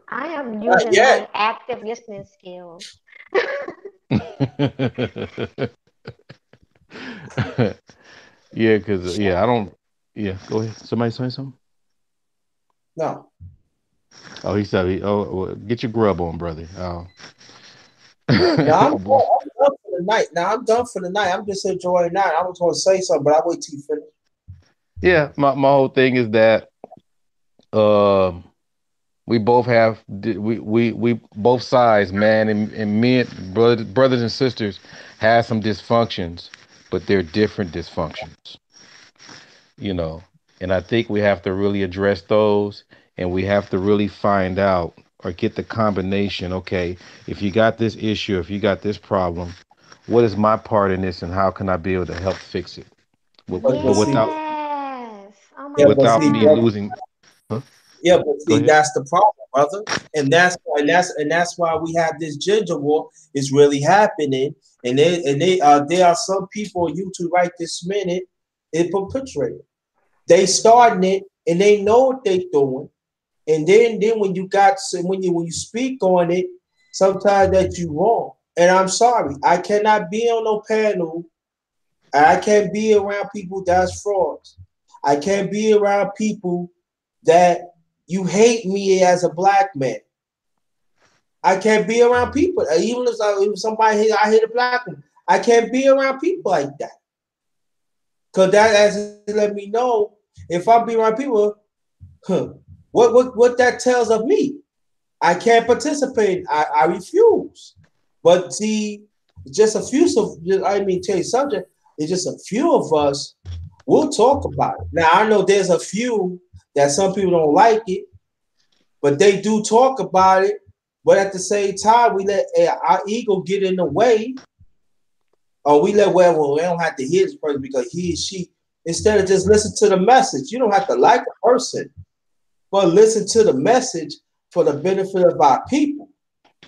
I am Not using yet. my active listening skills. Yeah, because yeah, I don't. Yeah, go ahead. Somebody say something. No. Oh, he said, "Oh, well, get your grub on, brother." Oh, Now I'm, boy. I'm done for the night. Now I'm done for the night. I'm just enjoying that. I was going to say something, but I wait till you finish. Yeah, my whole thing is that um we both have we both sides, man, and men, brothers and sisters, have some dysfunctions, but they're different dysfunctions, you know. And I think we have to really address those, and we have to really find out or get the combination. Okay, if you got this issue, if you got this problem, what is my part in this, and how can I be able to help fix it? But But see, without Yes. Oh yeah, my but without see, me brother. God. losing. Huh? Yeah, but Go see, ahead. that's the problem, brother. And that's why we have this gender war is really happening. And there are some people on YouTube right this minute it perpetrating. They starting it and they know what they doing. And then when you speak on it, sometimes that you wrong. And I'm sorry, I cannot be on no panel. I can't be around people that's frauds. I can't be around people that you hate me as a black man. I can't be around people. Even if somebody I hate a black one, I can't be around people like that. Cause that as let me know if I be around people, huh, what that tells of me. I can't participate. I refuse. But see, just a few of I mean tell you something, it's just a few of us we'll talk about it. Now I know there's a few that some people don't like it, but they do talk about it. But at the same time, we let our ego get in the way, or we let well, we don't have to hear this person because he or she. Instead of just listen to the message, you don't have to like a person, but listen to the message for the benefit of our people.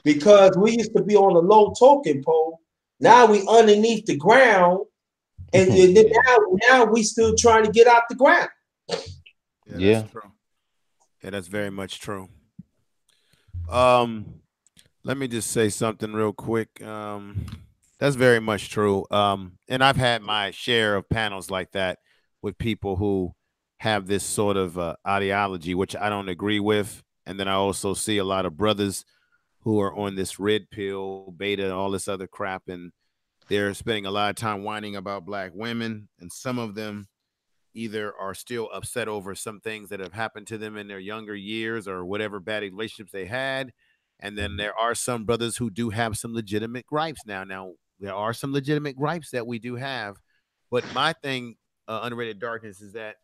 Because we used to be on the low token pole, now we underneath the ground, and then Yeah. now we still trying to get out the ground. Yeah, that's Yeah. true. Yeah, that's very much true. Um, Let me just say something real quick. That's very much true. And I've had my share of panels like that with people who have this sort of ideology, which I don't agree with. And then I also see a lot of brothers who are on this red pill, beta, all this other crap, and they're spending a lot of time whining about black women. And some of them either are still upset over some things that have happened to them in their younger years or whatever bad relationships they had. And then there are some brothers who do have some legitimate gripes now. Now, there are some legitimate gripes that we do have. But my thing, underrated darkness, is that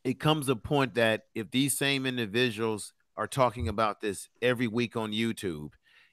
it comes a point that if these same individuals are talking about this every week on YouTube,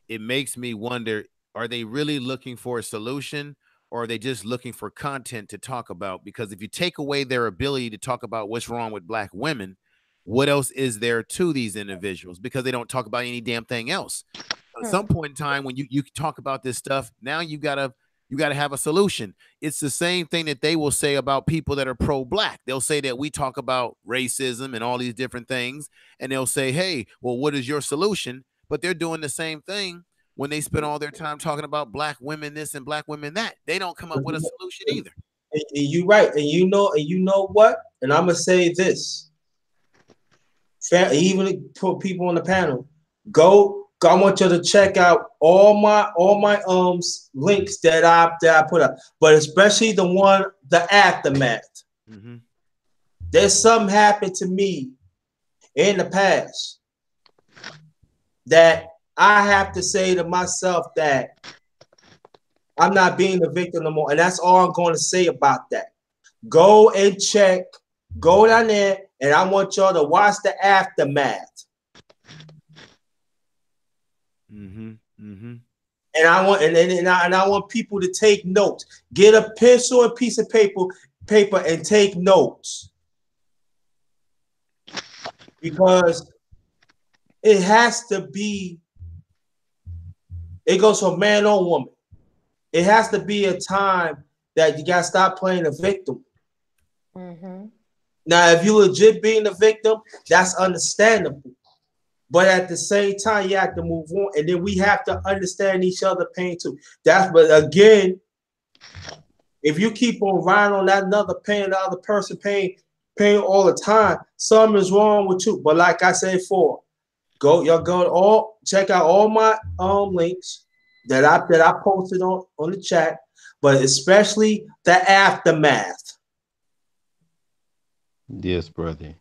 it makes me wonder, are they really looking for a solution or are they just looking for content to talk about? Because if you take away their ability to talk about what's wrong with black women, what else is there to these individuals? Because they don't talk about any damn thing else. At Hmm. some point in time, when you talk about this stuff, now you gotta have a solution. It's the same thing that they will say about people that are pro-black. They'll say that we talk about racism and all these different things, and they'll say, "Hey, well, what is your solution?" But they're doing the same thing when they spend all their time talking about black women this and black women that. They don't come up with a solution either. And you're right, and you know what? And I'm gonna say this: even put people on the panel. I want you to check out all my links that I put up, but especially the aftermath. Mm-hmm. There's something happened to me in the past that I have to say to myself that I'm not being the victim no more, and that's all I'm going to say about that. Go and check. Go down there, and I want y'all to watch the aftermath. Mm-hmm. Mm-hmm. And I want people to take notes. Get a pencil and piece of paper and take notes because it has to be. It goes from man or woman. It has to be a time that you gotta stop playing the victim. Mm-hmm. Now, if you legit being the victim, that's understandable. But at the same time, you have to move on, and then we have to understand each other pain too. That's but again, if you keep on riding on that another pain, the other person pain all the time, something is wrong with you. But like I said before, y'all go all check out all my links that I posted on the chat, but especially the aftermath. Yes, brother.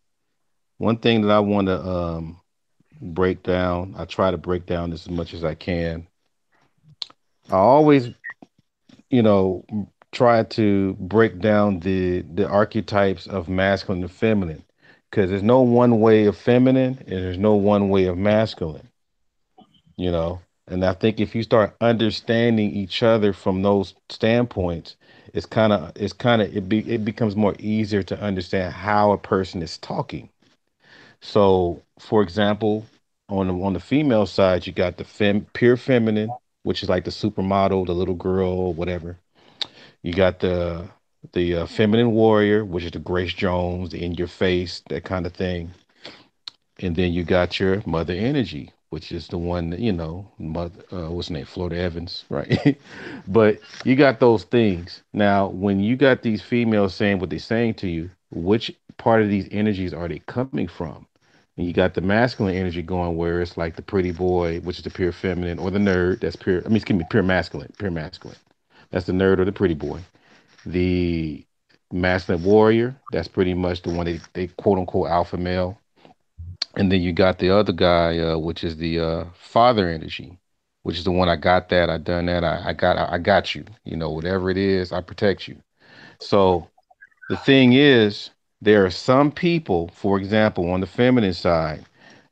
One thing that I want to break down, I try to break down this as much as I can. I always, try to break down the archetypes of masculine and feminine, because there's no one way of feminine and there's no one way of masculine, you know. And I think if you start understanding each other from those standpoints, it becomes more easier to understand how a person is talking. So, for example, on the female side, you got the pure feminine, which is like the supermodel, the little girl, whatever. You got the feminine warrior, which is the Grace Jones, the in your face, that kind of thing. And then you got your mother energy, which is the one that, mother, what's her name, Florida Evans, right? But you got those things. Now, when you got these females saying what they're saying to you, which part of these energies are they coming from? And you got the masculine energy going where it's like the pretty boy, which is the pure feminine, or the nerd, that's pure, I mean, excuse me, pure masculine. That's the nerd or the pretty boy. The masculine warrior, that's pretty much the one they quote unquote alpha male. And then you got the other guy, which is the father energy, which is the one I got that, I done that, I got you. Whatever it is, I protect you. So the thing is, there are some people, for example, on the feminine side,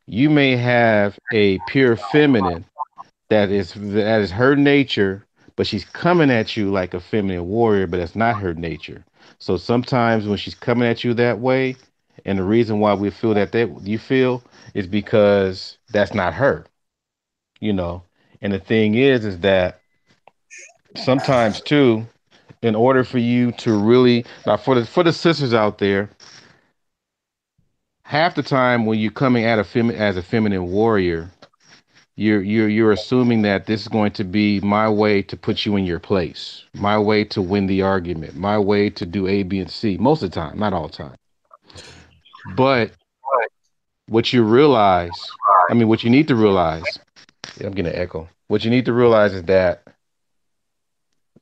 you may have a pure feminine that is her nature, but she's coming at you like a feminine warrior, but that's not her nature. So sometimes when she's coming at you that way, and the reason why we feel that you feel is because that's not her, you know. And the thing is that sometimes too, in order for you to really now for the sisters out there, half the time when you're coming at as a feminine warrior, you're assuming that this is going to be my way to put you in your place, my way to win the argument, my way to do A, B, and C. Most of the time, not all the time. But what you realize, I mean, what you need to realize, yeah, I'm getting an echo. What you need to realize is that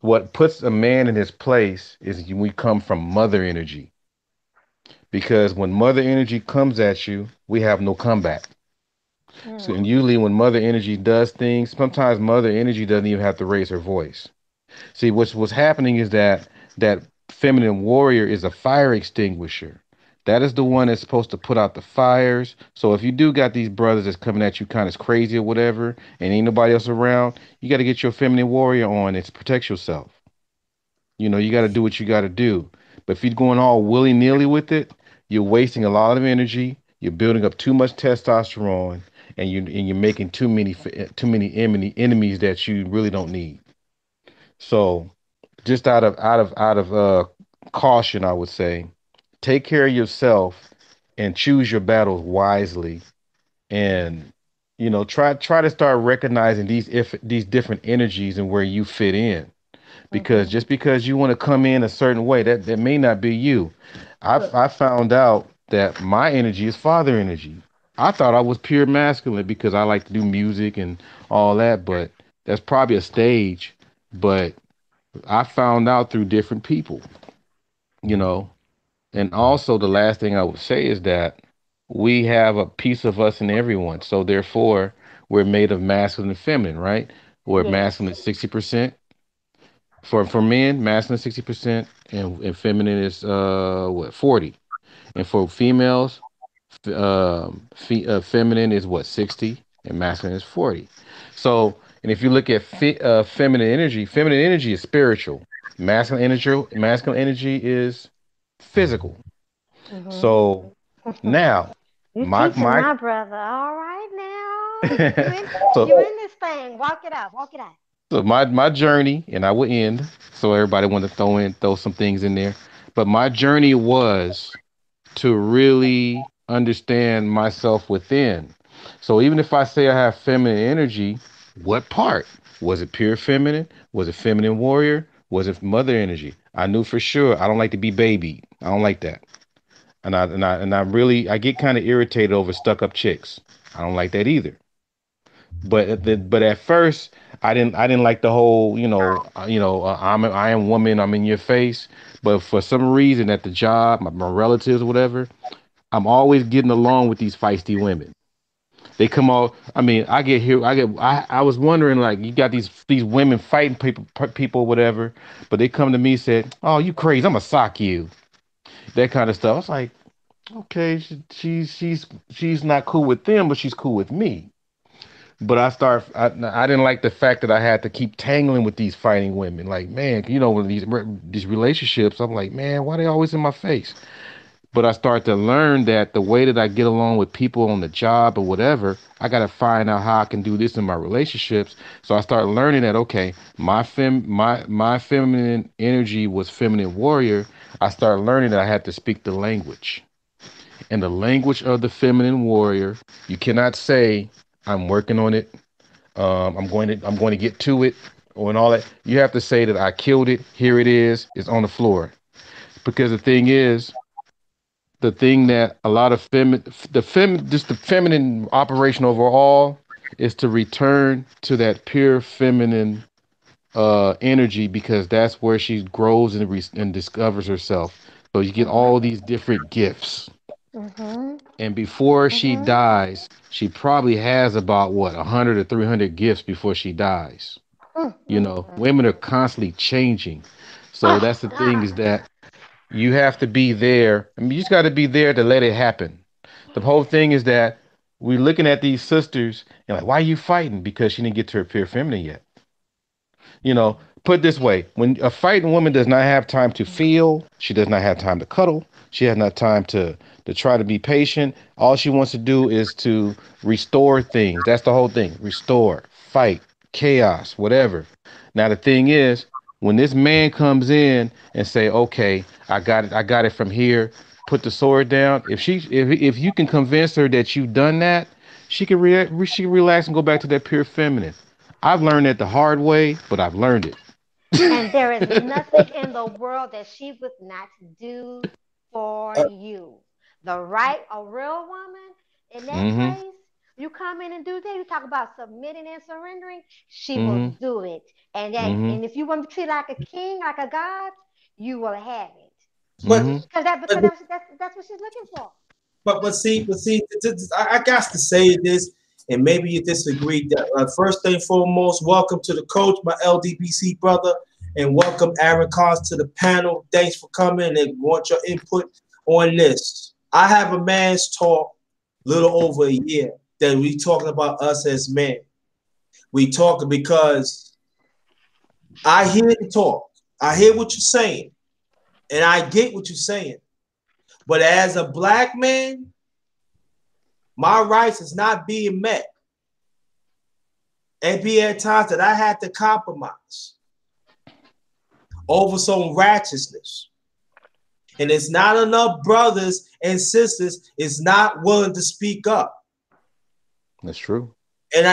what puts a man in his place is we come from mother energy. Because when mother energy comes at you, we have no comeback. So, Mm. and usually when mother energy does things, sometimes mother energy doesn't even have to raise her voice. See, what's happening is that feminine warrior is a fire extinguisher. That is the one that's supposed to put out the fires. So if you do got these brothers that's coming at you kind of crazy or whatever, and ain't nobody else around, you got to get your feminine warrior on and to protect yourself. You got to do what you got to do. But if you're going all willy nilly with it, you're wasting a lot of energy. You're building up too much testosterone, and you're making too many enemies that you really don't need. So, just out of caution, I would say, take care of yourself and choose your battles wisely, and try to start recognizing these different energies and where you fit in. Because Mhm. just because you want to come in a certain way, that may not be you. I found out that my energy is father energy. I thought I was pure masculine because I like to do music and all that, but that's probably a stage. But I found out through different people, you know. And also, the last thing I would say is that we have a piece of us in everyone. So therefore, we're made of masculine and feminine, right? Where masculine Yes. is 60%. For men, masculine is 60%, and feminine is what, 40. And for females, feminine is what, 60, and masculine is 40. So, and if you look at feminine energy is spiritual. Masculine energy is physical. Mhm. So now, You my teaching my my brother. All right now. You so in this thing. Walk it out. Walk it out. my journey, and I will end. So everybody want to throw some things in there, but my journey was to really understand myself within. So even if I say I have feminine energy, what part? Was it pure feminine? Was it feminine warrior? Was it mother energy? I knew for sure I don't like to be babied. I don't like that. And I really I get kind of irritated over stuck up chicks. I don't like that either. But at first I didn't like the whole I am woman, I'm in your face. But for some reason at the job, my relatives or whatever, I'm always getting along with these feisty women. They come all. I mean, I get here. I was wondering, like, you got these women fighting people, whatever. But they come to me and said, "Oh, you crazy? I'm gonna sock you." That kind of stuff. I was like, okay, she's not cool with them, but she's cool with me. But I didn't like the fact that I had to keep tangling with these fighting women. Like, man, with these relationships, I'm like, man, why they always in my face? But I start to learn that the way that I get along with people on the job or whatever, I got to find out how I can do this in my relationships. So I start learning that okay, my feminine energy was feminine warrior. I started learning that I had to speak the language. And the language of the feminine warrior, you cannot say I'm working on it. I'm going to get to it or and all that. You have to say that I killed it. Here it is. It's on the floor. Because the thing that a lot of just the feminine operation overall is to return to that pure feminine energy because that's where she grows and discovers herself. So you get all these different gifts. Mhm. And before she Mhm. dies, she probably has about what 100 or 300 gifts before she dies. Mm, mm, mm. Women are constantly changing. So Oh that's the thing God. is that you have to be there. I mean, you just got to be there to let it happen. The whole thing is that we're looking at these sisters and like, why are you fighting? Because she didn't get to her pure feminine yet. Put it this way, when a fighting woman does not have time to feel, she does not have time to cuddle, she has not time to try to be patient. All she wants to do is to restore things. That's the whole thing. Restore, fight, chaos, whatever. Now the thing is, when this man comes in and say, "Okay, I got it from here," put the sword down. If you can convince her that you've done that, she can relax and go back to that pure feminine. I've learned it the hard way, but I've learned it. And there is nothing in the world that she would not do for you. A real woman in that Mm-hmm. place, you come in and do that, you talk about submitting and surrendering, she will Mm-hmm. do it. Mm-hmm. And if you want to be treated like a king, like a god, you will have it. But Mm-hmm. Because but that's what she's looking for. but see, I got to say this, and maybe you disagree. That first thing foremost, welcome to the coach, my LDBC brother, and welcome Aaron Cons to the panel. Thanks for coming and want your input on this. I have a man's talk, little over a year that we talking about us as men. We talking because I hear the talk, I hear what you're saying, and I get what you're saying. But as a black man, my rights is not being met. And be at times that I had to compromise over some righteousness. And it's not enough brothers and sisters is not willing to speak up. That's true. And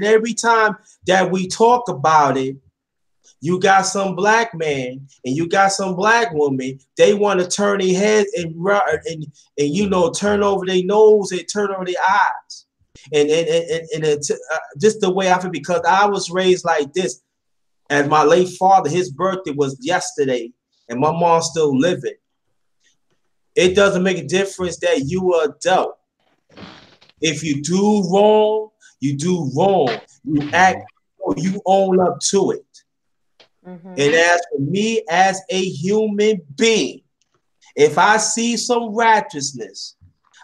every time that we talk about it, you got some black man and you got some black woman. They want to turn their head and turn over their nose and turn over their eyes. And it's just the way I feel because I was raised like this. As my late father, his birthday was yesterday, and my mom's still living. It doesn't make a difference that you are adult. If you do wrong, you do wrong. You act, Mm-hmm. you own up to it. And Mm-hmm. as for me, as a human being, if I see some righteousness,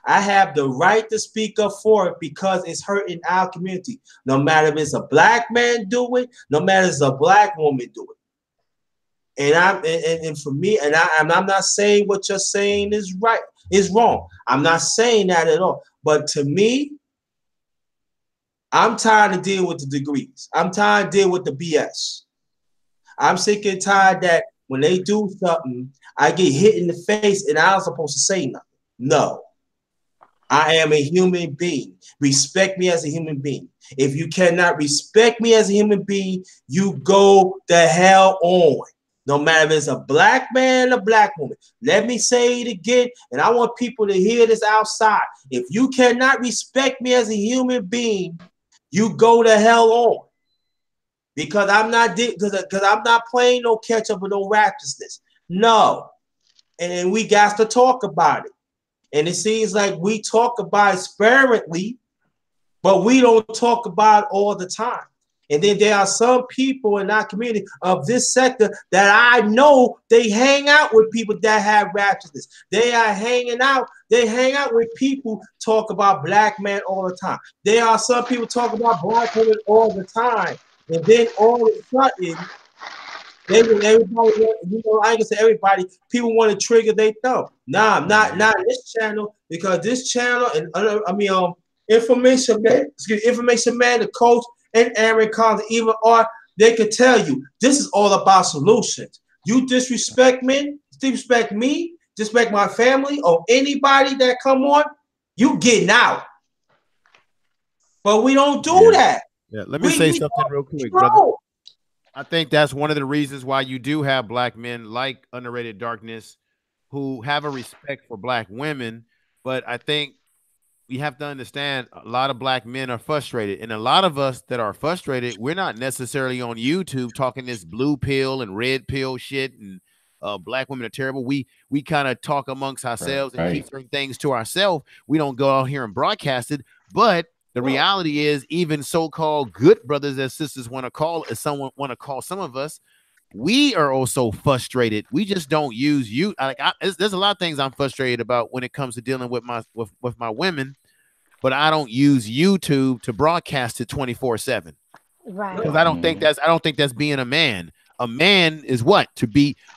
I have the right to speak up for it because it's hurting our community. No matter if it's a black man do it, no matter if it's a black woman do it. And for me, I'm not saying what you're saying is right, is wrong. I'm not saying that at all. But to me, I'm tired of dealing with the degrees. I'm tired of dealing with the BS. I'm sick and tired that when they do something, I get hit in the face and I'm supposed to say nothing. No. I am a human being. Respect me as a human being. If you cannot respect me as a human being, you go the hell on. No matter if it's a black man or a black woman. Let me say it again, and I want people to hear this outside. If you cannot respect me as a human being, you go the hell on. Because I'm not playing no catch up with no righteousness. No. And we got to talk about it. And it seems like we talk about it sparingly, but we don't talk about it all the time. And then there are some people in our community of this sector that I know they hang out with people that have righteousness. They hang out with people talk about black men all the time. There are some people talk about black women all the time. And then all of a sudden, everybody, I ain't gonna say everybody. People want to trigger their thumb. Nah, not this channel because this channel and information man, the coach and Aaron Collins, even Art, they could tell you this is all about solutions. You disrespect me, disrespect my family or anybody that come on, you getting out. But we don't do that. Yeah, let me say something real quick, brother. I think that's one of the reasons why you do have black men like Underrated Darkness who have a respect for black women. But I think we have to understand a lot of black men are frustrated. And a lot of us that are frustrated, we're not necessarily on YouTube talking this blue pill and red pill shit and black women are terrible. We kind of talk amongst ourselves and keep certain things to ourselves. We don't go out here and broadcast it. But the reality is, even so-called good brothers and sisters want to call some of us, we are also frustrated. We just don't use you. There's a lot of things I'm frustrated about when it comes to dealing with my women, but I don't use YouTube to broadcast it 24/7. Right. Because I don't think that's being a man. A man is what?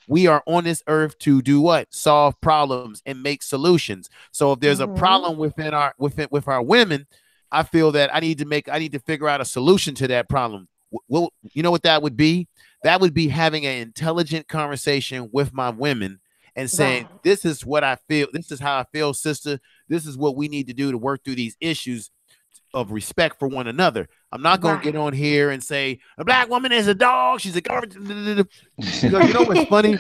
We are on this earth to do what? Solve problems and make solutions. So if there's a problem with our women, I feel that I need to figure out a solution to that problem. Well, you know what that would be? That would be having an intelligent conversation with my women and saying, this is what I feel. This is how I feel, sister. This is what we need to do to work through these issues of respect for one another. I'm not going to get on here and say a black woman is a dog. She's a garbage. You know what's funny?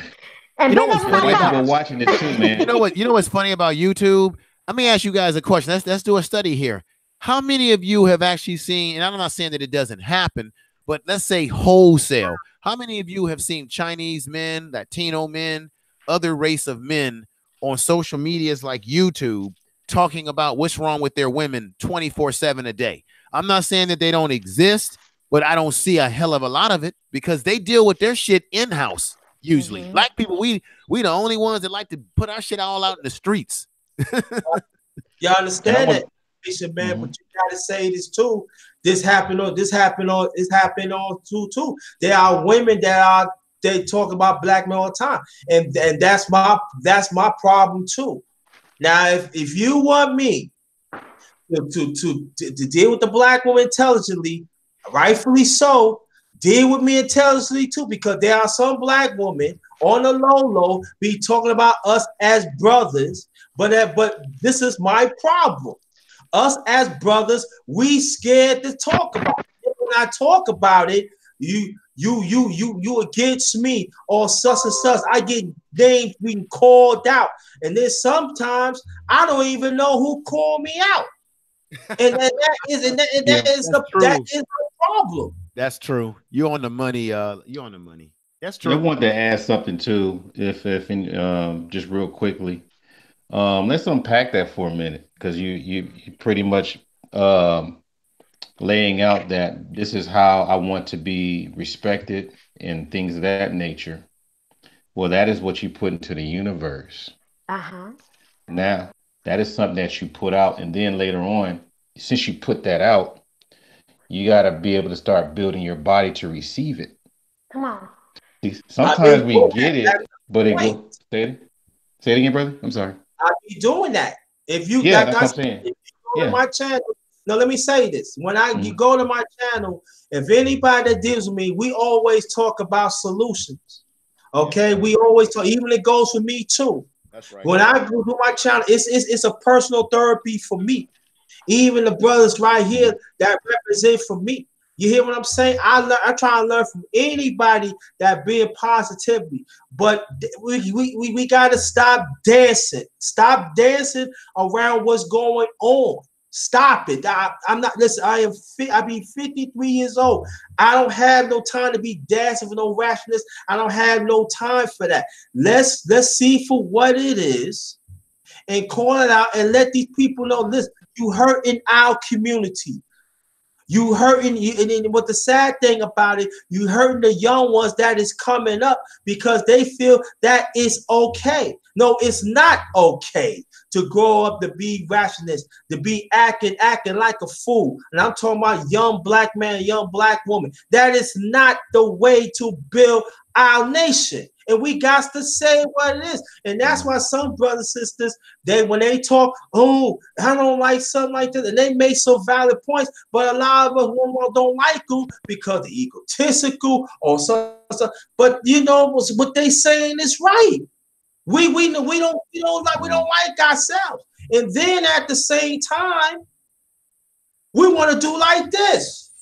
And what's funny about watching it too, man. You know what's funny about YouTube? Let me ask you guys a question. Let's do a study here. How many of you have actually seen, and I'm not saying that it doesn't happen, but let's say wholesale. How many of you have seen Chinese men, Latino men, other race of men on social medias like YouTube talking about what's wrong with their women 24/7 a day? I'm not saying that they don't exist, but I don't see a hell of a lot of it because they deal with their shit in-house usually. Black people, we the only ones that like to put our shit all out in the streets. You understand that? Man, but you gotta say this too. This happened on too. There are women they talk about black men all the time, and that's my problem too. Now, if you want me to deal with the black woman intelligently, rightfully so, deal with me intelligently too, because there are some black women on the low be talking about us as brothers, but this is my problem. Us as brothers, we scared to talk about it. When I talk about it, you against me or such and such. I get names being called out, and then sometimes I don't even know who called me out, and that is the problem. That's true. You're on the money. You're on the money. That's true. I wanted to add something too, if just real quickly. Let's unpack that for a minute because you pretty much laying out that this is how I want to be respected and things of that nature. Well, that is what you put into the universe. Now, that is something that you put out, and then later on, since you put that out, you got to be able to start building your body to receive it. Come on. Sometimes we get it, but it goes. Say it again, brother. I'm sorry. I be doing that. If you, that's what I'm saying. If you go to my channel, now let me say this: when you go to my channel, if anybody that deals with me, we always talk about solutions. Okay, we always talk. Even it goes for me too. That's right. When I do my channel, it's a personal therapy for me. Even the brothers right here that represent for me. You hear what I'm saying? I try to learn from anybody that being positively, but we got to stop dancing. Stop dancing around what's going on. Stop it. I'm not. Listen, I be 53 years old. I don't have no time to be dancing for no rashness. I don't have no time for that. Let's see for what it is and call it out and let these people know this. You hurt in our community. You hurting you, and what the sad thing about it, you hurting the young ones that is coming up because they feel that it's okay. No, it's not okay to grow up to be rationalist, to be acting like a fool. And I'm talking about young black man, young black woman. That is not the way to build our nation. And we got to say what it is. And that's why some brothers and sisters, when they talk, oh, I don't like something like this, and they make some valid points, but a lot of us don't like them because they're egotistical or something. But you know what they saying is right. We don't like ourselves. And then at the same time, we want to do like this.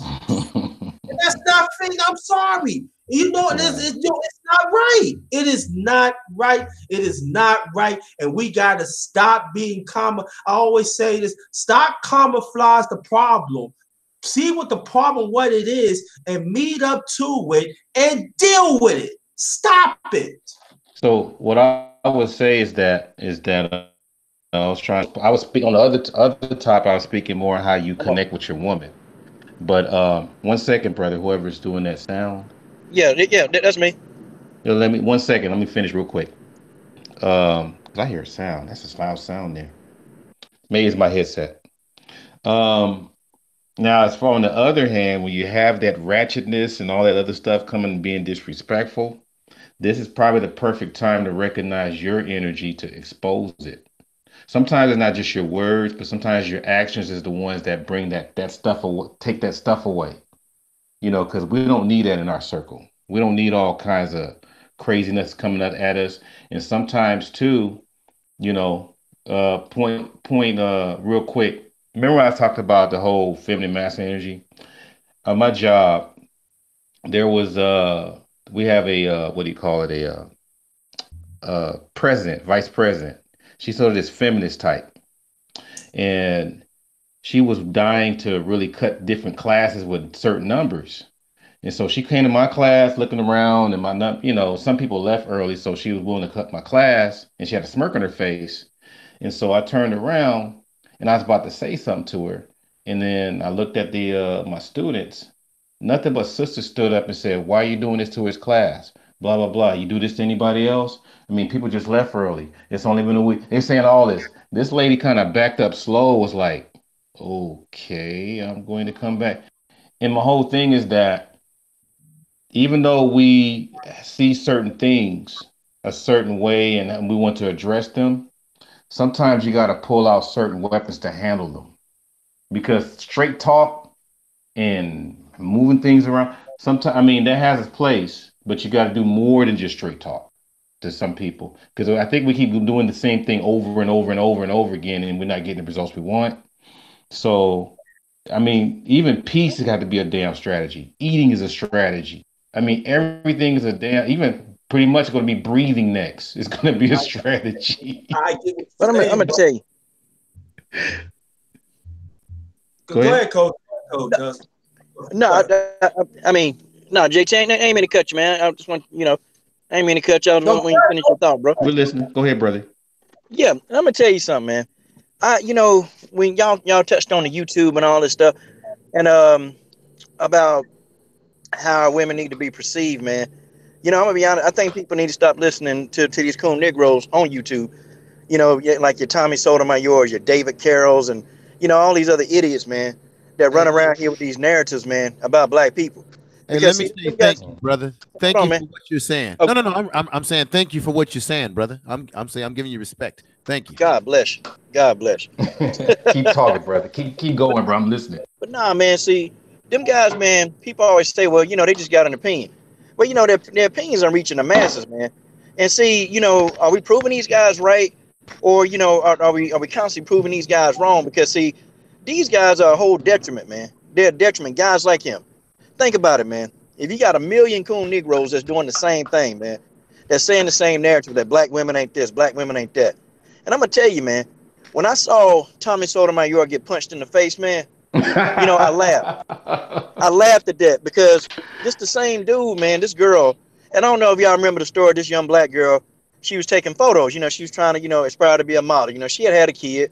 And that's not fair. I'm sorry. You know, it's not right. It is not right. It is not right. And we got to stop being I always say this, stop camouflage the problem. See what the problem, what it is, and meet up to it and deal with it. Stop it. So what I would say is that I was speaking on the other top. I was speaking more on how you connect with your woman. But 1 second, brother. Whoever's doing that sound. Yeah, that's me. Let me 1 second. Let me finish real quick. 'Cause I hear a sound. That's a loud sound there. Maybe it's my headset. Um, Now, as far on the other hand, when you have that ratchetness and all that other stuff coming and being disrespectful, this is probably the perfect time to recognize your energy to expose it. Sometimes it's not just your words, but sometimes your actions is the ones that bring that stuff away, take that stuff away. Because we don't need that in our circle. We don't need all kinds of craziness coming at us. And sometimes too, you know, point real quick. Remember when I talked about the whole feminine masculine energy? My job, there was we have a what do you call it? President, vice president. She's sort of this feminist type. And she was dying to really cut different classes with certain numbers. And so she came to my class looking around, and some people left early, so she was willing to cut my class, and she had a smirk on her face. And so I turned around and I was about to say something to her. And then I looked at the my students. Nothing but sisters stood up and said, "Why are you doing this to his class? Blah, blah, blah. You do this to anybody else?" I mean, people just left early. It's only been a week. They're saying all this. This lady kind of backed up slow, was like, okay, I'm going to come back. And my whole thing is that even though we see certain things a certain way and we want to address them, sometimes you got to pull out certain weapons to handle them. Because straight talk and moving things around, sometimes, I mean, that has its place, but you got to do more than just straight talk to some people. Because I think we keep doing the same thing over and over and over and over again, and we're not getting the results we want. So, I mean, even peace has got to be a damn strategy. Eating is a strategy. I mean, everything is a damn, even pretty much going to be breathing next. It's going to be a strategy. But I'm gonna tell you. Go ahead, Coach. No, I mean, no, JT, I ain't mean to cut you, man. I just want, I ain't mean to cut you. I just want when you finish your thought, bro. We're listening. Go ahead, brother. Yeah, I'm gonna tell you something, man. When y'all touched on the YouTube and all this stuff, and about how women need to be perceived, man. I'm gonna be honest. I think people need to stop listening to these cool Negroes on YouTube. Like your Tommy Sotomayor's, your David Carrolls, and all these other idiots, man, that run around here with these narratives, man, about black people. And let me say thank you, brother. Thank you for what you're saying. Okay. No. I'm saying thank you for what you're saying, brother. I'm saying I'm giving you respect. Thank you. God bless you. God bless you. Keep talking, brother. Keep going, bro. I'm listening. But nah, man. See, them guys, man. People always say, well, they just got an opinion. Well, their opinions are reaching the masses, man. and see, are we proving these guys right, or are we constantly proving these guys wrong? Because see, these guys are a whole detriment, man. They're a detriment. Guys like him. Think about it, man. If you got a million coon Negroes that's doing the same thing, man, that's saying the same narrative that black women ain't this, black women ain't that, and I'm gonna tell you, man, when I saw Tommy Sotomayor get punched in the face, man, I laughed. I laughed at that because this the same dude, man. This girl, and I don't know if y'all remember the story. This young black girl, she was taking photos. She was trying to, aspire to be a model. She had a kid,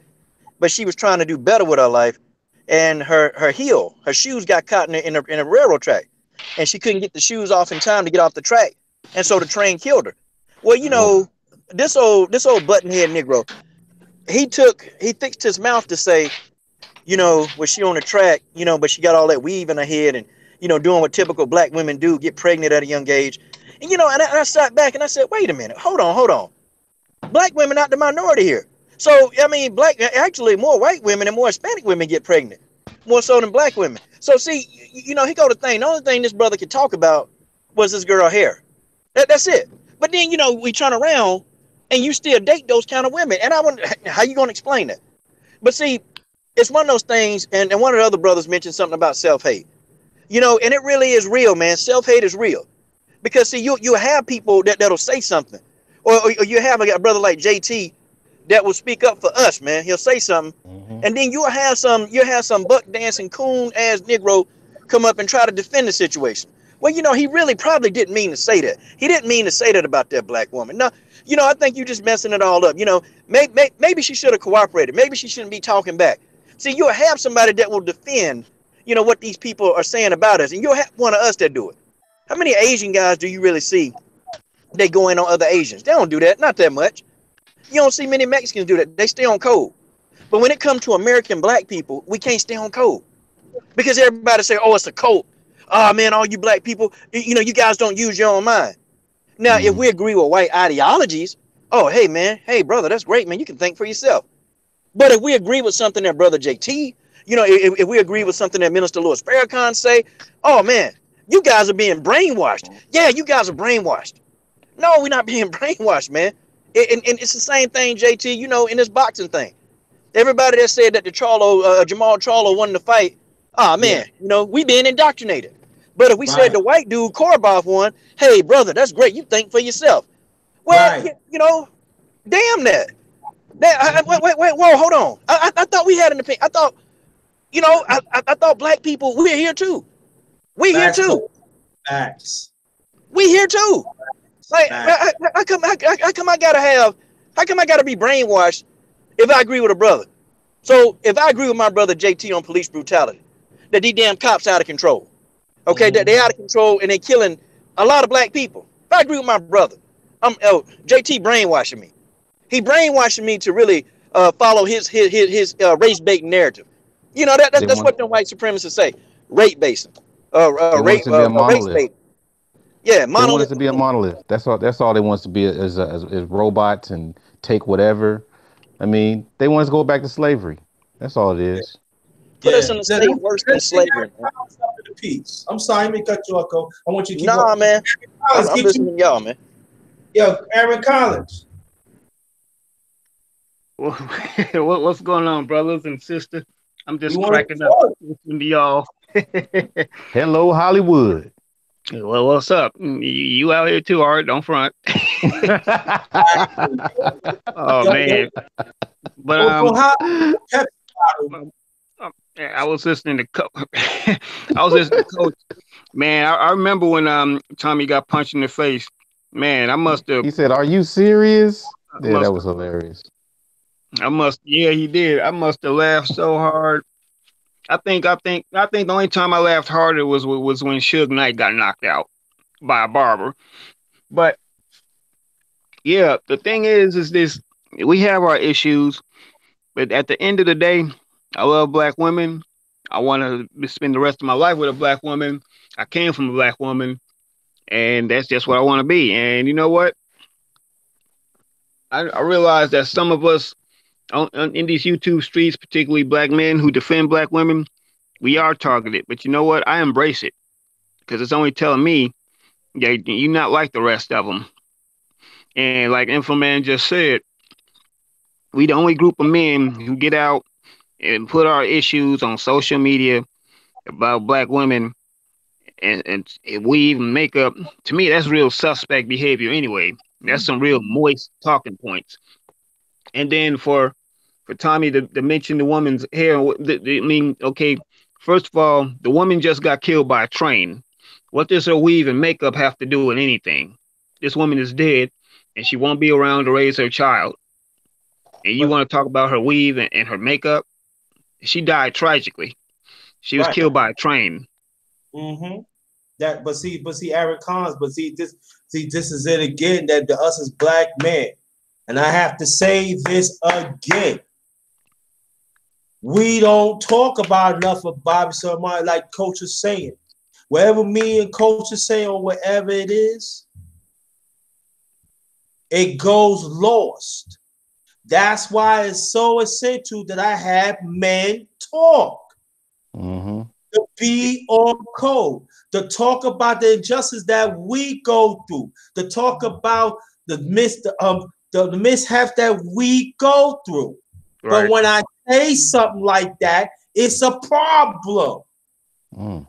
but she was trying to do better with her life. And her shoes got caught in a railroad track, and she couldn't get the shoes off in time to get off the track, and so the train killed her. Well, this old buttonhead Negro, he fixed his mouth to say, was she on the track, but she got all that weave in her head and, doing what typical black women do, get pregnant at a young age. And, and I sat back and I said, wait a minute, hold on. Black women not the minority here. So, I mean, actually more white women and more Hispanic women get pregnant, more so than black women. So, see, he go to thing. The only thing this brother could talk about was this girl hair. That's it. But then, we turn around and you still date those kind of women. And I wonder, how you going to explain that? But see, it's one of those things, and one of the other brothers mentioned something about self-hate. And it really is real, man. Self-hate is real. Because see, you have people that'll say something. Or you have a brother like JT that will speak up for us, man. He'll say something. And then you'll have some buck dancing coon ass Negro come up and try to defend the situation. Well, he really probably didn't mean to say that. He didn't mean to say that about that black woman. No, I think you're just messing it all up. Maybe she should have cooperated. Maybe she shouldn't be talking back. See, you'll have somebody that will defend, what these people are saying about us. And you'll have one of us that do it. How many Asian guys do you really see they go in on other Asians? They don't do that. Not that much. You don't see many Mexicans do that. They stay on code. But when it comes to American black people, we can't stay on code. Because everybody say, oh, it's a cult. Oh, man, all you black people, you guys don't use your own mind. Now, if we agree with white ideologies, oh, hey, man, hey, brother, that's great, man. You can think for yourself. But if we agree with something that Brother JT, if we agree with something that Minister Louis Farrakhan say, oh, man, you guys are being brainwashed. Yeah, you guys are brainwashed. No, we're not being brainwashed, man. And it's the same thing, JT, in this boxing thing. Everybody that said that the Jamal Charlo won the fight, oh, man, we being indoctrinated. But if we said the white dude, Korobov, won, hey, brother, that's great. You think for yourself. Well, damn that. Wait, whoa, hold on. I thought we had an opinion. I thought, I thought black people, we're here too. We here too. Facts. We here too. Like, how come I gotta be brainwashed if I agree with a brother? So if I agree with my brother JT on police brutality, that these damn cops out of control, okay, that they out of control and they killing a lot of black people. If I agree with my brother, JT brainwashing me. He brainwashing me to really follow his race baiting narrative. That's what the white supremacists say. Race basing. Race baiting. Yeah, monolith. They want us to be a monolith. That's all. That's all they want us to be is robots and take whatever. I mean, they want us to go back to slavery. That's all it is. Put us in a state worse than slavery. Peace. I'm sorry, let me cut you off. I want you to keep on. Man. I'm listening to y'all, man. Yo, Aaron Collins. What's going on, brothers and sisters? I'm just cracking up listening to y'all. Hello, Hollywood. Well, what's up? You out here too, Art? Don't front. Oh man! But I was listening to Coach. Man, I remember when Tommy got punched in the face. Man, I must have. He said, "Are you serious?" Yeah, that was hilarious. Yeah, he did. I must have laughed so hard. I think the only time I laughed harder was when Suge Knight got knocked out by a barber. But yeah, the thing is this: we have our issues, but at the end of the day, I love black women. I want to spend the rest of my life with a black woman. I came from a black woman, and that's just what I want to be. And you know what? I realize that some of us in these YouTube streets, particularly black men who defend black women, we are targeted. But you know what? I embrace it because it's only telling me that you're not like the rest of them. And like Infoman just said, we the only group of men who get out and put our issues on social media about black women and weave and makeup. To me, that's real suspect behavior anyway. That's some real moist talking points. And then for Tommy to mention the woman's hair, I mean, okay, first of all, the woman just got killed by a train. What does her weave and makeup have to do with anything? This woman is dead, and she won't be around to raise her child. And you But want to talk about her weave and her makeup? She died tragically. She was right. killed by a train. Mm-hmm. That, but see, Aaron Collins, this is it again. That the us as black men, and I have to say this again. We don't talk about enough of Bobby Soleimani, like Coach is saying. Wherever me and Coach is saying, or whatever it is, it goes lost. That's why it's so essential that I have men talk. Mm-hmm. To be on code, to talk about the injustice that we go through, to talk about the mishaps that we go through. But Right. when I say something like that, it's a problem. Mm.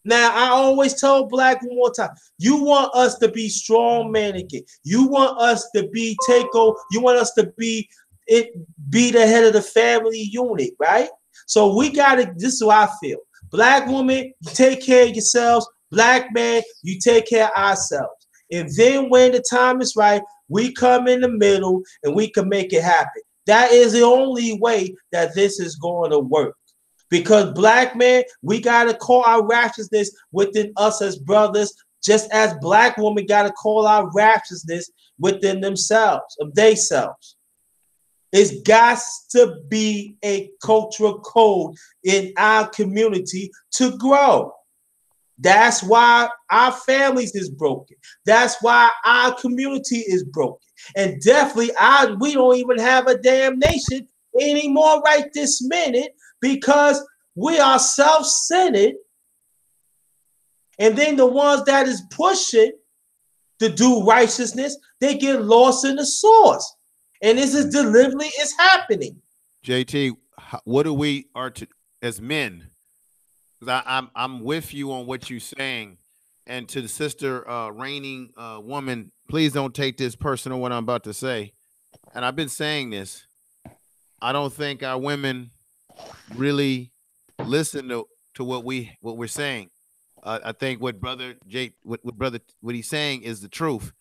Now, I always tell black one more time, you want us to be strong men again. You want us to be take over. You want us to be the head of the family unit, right? So we gotta. This is what I feel. Black woman, you take care of yourselves. Black man, you take care of ourselves. And then when the time is right, we come in the middle and we can make it happen. That is the only way that this is going to work. Because black men, we gotta call our righteousness within us as brothers, just as black women gotta call our righteousness within themselves, of themselves. It's got to be a cultural code in our community to grow. That's why our families is broken. That's why our community is broken. And definitely, we don't even have a damn nation anymore right this minute because we are self-centered. And then the ones that is pushing to do righteousness, they get lost in the source. And this is deliberately is happening. JT, what do we are to as men? Because I'm with you on what you're saying, and to the sister reigning woman, please don't take this personal what I'm about to say. And I've been saying this. I don't think our women really listen to what we're saying. I think what brother Jake, what he's saying is the truth.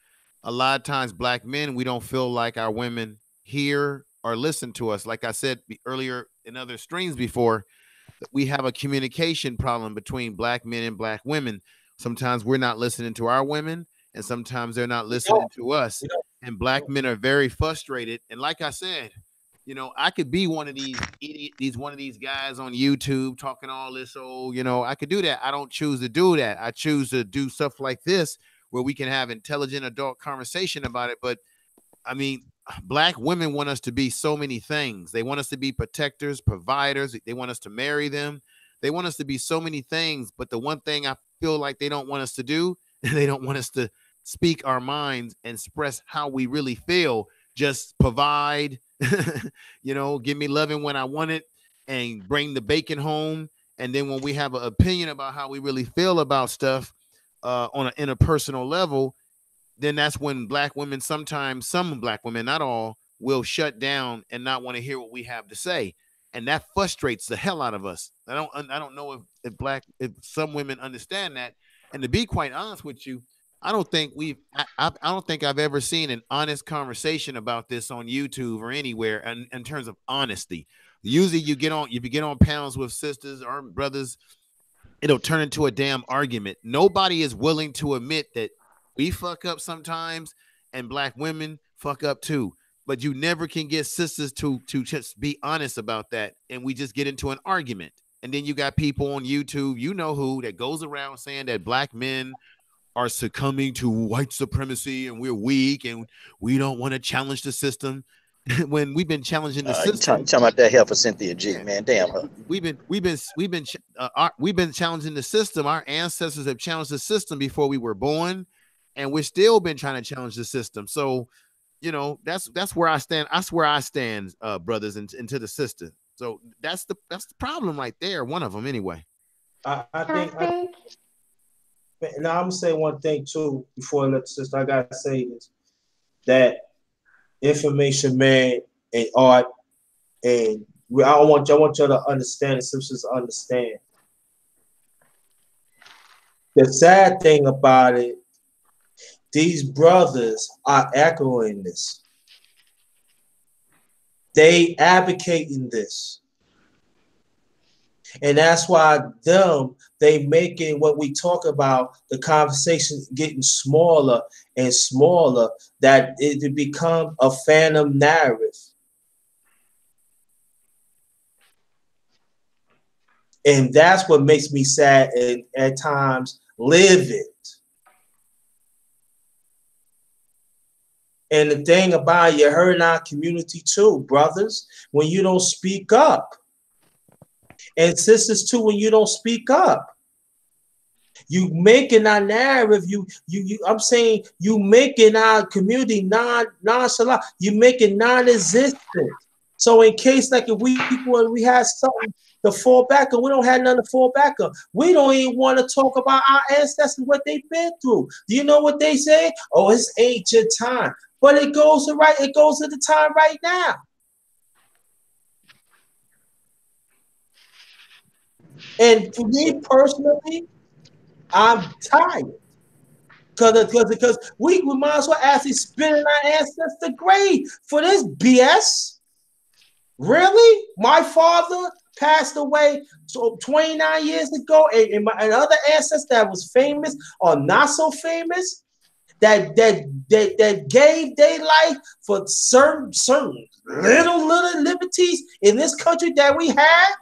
A lot of times, black men, we don't feel like our women hear or listen to us. Like I said earlier in other streams before, we have a communication problem between black men and black women. Sometimes we're not listening to our women, and sometimes they're not You know, listening to us. you know, And black men are very frustrated. And like I said, I could be one of these one of these guys on YouTube talking all this. Oh, I could do that. I don't choose to do that. I choose to do stuff like this where we can have intelligent adult conversation about it. But I mean, black women want us to be so many things. They want us to be protectors, providers. They want us to marry them. They want us to be so many things. But the one thing I feel like they don't want us to do, they don't want us to speak our minds and express how we really feel. Just provide, give me loving when I want it and bring the bacon home. And then when we have an opinion about how we really feel about stuff on an interpersonal level, then that's when black women, sometimes some black women, not all, will shut down and not want to hear what we have to say. And that frustrates the hell out of us. I don't know if some women understand that. And to be quite honest with you, I don't think I don't think I've ever seen an honest conversation about this on YouTube or anywhere in terms of honesty. Usually if you get on panels with sisters or brothers, it'll turn into a damn argument. Nobody is willing to admit that we fuck up sometimes and black women fuck up too. But you never can get sisters to just be honest about that. And we just get into an argument. And then you got people on YouTube, who, that goes around saying that black men are succumbing to white supremacy and we're weak and we don't want to challenge the system. When we've been challenging the You system. talking about that help for Cynthia G, Yeah. man. Damn her. We've been challenging the system. Our ancestors have challenged the system before we were born. and we're still been trying to challenge the system. So, that's where I stand. That's where I stand, brothers, and to the sister. So that's the problem right there. One of them, anyway. I Can I think speak? now I'm gonna say one thing too before I let the sister. I gotta say this that information, man, and art, and I want y'all to understand, the sisters understand. The sad thing about it, these brothers are echoing this. They advocating this. And that's why they making what we talk about, the conversation getting smaller and smaller, that it become a phantom narrative. And that's what makes me sad and at times livid. And the thing about it, you heard in our community too, brothers, when you don't speak up, and sisters too, when you don't speak up, you making our narrative. I'm saying you making our community nonchalant. You making non-existent. So in case like if we had something to fall back on, we don't have nothing to fall back on. We don't even want to talk about our ancestors, what they've been through. Do you know what they say? Oh, it's ancient time. But it goes to the time right now. And for me personally, I'm tired. Because we might as well actually spin in our ancestor grave for this BS. Really? My father passed away 29 years ago, and my other ancestors that was famous or not so famous, that gave their life for certain little liberties in this country that we have,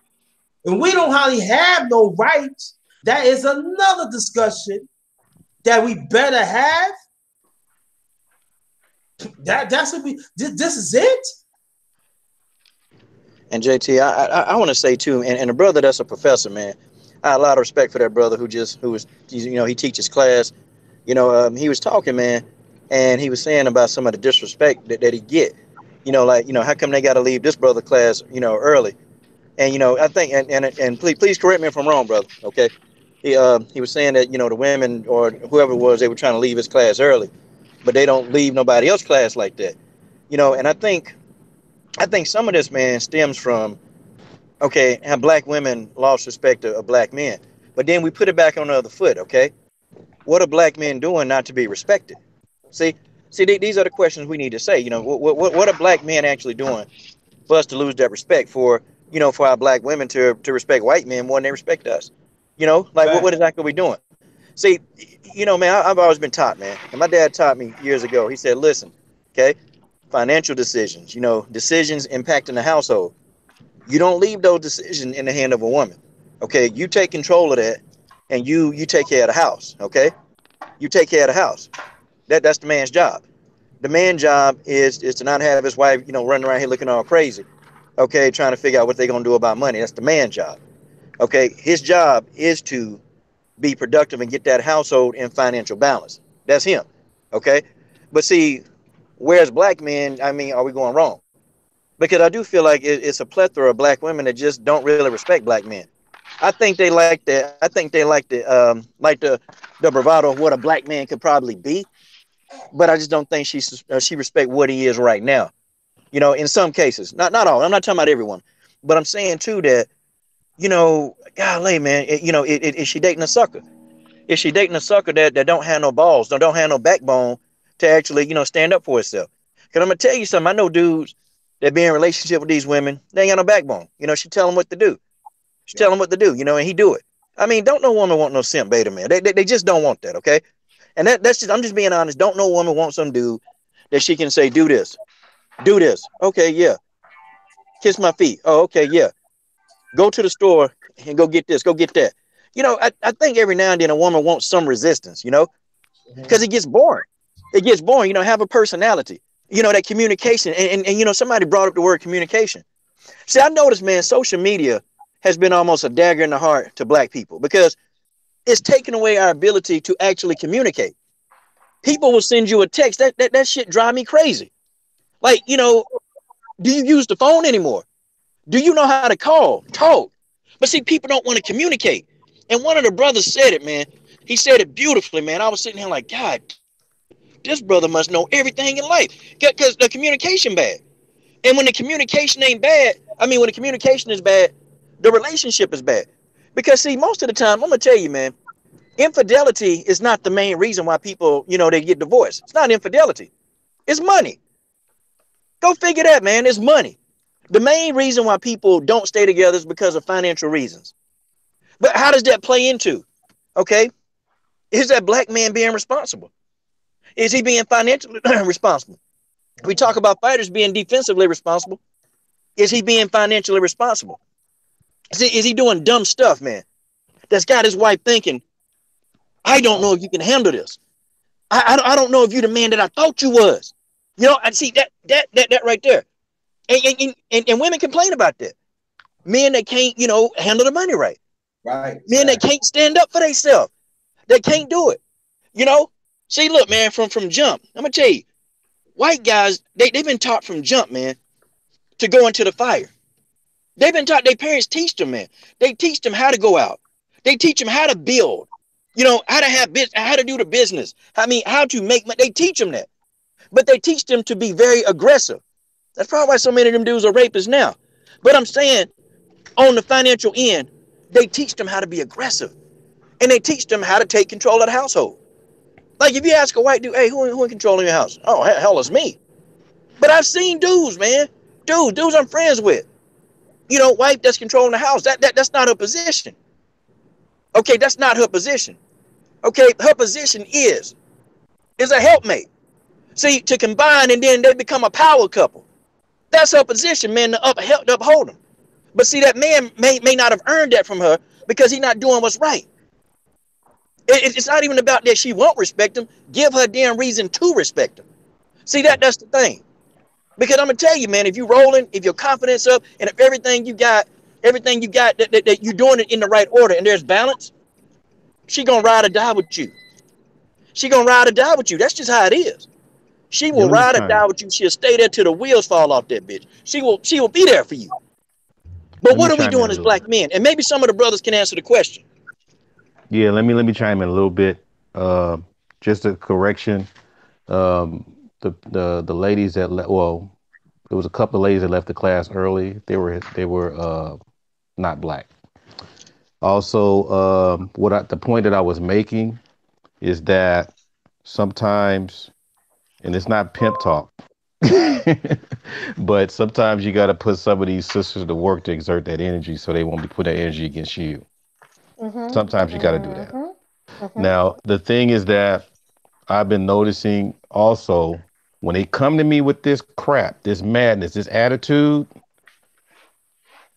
and we don't hardly have no rights. That is another discussion that we better have. That's what this is it. And JT, I want to say too, and a brother that's a professor, man. I have a lot of respect for that brother who was, he teaches class. He was talking, man, and he was saying about some of the disrespect that he get. How come they got to leave this brother class, early? And I think, and please correct me if I'm wrong, brother. Okay, he was saying that the women or whoever it was, they were trying to leave his class early, but they don't leave nobody else class like that. And I think some of this, man, stems from, okay, how black women lost respect of black men, but then we put it back on the other foot. Okay, what are black men doing not to be respected? See, these are the questions we need to say. What are black men actually doing for us to lose that respect, for our black women to respect white men more than they respect us? Like what exactly are we doing? See, man, I've always been taught, man, and my dad taught me years ago. He said, listen, okay, financial decisions, decisions impacting the household. You don't leave those decisions in the hand of a woman. Okay, you take control of that, and you take care of the house. Okay, you take care of the house. That's the man's job. The man's job is to not have his wife, running around here looking all crazy. Okay, trying to figure out what they're gonna do about money. That's the man's job. Okay, his job is to be productive and get that household in financial balance. That's him. Okay, but see, whereas black men, I mean, are we going wrong? Because I do feel like it's a plethora of black women that just don't really respect black men. I think they like that. I think they like the bravado of what a black man could probably be, but I just don't think she respect what he is right now. In some cases, not all. I'm not talking about everyone, but I'm saying too that golly, man, is she dating a sucker? Is she dating a sucker that don't have no balls, don't have no backbone to actually stand up for herself? Because I'm gonna tell you something. I know dudes that be in a relationship with these women. They ain't got no backbone. She tell them what to do. She tell him what to do. And he do it. I mean, don't no woman want no simp beta man. They just don't want that. Okay, and that's just, I'm just being honest. Don't no woman want some dude that she can say do this. Do this. Okay, yeah. Kiss my feet. Oh, okay, yeah. Go to the store and go get this. Go get that. I think every now and then a woman wants some resistance, because it gets boring. It gets boring, have a personality, that communication. And somebody brought up the word communication. See, I noticed, man, social media has been almost a dagger in the heart to black people because it's taken away our ability to actually communicate. People will send you a text. That shit drive me crazy. Like, do you use the phone anymore? Do you know how to call, talk? But see, people don't want to communicate. And one of the brothers said it, man. He said it beautifully, man. I was sitting here like, God damn, this brother must know everything in life. Because the communication bad. And when the communication ain't bad, I mean, when the communication is bad, the relationship is bad. Because see, most of the time, I'm gonna tell you, man, infidelity is not the main reason why people, they get divorced. It's not infidelity. It's money. Go figure that, man. It's money. The main reason why people don't stay together is because of financial reasons. But how does that play into? Okay, is that black man being responsible? Is he being financially responsible? We talk about fighters being defensively responsible. Is he being financially responsible? Is he doing dumb stuff, man? That's got his wife thinking, I don't know if you can handle this. I don't know if you're the man that I thought you was. I see that right there. And women complain about that. Men that can't, handle the money right. Right. Men that can't stand up for themselves. They can't do it. See, look, man, from jump, I'm gonna tell you, white guys, they've been taught from jump, man, to go into the fire. They've been taught, their parents teach them, man. They teach them how to go out. They teach them how to build, how to have business, how to do the business. I mean, how to make money. They teach them that. But they teach them to be very aggressive. That's probably why so many of them dudes are rapists now. But I'm saying, on the financial end, they teach them how to be aggressive. And they teach them how to take control of the household. Like if you ask a white dude, hey, who in control of your house? Oh, hell, it's me. But I've seen dudes, man. Dudes I'm friends with. Wife that's controlling the house. That's not her position. Okay, that's not her position. Okay, her position is a helpmate. See, to combine and then they become a power couple. That's her position, man, to uphold them. But see, that man may not have earned that from her because he's not doing what's right. It's not even about that she won't respect him. Give her damn reason to respect him. See, that's the thing. Because I'm gonna tell you, man, if you're rolling, if your confidence up, and if everything you got, that you're doing it in the right order and there's balance, she gonna ride or die with you. She gonna ride or die with you. That's just how it is. She Yeah, will let me ride or chime. die with you. She'll stay there till the wheels fall off that bitch. She will be there for you. But Let me what are we chime in doing a as little black bit. men? And maybe some of the brothers can answer the question. Yeah, let me chime in a little bit. Uh, just a correction. Um, the ladies that well, there was a couple of ladies that left the class early. They were not black. Also, the point that I was making is that sometimes, and it's not pimp talk, but sometimes you got to put some of these sisters to work to exert that energy so they won't be putting that energy against you. Mhm. Sometimes you got to do that. Mhm. Mhm. Now, the thing is that I've been noticing also when they come to me with this crap, this madness, this attitude,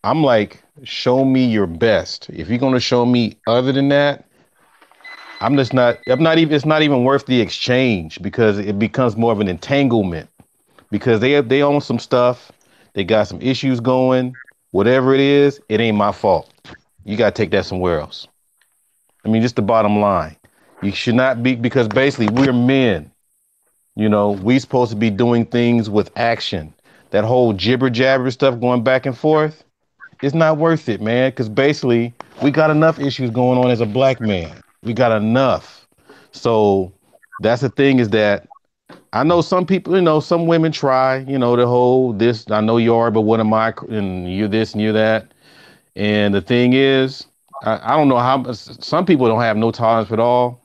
I'm like, show me your best. If you're going to show me other than that, I'm not even, it's not even worth the exchange because it becomes more of an entanglement because they own some stuff. They got some issues going, whatever it is, it ain't my fault. You got to take that somewhere else. I mean, just the bottom line. You should not be, because basically we're men. We supposed to be doing things with action. That whole jibber jabber stuff going back and forth, it's not worth it, man. Because basically, we got enough issues going on as a black man. We got enough. So that's the thing is that I know some people, some women try, the whole this. I know you are, but what am I? And you're this and you're that. And the thing is, I don't know how. Some people don't have no tolerance at all.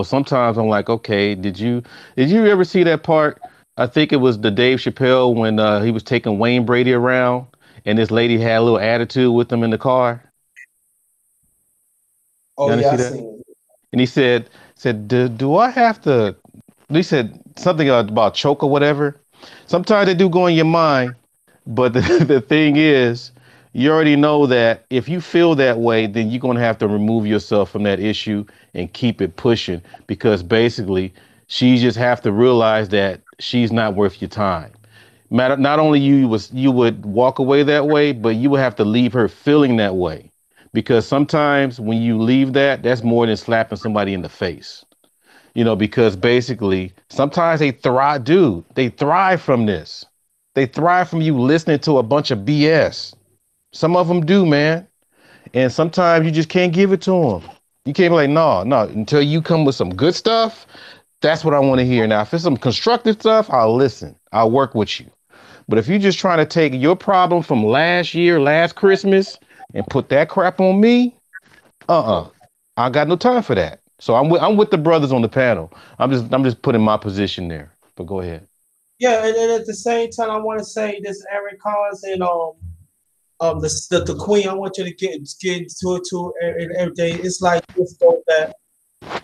Sometimes I'm like, okay, did you ever see that part? I think it was the Dave Chappelle when he was taking Wayne Brady around, and this lady had a little attitude with him in the car. Oh You yeah, I see that? seen it. And he said, do I have to? He said something about choke or whatever. Sometimes they do go in your mind, but the, the thing is, you already know that if you feel that way, then you're going to have to remove yourself from that issue and keep it pushing because basically she just have to realize that she's not worth your time. Not only you would walk away that way, but you would have to leave her feeling that way because sometimes when you leave that's more than slapping somebody in the face. Because basically sometimes they thrive from this. They thrive from you listening to a bunch of BS. Some of them do, man. And sometimes you just can't give it to them. You can't be like, no, no, until you come with some good stuff. That's what I want to hear. Now, if it's some constructive stuff, I'll listen. I'll work with you. But if you're just trying to take your problem from last year, last Christmas, and put that crap on me, I got no time for that. So I'm with the brothers on the panel. I'm just putting my position there. But go ahead. Yeah, and then at the same time, I want to say this, Aaron Collins and the Queen. I want you to get into it too and everything. It's like this though that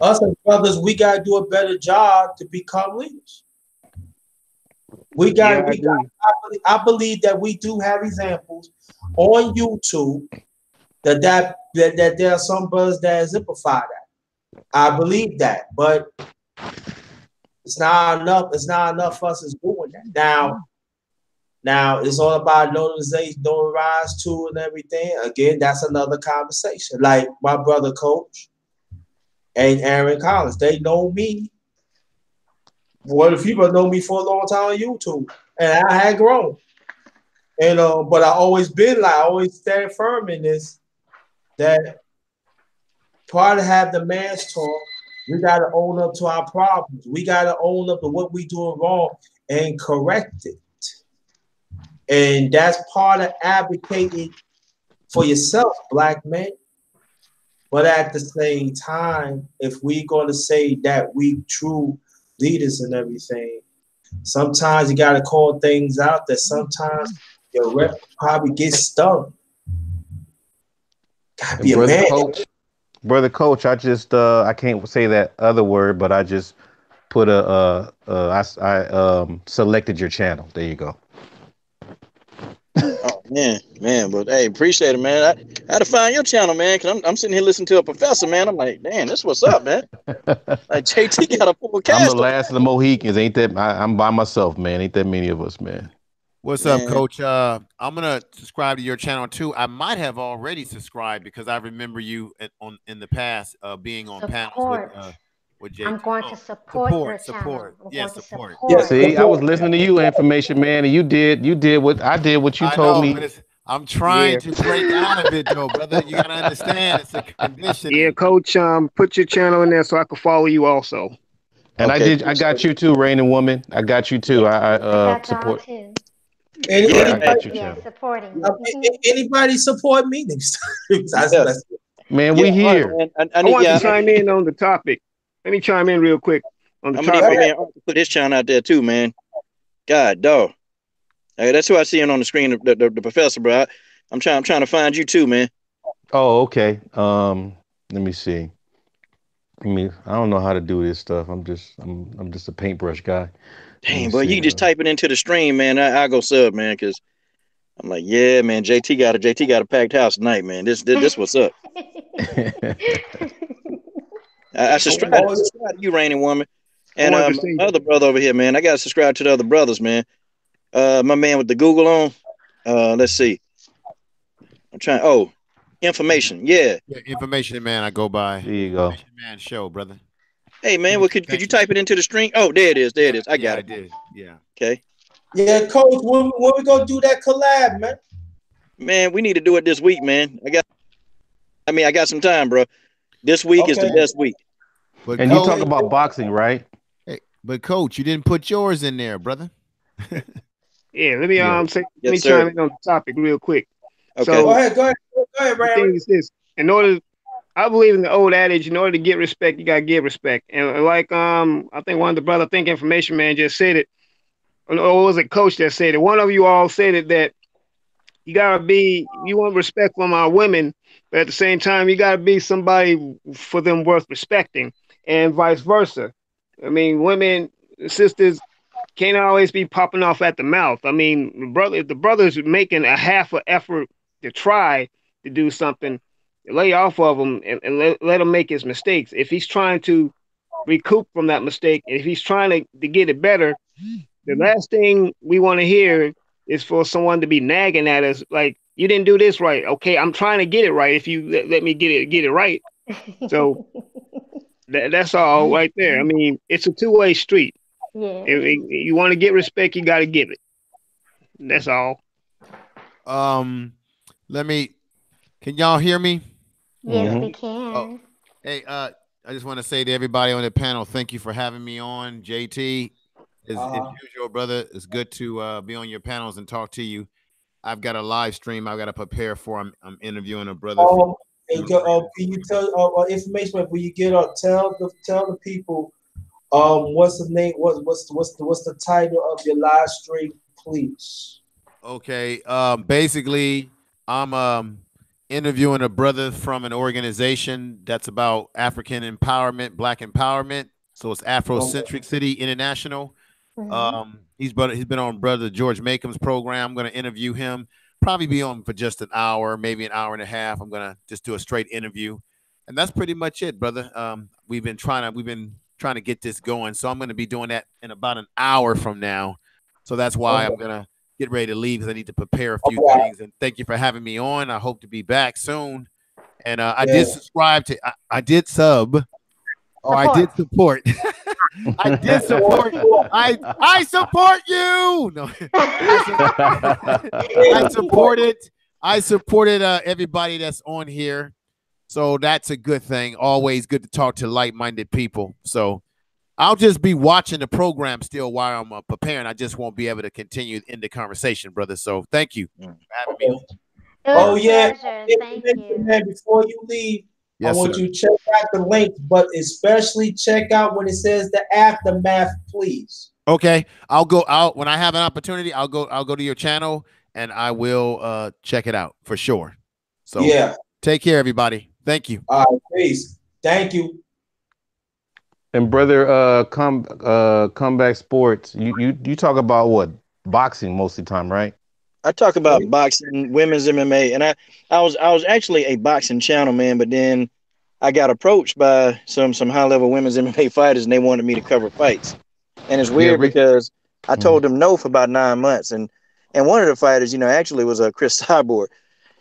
us as brothers, we gotta do a better job to become leaders. We Yeah, got I we got. agree. I believe that we do have examples on YouTube that there are some brothers that exemplify that. I believe that, but it's not enough. It's not enough for us is doing that. Now it's all about notarization, notarize too, and everything. Again, that's another conversation. Like my brother Coach and Aaron Collins, they know me. Well, the people know me for a long time on YouTube, and I had grown. And but I always been like, I always stand firm in this that part of have the man's talk. We got to own up to our problems. We got to own up to what we doing wrong and correct it. And that's part of advocating for yourself, black man. But at the same time, if we going to say that we true leaders and everything, sometimes you got to call things out that sometimes your rep probably gets stung. Gotta And be a brother man. coach, I can't say that other word, but I just put I selected your channel. There you go. Oh man, but hey, appreciate it, man. I had to find your channel, man, because I'm sitting here listening to a professor, man. I'm like, damn, this what's up, man. Like JT got a full I'm the cast on, last of the Mohicans. Ain't that I'm by myself, man. Ain't that many of us, man. What's up, man. Coach? I'm gonna subscribe to your channel too. I might have already subscribed because I remember you in the past being on panels Support. with JT. I'm going to Oh, support your channel. support. I'm Yeah, going to support. Yes, support. See, I was support. listening to you, information man, and you did what I did. What you I told know, but me, I'm Yeah, trying to break out of it though, brother. You gotta understand it's a yeah, conditioning. Coach. Put your channel in there so I can follow you also. and I Okay, did. I appreciate got it. you too, reigning woman. I got you too. Yeah, I I got y'all support. too. Any, Yeah, Right. I hey, anybody, got your Yeah, channel, supporting. anybody support me next time. yeah, That's man. yeah. We All right, here. man. I I need, want to yeah, chime in on the topic. Let me chime in real quick on the I'm gonna need go my topic. ahead. man Art to put his channel out there too, man. God, dog. Hey, that's who I see on the screen, the professor, bro. I'm trying to find you too, man. Oh, okay. Let me see. I don't know how to do this stuff. I'm just a paintbrush guy. Let me Dang, boy, you see. can just type it into the stream, man. I go sub, man, because I'm like, yeah, man. JT got a packed house tonight, man. This what's up. I I subscribe wanted, Oh, subscribe to you, reigning woman, I and wanted to my say, other brother over here, man. I gotta subscribe to the other brothers, man. My man with the Google on. Let's see. I'm trying. Oh, information. Yeah. Yeah, information man. I go by There you go. information man show, brother. Hey, man. Well, Thank you, could you thank you. type it into the string? Oh, there it is. There it Yeah, is. I yeah, got I it. did. Yeah. Okay, yeah, coach. When we gonna do that collab, man? man. We need to do it this week, man. I got some time, bro. This week is the Okay, Yeah. best week. But And you coach, talk okay. about boxing, right? hey, but coach, you didn't put yours in there, brother. yeah, let me Yeah. say, let Yes, me sir. chime in on the topic real quick. Okay. Go So ahead, go ahead, go ahead, the Ray. thing is this: in order, I believe in the old adage, in order to get respect, you gotta give respect. And like I think one of the brother, I think information man just said it, or was it coach that said it? One of you all said it that you want respect from our women, but at the same time, you gotta be somebody for them worth respecting, and vice versa. I mean, women, sisters can't always be popping off at the mouth. I mean, if the brother's making a half a effort to try to do something, lay off of him and let him make his mistakes. If he's trying to recoup from that mistake, if he's trying to get it better, the last thing we want to hear is for someone to be nagging at us like, you didn't do this right. Okay, I'm trying to get it right. If you let me get it right. So That's all right there. I mean, it's a two-way street. Yes. If you want to get respect, you got to give it. That's all. Um, let me. Can y'all hear me? Yes, Mm-hmm. we Oh, can. hey. I just want to say to everybody on the panel, thank you for having me on. JT, as Uh-huh. usual, brother, it's good to be on your panels and talk to you. I've got a live stream I've got to prepare for. I'm interviewing a brother from Um, can you tell information when you get up? Tell the people what's the name? What's the title of your live stream, please? Okay. Basically, I'm interviewing a brother from an organization that's about African empowerment, Black empowerment. So it's Okay. Afrocentric City International. Hmm. He's been on brother George Makum's program. I'm going to interview him. Probably be on for just an hour, maybe an hour and a half. I'm going to just do a straight interview, and that's pretty much it, brother. We've been trying to get this going, so I'm going to be doing that in about an hour from now. So that's why I'm Okay. going to get ready to leave because I need to prepare a few All right. things. And thank you for having me on. I hope to be back soon. And I Yeah. did subscribe to, I did sub, or I Support. did support. I did support. I support you. No, I I supported. I supported everybody that's on here. So that's a good thing. Always good to talk to like-minded people. So I'll just be watching the program still while I'm preparing. I just won't be able to continue in the conversation, brother. So thank you for having me on. Okay. It was Oh a yeah. pleasure. Thank Information, you. man. Before you leave, I Yes, want sir. you to check out the link, but especially check out when it says the aftermath, please. Okay, I'll go out when I have an opportunity. I'll go to your channel and I will check it out for sure. So Yeah. take care, everybody. Thank you. All right. Peace. Thank you. And brother, comeback sports. You talk about what, boxing most of the time, right? I talk about boxing, women's MMA, and I was actually a boxing channel man, but then I got approached by some high level women's MMA fighters, and they wanted me to cover fights. And it's Yeah, weird Rich. because I Mhm. told them no for about 9 months, and one of the fighters, actually was a Chris Cyborg,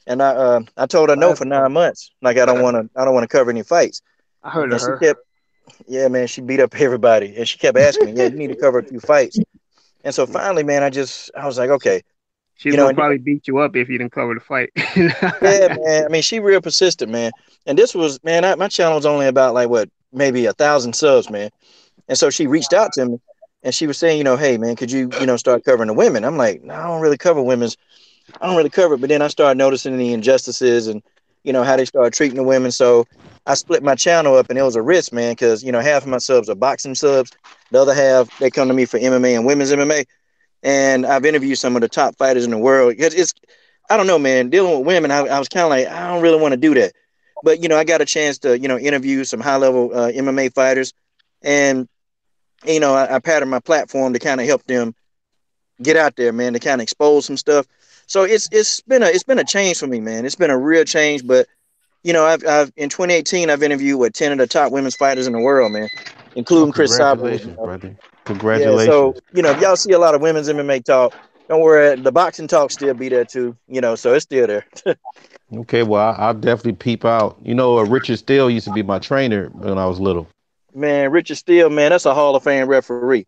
and I told her no for 9 months, like I don't want to cover any fights, I heard of and she her. kept, yeah, man, she beat up everybody, and she kept asking me, yeah, you need to cover a few fights, and so finally, man, I was like, okay, She's gonna and probably beat you up if you didn't cover the fight. yeah, man. I mean, she real persistent, man. And this was, man, my channel was only about like what, maybe 1,000 subs, man. And so she reached out to me, and she was saying, hey, man, could you, start covering the women? I'm like, no, I don't really cover women's. I don't really cover it. But then I started noticing the injustices and, how they started treating the women. So I split my channel up, and it was a risk, man, because half of my subs are boxing subs, the other half they come to me for MMA and women's MMA. And I've interviewed some of the top fighters in the world. It's I don't know, man. Dealing with women, I was kind of like, I don't really want to do that. But I got a chance to interview some high level MMA fighters, and I patterned my platform to kind of help them get out there, man, to kind of expose some stuff. So it's been a change for me, man. It's been a real change. But I've in 2018 I've interviewed 10 of the top women's fighters in the world, man, Oh, including Chris Cyborg. congratulations, brother. Yeah, so Congratulations. if y'all see a lot of women's MMA talk, don't worry, the boxing talk still be there too. So it's still there. Okay, well, I'll definitely peep out. Richard Steele used to be my trainer when I was little. Man, Richard Steele, man, that's a Hall of Fame referee.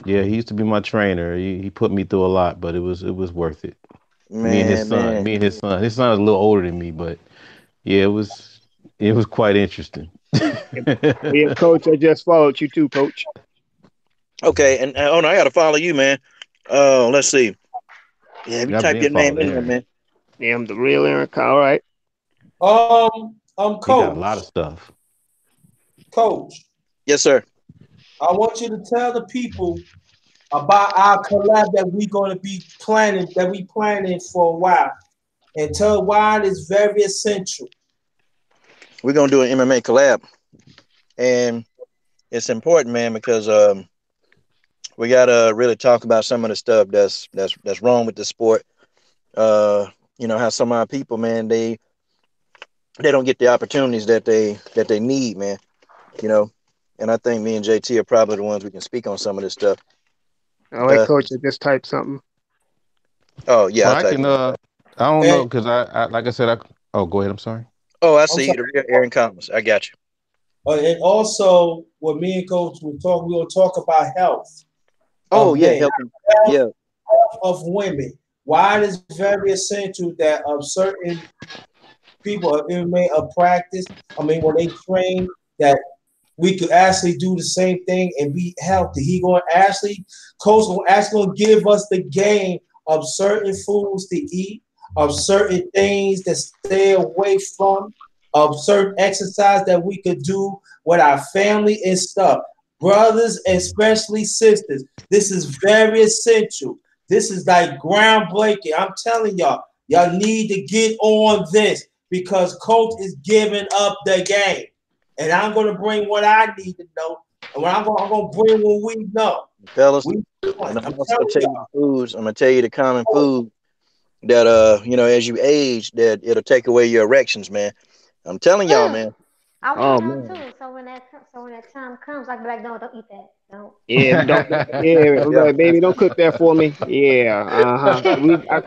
Yeah, he used to be my trainer. He put me through a lot, but it was worth it. Me and his Man, son. man. Me and his son. His son is a little older than me, but yeah, it was quite interesting. Yeah, coach, I just followed you too, coach. Okay, and oh no, I gotta follow you, man. Let's see. Yeah, if you I've type been your name following in there, Aaron. man. Yeah, I'm the real Aaron. All right. He got a lot of Coach, stuff. coach, Yes, sir. I want you to tell the people about our collab that we planning for a while, and tell why it is very essential. We're gonna do an MMA collab, and it's important, man, because we gotta really talk about some of the stuff that's wrong with the sport. Uh, how some of our people, man, they don't get the opportunities that they need, man. You know, and I think me and JT are probably the ones we can speak on some of this stuff. All right, Uh, coach, I just typed something. oh yeah, Well, I'll I type can. it in. I don't know And because I like I said. Oh, go ahead. I'm sorry. Oh, I I'm see sorry. the real Aaron Thomas. I got you. And also, what me and Coach we're gonna talk about health Oh of yeah, men, helping. health Yeah, of women. Why it is very essential that of certain people of MMA of practice. I mean, when they train, that we could actually do the same thing and be healthy. He going to actually, coach will actually gonna give us the game of certain foods to eat, of certain things to stay away from, of certain exercise that we could do with our family and stuff. Brothers, and especially sisters, this is very essential. This is like groundbreaking. I'm telling y'all, y'all need to get on this because coach is giving up the game. And I'm going to bring what I need to know. And I'm going to bring what we know. fellas. We And want. I'm I'm also gonna telling tell you the y'all. foods. I'm gonna tell you the common food that as you age, that it'll take away your erections, man. I'm telling y'all, Mm, man. I want Oh to know man. too. So when that time comes, I can be like, no, don't eat that. Don't. Yeah, yeah, I'm Yeah. like, baby, don't cook that for me. Yeah,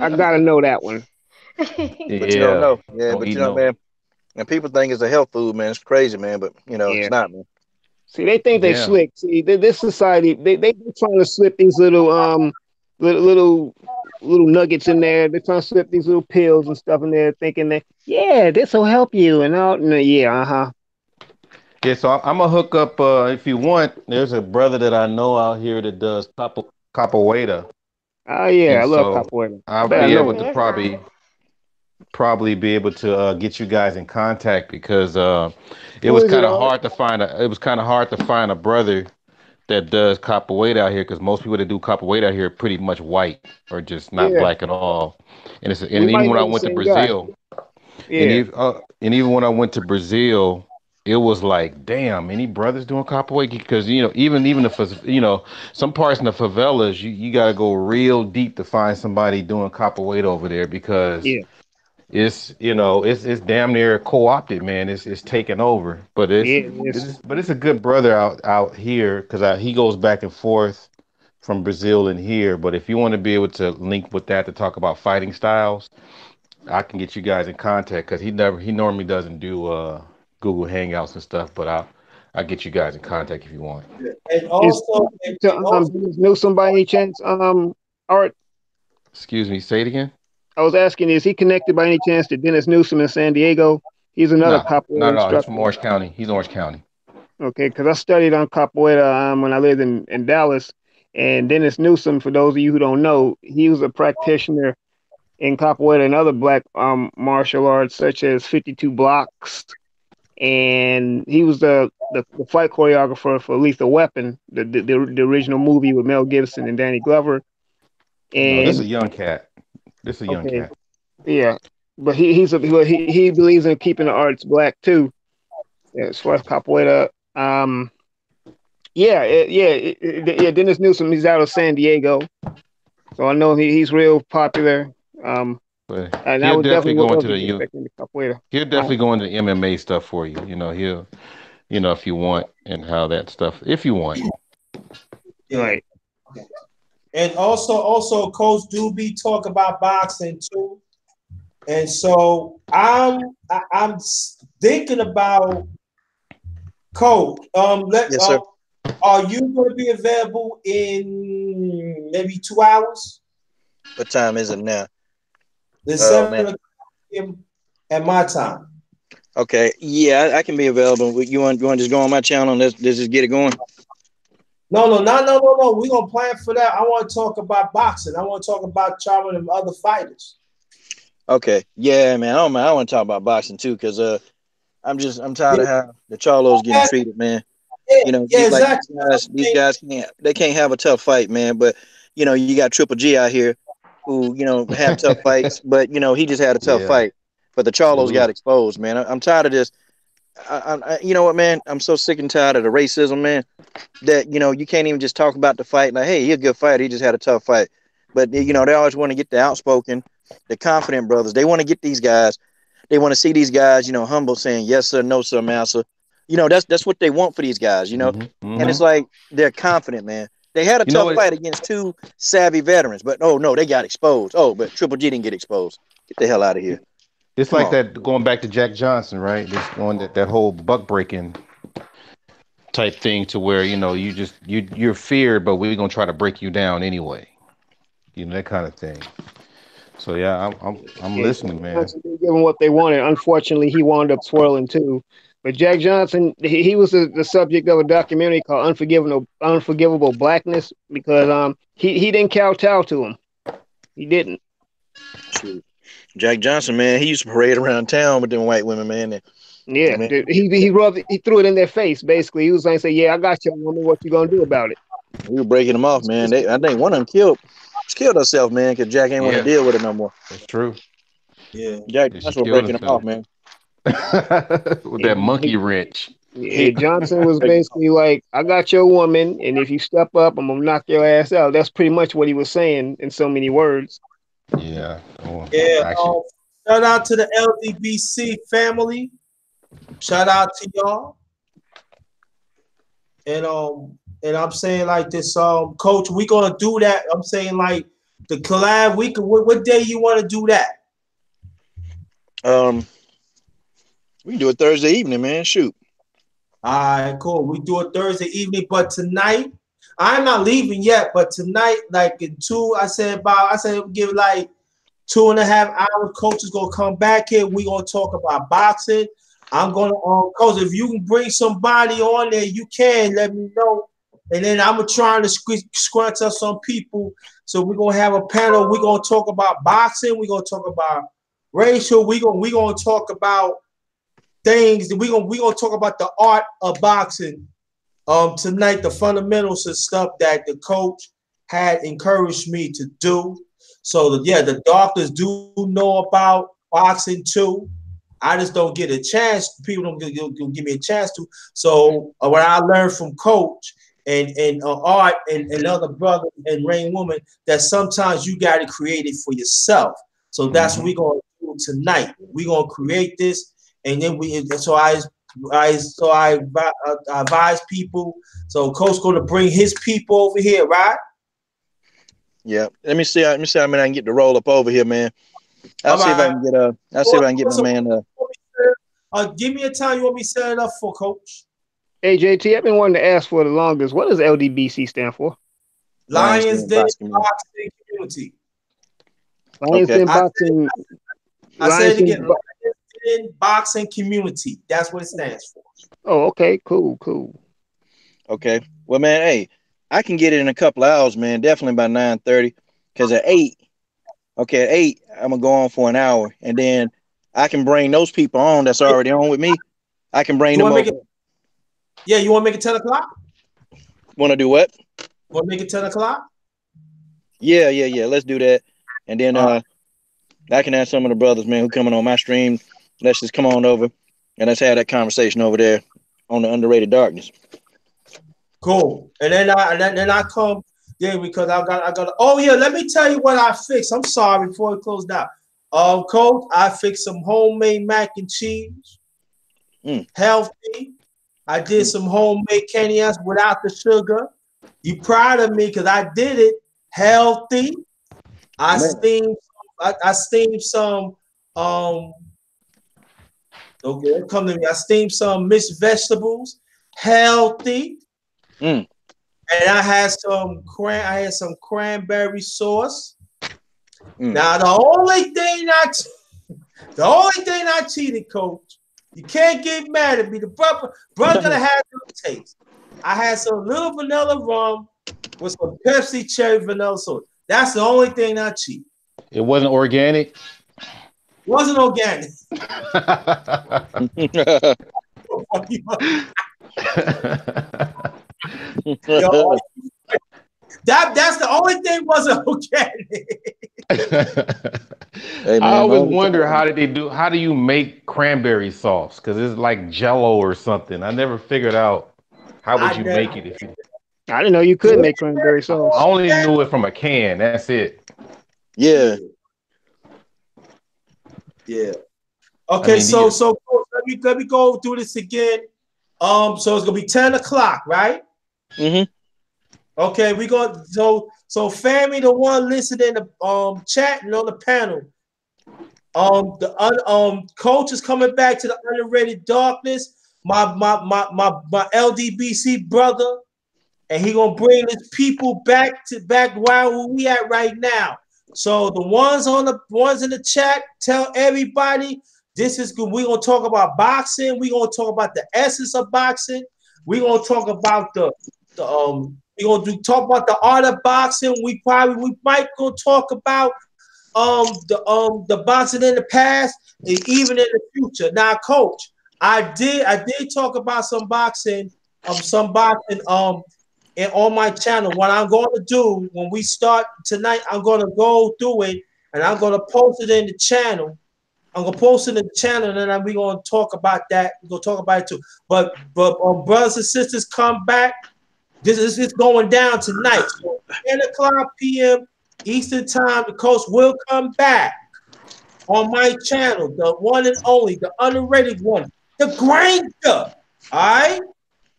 I gotta know that one. But you don't Yeah, know. Yeah, don't but eat no. man. And people think it's a health food, man. It's crazy, man. But it's Yeah. not, man. See, they think they Yeah. slick. See, this society, they trying to slip these little nuggets in there. They're trying to slip these little pills and stuff in there, thinking that yeah, this will help you and all. No, yeah, Yeah, so I'm gonna hook up if you want. There's a brother that I know out here that does capoeira, oh yeah, and I love so capoeira. I I'll bet I be know able it. to Yeah, it's nice. probably be able to get you guys in contact because it Who was is it, kind of Art? hard to find a brother that does capoeira out here because most people that do capoeira out here are pretty much white or just not Yeah, black at all. And we even might when I know the went to same guy. Brazil, Yeah, and even when I went to Brazil, it was like, damn, any brothers doing capoeira? Because even if it's, some parts in the favelas, you got to go real deep to find somebody doing capoeira over there because yeah, it's damn near co-opted, man. It's taken over, but yeah. It's it's a good brother out here because he goes back and forth from Brazil and here. But if you want to be able to link with that to talk about fighting styles, I can get you guys in contact because he normally doesn't do Google Hangouts and stuff, but I'll get you guys in contact if you want. And is also, and, to and also, Dennis Newsom by any chance? Art. Excuse me, say it again. I was asking, is he connected by any chance to Dennis Newsom in San Diego? He's another No, capoeira not at all. He's from instructor. Orange County. He's Orange County. Okay, because I studied on capoeira when I lived in Dallas. And Dennis Newsom, for those of you who don't know, he was a practitioner in capoeira and other black martial arts, such as 52 blocks. And he was the fight choreographer for Lethal Weapon, the original movie with Mel Gibson and Danny Glover. No, this is And a young cat. This is a young okay, cat. yeah, but he believes in keeping the arts black too. Yeah, as far as capoeira, yeah. Dennis Newsom, he's out of San Diego, so I know he's real popular. Um, But and I would definitely would love to get back into capoeira. he'll Huh? definitely go into the MMA stuff for you. If you want and how that stuff if you want. yeah. Right. Okay. And also, Coach Doobie talk about boxing too. And so I'm thinking about Coach. Yes, sir. Are you going to be available in maybe 2 hours? What time is it now? The Oh man. 7 p.m. at my time. Okay. Yeah, I can be available. You want to just go on my channel and let's just get it going? No. We're gonna plan for that. I want to talk about boxing. I want to talk about Charlie and other fighters. Okay. Yeah, man. I want to talk about boxing too, because I'm tired Yeah, of how the Charlos getting treated, man. yeah, yeah, Like exactly. these guys can't have a tough fight, man. But you got Triple G out here who have tough fights, but he just had a tough Yeah. fight. But the Charlos Ooh. got exposed, man. I'm tired of this. You know what, man? I'm so sick and tired of the racism, man. That you can't even just talk about the fight like, hey, he's a good fighter. He just had a tough fight. But they always want to get the outspoken, the confident brothers. They want to get these guys. They want to see these guys, humble, saying yes sir, no sir, master. That's what they want for these guys. And it's Hmm. like they're confident, man. They had a You know tough what? fight against two savvy veterans, but oh no, they got exposed. Oh, but Triple G didn't get exposed. Get the hell out of here. It's Come like on. that going back to Jack Johnson, right? Just going that whole buck breaking. type thing to where you're feared, but we're gonna try to break you down anyway. That kind of thing. So yeah, I'm Yeah, listening, Jack man. Johnson did give him what they wanted. Unfortunately, he wound up swirling too. But Jack Johnson, he was the subject of a documentary called Unforgivable Blackness because he didn't kowtow to him. He didn't. Shoot. Jack Johnson, man, he used to parade around town with them white women, man. Yeah, Man, he threw it in their face. Basically, he was going to say, "Yeah, I got your woman. What you gonna do about it?" he was breaking them off, man. I think one of them killed herself, man, because Jack ain't want to Yeah, deal with it no more. that's true. Yeah. Jack Yeah, she Johnson was killed breaking them herself off, man. with that monkey wrench. Yeah, Johnson was Breaking 'em off. basically like, "I got your woman, and if you step up, I'm gonna knock your ass out." That's pretty much what he was saying in so many words. Yeah. Oh, Yeah. actually, Shout out to the LDBC family. Shout out to y'all. And I'm saying like this, coach, we gonna do that. I'm saying like the collab. We can. What day you want to do that? Um, we can do it Thursday evening, man. Shoot. All right, cool. We do it Thursday evening, but tonight I'm not leaving yet. But tonight, like in two, I said give like 2.5 hours. Coach is gonna come back here. We gonna talk about boxing. I'm gonna coach. If you can bring somebody on there, you can let me know. And then I'm trying to scrunch up some people. So we're gonna have a panel. We're gonna talk about boxing. We're gonna talk about racial. We gonna talk about things. We gonna talk about the art of boxing tonight, the fundamentals and stuff that the coach had encouraged me to do. So the doctors do know about boxing too. I just don't get a chance. People don't give me a chance to. So what I learned from coach and art and other brother and Rain Woman, that sometimes you got to create it for yourself. So that's what we're gonna do tonight. We're gonna create this, and then I advise people. So coach going to bring his people over here, right? Yeah. Let me see. Let me see how many I can get to roll up over here, man. I'll All see if I right. can get I'll see if I can get my man. Give me a time you want me to set it up for, coach. Hey, JT, I've been wanting to ask for the longest. What does LDBC stand for? Lions Lions Den Den Boxing. Boxing Community. Lions Okay. Den Boxing. I say Lions it again. Den. Lions Den Boxing Community. That's what it stands for. Oh, okay, cool. Okay. Well, man, hey, I can get it in a couple of hours, man. Definitely by 9:30. Because at 8, okay, at 8, I'm gonna go on for an hour, and then I can bring those people on that's already on with me. I can bring You them want to make over. it? Yeah, you want to make it 10 o'clock? Want to do what? Want to make it 10 o'clock? Yeah. Let's do that, and then I can ask some of the brothers, man, who coming on my stream. Let's just come on over, and let's have that conversation over there on the Underrated Darkness. Cool. And then I come because I got. Oh yeah, let me tell you what I fixed. I'm sorry before we close down. Coach, I fixed some homemade mac and cheese, healthy. I did some homemade candy yams without the sugar. You proud of me because I did it healthy. I Man. steamed. I steamed some. Okay, come to me. I steamed some mixed vegetables, healthy. Mm. And I had some cranberry sauce. Now the only thing I cheated, coach. You can't get mad at me. The brother gonna have good taste. I had some little vanilla rum with some Pepsi cherry vanilla sauce. That's the only thing I cheat. it wasn't organic. It wasn't organic. Yo, that's the only thing wasn't organic. Hey, I man, always only wonder time. how do you make cranberry sauce? Because it's like Jello or something. I never figured out how would I you never. make it if you. I didn't know you could make cranberry I sauce. only knew it from a can. That's it. Yeah. Yeah. I Okay, mean, so the, so let me go through this again. So it's gonna be 10 o'clock, right? Mm-hmm. Okay, we go so family, the one listening to chat and on the panel. The coach is coming back to the Underrated Darkness. my LDBC brother, and he gonna bring his people back where we at right now. So the ones in the chat, tell everybody this is good. We're gonna talk about boxing. We're gonna talk about the essence of boxing. We're gonna talk about the we're gonna talk about the art of boxing. We might go talk about the boxing in the past and even in the future. Now, coach, I did talk about some boxing and on my channel. What I'm going to do when we start tonight, I'm going to go through it and I'm going to post it in the channel. I'm gonna post it in the channel, and then we're gonna talk about that. We're gonna talk about it too. But brothers and sisters, come back. This is it's going down tonight. So 10 o'clock p.m. Eastern time. The coach will come back on my channel, the one and only, the underrated one, the Granger. All right.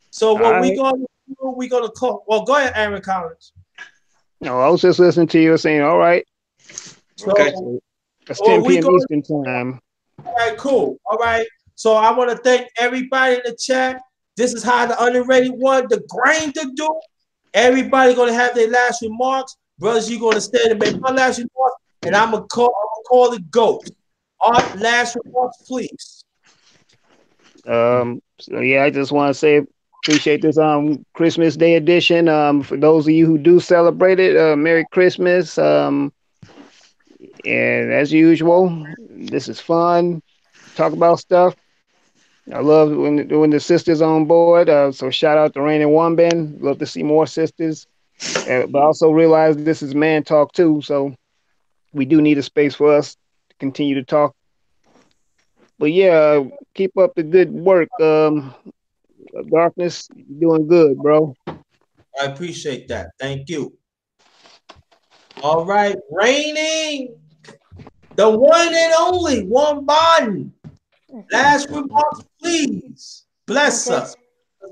So All what we right. gonna do? We gonna call. Well, go ahead, Aaron Collins. No, I was just listening to you saying, all right. Okay. So So that's 10 what we p.m. gonna Eastern time. All right, cool. All right. So I want to thank everybody in the chat. This is how the underrated one, the grain to do. Everybody gonna have their last remarks. Brothers, you gonna stand and make my last remarks, and I'm gonna call it GOAT. Art, last remarks, please. So yeah, I just want to say appreciate this Christmas Day edition. For those of you who do celebrate it, Merry Christmas. And as usual, this is fun. Talk about stuff. I love when the sisters on board. So shout out to Rain and Womben. Love to see more sisters. But also realize this is man talk too. So we do need a space for us to continue to talk. But yeah, keep up the good work. Darkness, you're doing good, bro. I appreciate that. Thank you. All right, raining, the one and only one bond. Last remarks, please. I'm Bless just us.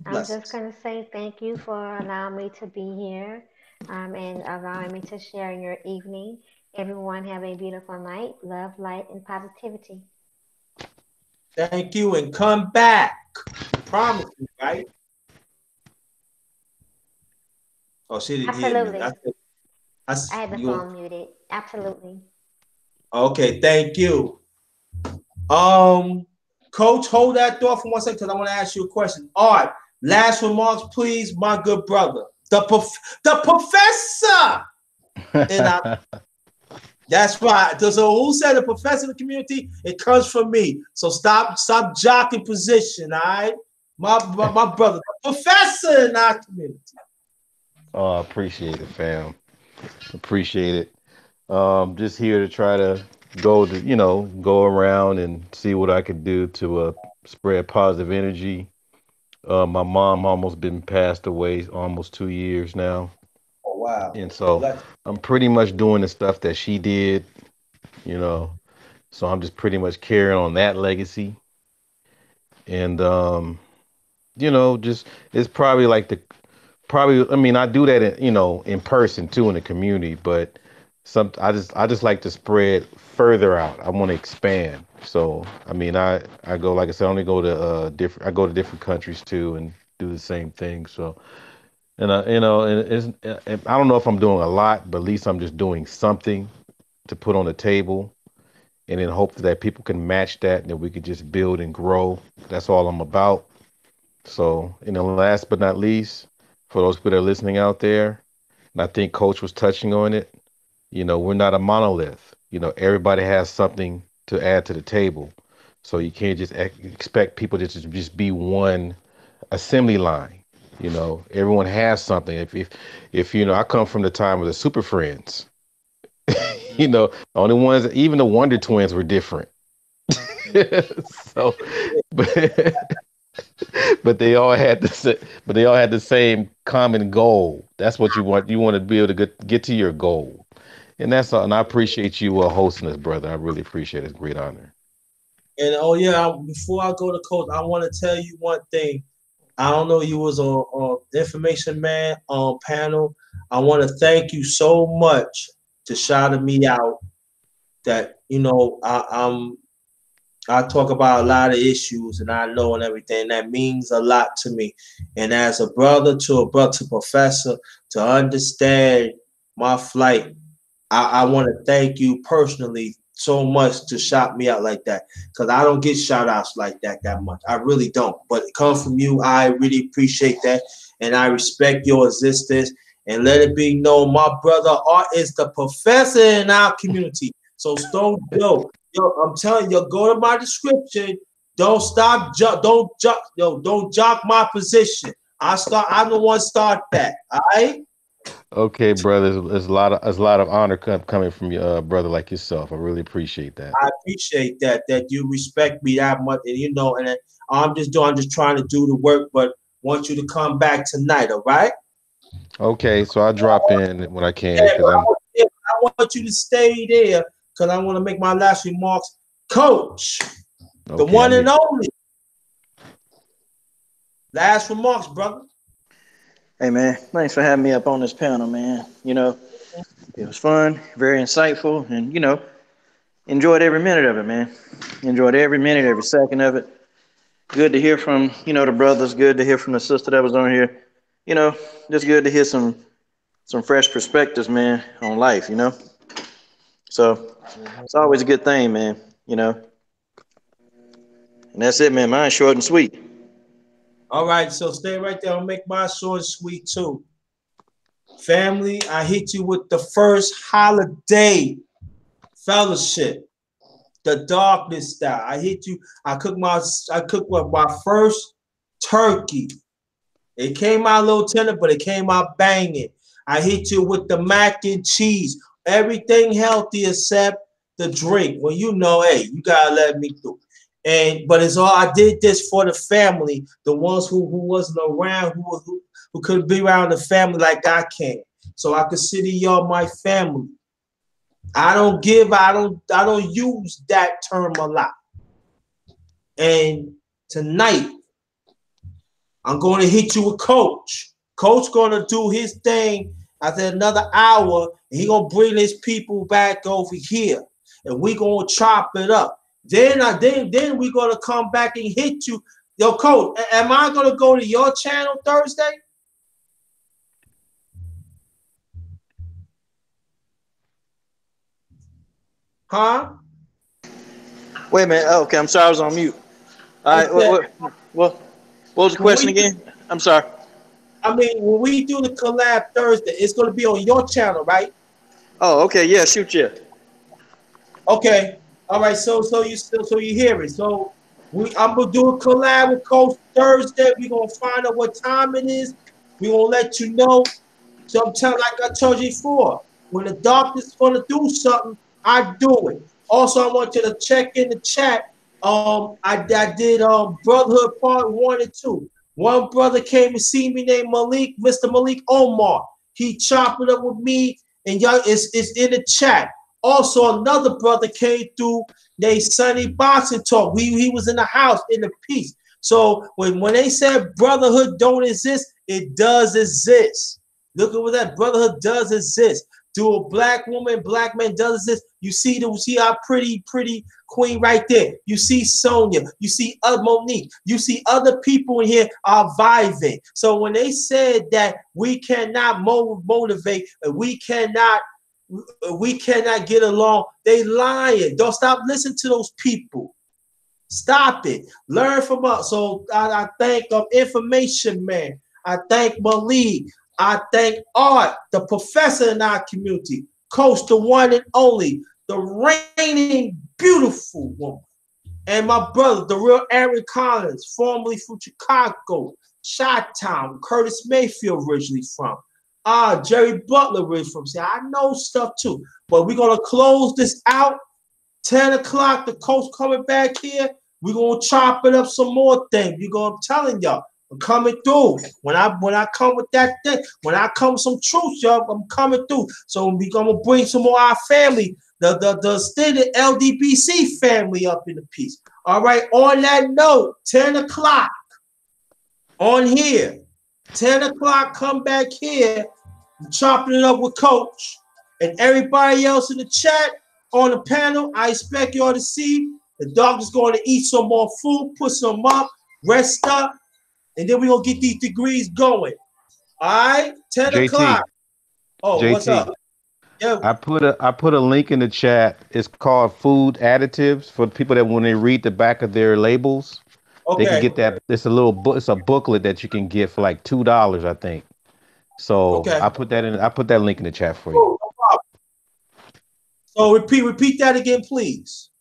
I'm Bless just us. gonna say thank you for allowing me to be here, and allowing me to share in your evening. Everyone have a beautiful night. Love, light, and positivity. Thank you, and come back. Promise me, right? Oh, she didn't hear me. Absolutely. I had the You phone muted. Absolutely. okay? Thank you. Um, Coach, hold that thought for one second because I want to ask you a question. All right, last remarks, please, my good brother, the professor. And I, that's right. So who said the professor in the community? It comes from me. So stop jocking position. All right, my brother, the professor in our community. Oh, I appreciate it, fam. Appreciate it. Just here to try to go around and see what I could do to spread positive energy. My mom almost been passed away almost 2 years now, Oh wow, and so bless. I'm pretty much doing the stuff that she did, you know. So I'm just pretty much carrying on that legacy, and just it's probably like the probably, I mean, I do that in person too in the community, but I just like to spread further out. I want to expand. So, I mean, I go, like I said, I only go to different I go to different countries too and do the same thing. So, and and I don't know if I'm doing a lot, but at least I'm just doing something to put on the table and then hope that people can match that and that we could just build and grow. That's all I'm about. So, and then last but not least, for those people that are listening out there, and I think Coach was touching on it, we're not a monolith. Everybody has something to add to the table. So you can't just expect people to just be one assembly line. Everyone has something. If I come from the time of the Super Friends. The only ones, even the Wonder Twins were different. So, but but they all had the same common goal. That's what you want. You want to be able to get to your goal, and that's all. And I appreciate you hosting us, brother. I really appreciate it. It's a great honor. And oh yeah, before I go to coach, I want to tell you one thing. I don't know you was on information man on panel. I want to thank you so much to shouting me out. That I talk about a lot of issues, and I know and everything. That means a lot to me. And as a brother to professor, to understand my flight, I want to thank you personally so much to shout me out like that, because I don't get shout outs like that much. I really don't. But it comes from you. I really appreciate that, and I respect your existence. And let it be known, my brother Art is the professor in our community. So Stone Joe, yo, I'm telling you, go to my description. Don't stop, don't jock my position. I'm the one start that. All right. Okay, brother. There's a lot of honor coming from your brother like yourself. I really appreciate that. I appreciate that you respect me that much, and and I'm just trying to do the work, but want you to come back tonight, all right? Okay, so I'll drop in when I can Yeah, because I'm I want you to stay there because I want to make my last remarks. Coach, the okay. one I'm and here. only last remarks, brother. Hey man, thanks for having me up on this panel, man. It was fun, very insightful, and enjoyed every minute of it, man. Enjoyed every minute, every second of it. Good to hear from the brothers. Good to hear from the sister that was on here. You know, just good to hear some fresh perspectives, man, on life. So it's always a good thing, man. You know, and that's it, man. Mine's short and sweet. All right, so stay right there. I'll make my short and sweet too. Family, I hit you with the first holiday fellowship, the darkness style. I hit you. I cooked my first turkey. It came out a little tender, but it came out banging. I hit you with the mac and cheese. Everything healthy except the drink. Well, hey, you gotta let me through. But it's all I did this for the family, the ones who wasn't around, who couldn't be around the family like I can. So I consider y'all my family. I don't use that term a lot. And tonight I'm going to hit you with Coach. Coach going to do his thing after another hour, and he going to bring his people back over here, and we going to chop it up. Then we going to come back and hit you. Yo, Coach, am I going to go to your channel Thursday? Huh? Wait a minute. Oh, okay, I'm sorry, I was on mute. All I right. What said, what was the when question we again? I'm sorry. when we do the collab Thursday, it's going to be on your channel, right? Oh, okay. Yeah, shoot you. Okay. All right. So you hear it. So I'm gonna do a collab with Coach Thursday. We're gonna find out what time it is. We're gonna let you know. So I'm telling like I told you before, when the doctor's gonna do something, I do it. Also, I want you to check in the chat. I did Brotherhood Part 1 and 2. One brother came to see me named Malik, Mr. Malik Omar. He chopped it up with me, and y'all, it's in the chat. Also, another brother came through named Sonny Boxing Talk. He was in the house in the piece. So when they said brotherhood don't exist, it does exist. Look at what that brotherhood does exist. Do a black woman, black man does exist. You see our pretty queen right there. You see Sonia. You see Monique. You see other people in here are vibing. So when they said that we cannot motivate and we cannot get along, they lying. Don't stop listening to those people. Stop it. Learn from us. So I thank Information Man. I thank Malik. I thank Art, the professor in our community. Coach, the one and only, the reigning beautiful woman. And my brother, the real Aaron Collins, formerly from Chicago, Chi-Town, Curtis Mayfield originally from. Jerry Butler originally from. See, I know stuff too. But we're going to close this out. 10 o'clock, the coach coming back here. We're going to chop it up some more things. I'm telling y'all, I'm coming through. When I come with that thing, when I come with some truth, y'all, I'm coming through. So we're going to bring some more of our family, the extended LDBC family up in the piece. All right, on that note, 10 o'clock on here. 10 o'clock, come back here, chopping it up with Coach. And everybody else in the chat, on the panel, I expect y'all to see The doctor's going to eat some more food, put some up, rest up, and then we're going to get these degrees going. All right? 10 JT, o'clock. Oh, what's JT. up? Yeah. I put a link in the chat. It's called food additives for people that when they read the back of their labels, they can Okay. get that. It's a little book. It's a booklet that you can get for like $2, I think. So Okay. I put that in. I put that link in the chat for you. Oh, no problem. So repeat that again, please.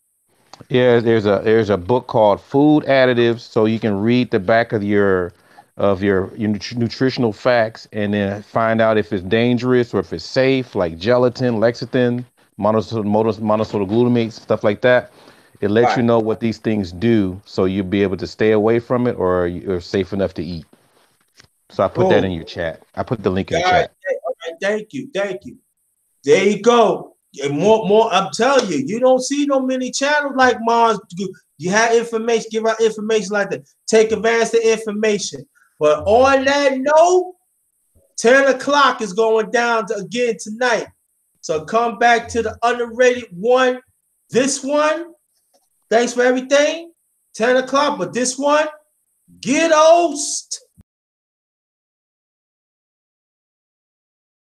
Yeah, there's a book called Food Additives, so you can read the back of your nutritional facts and then find out if it's dangerous or if it's safe, like gelatin, lecithin, monosodium glutamate, stuff like that. It lets you Right. know what these things do, so you'll be able to stay away from it or you're safe enough to eat. So I put that in Boom. your chat. I put the link in the All right. chat. Okay. Thank you. Thank you. There you go. And more. I'm telling you, you don't see no many channels like mine. You have information, give out information like that. Take advantage of information. But on that note, 10 o'clock is going down again tonight. So come back to the underrated one. This one, thanks for everything. 10 o'clock, but this one, get host.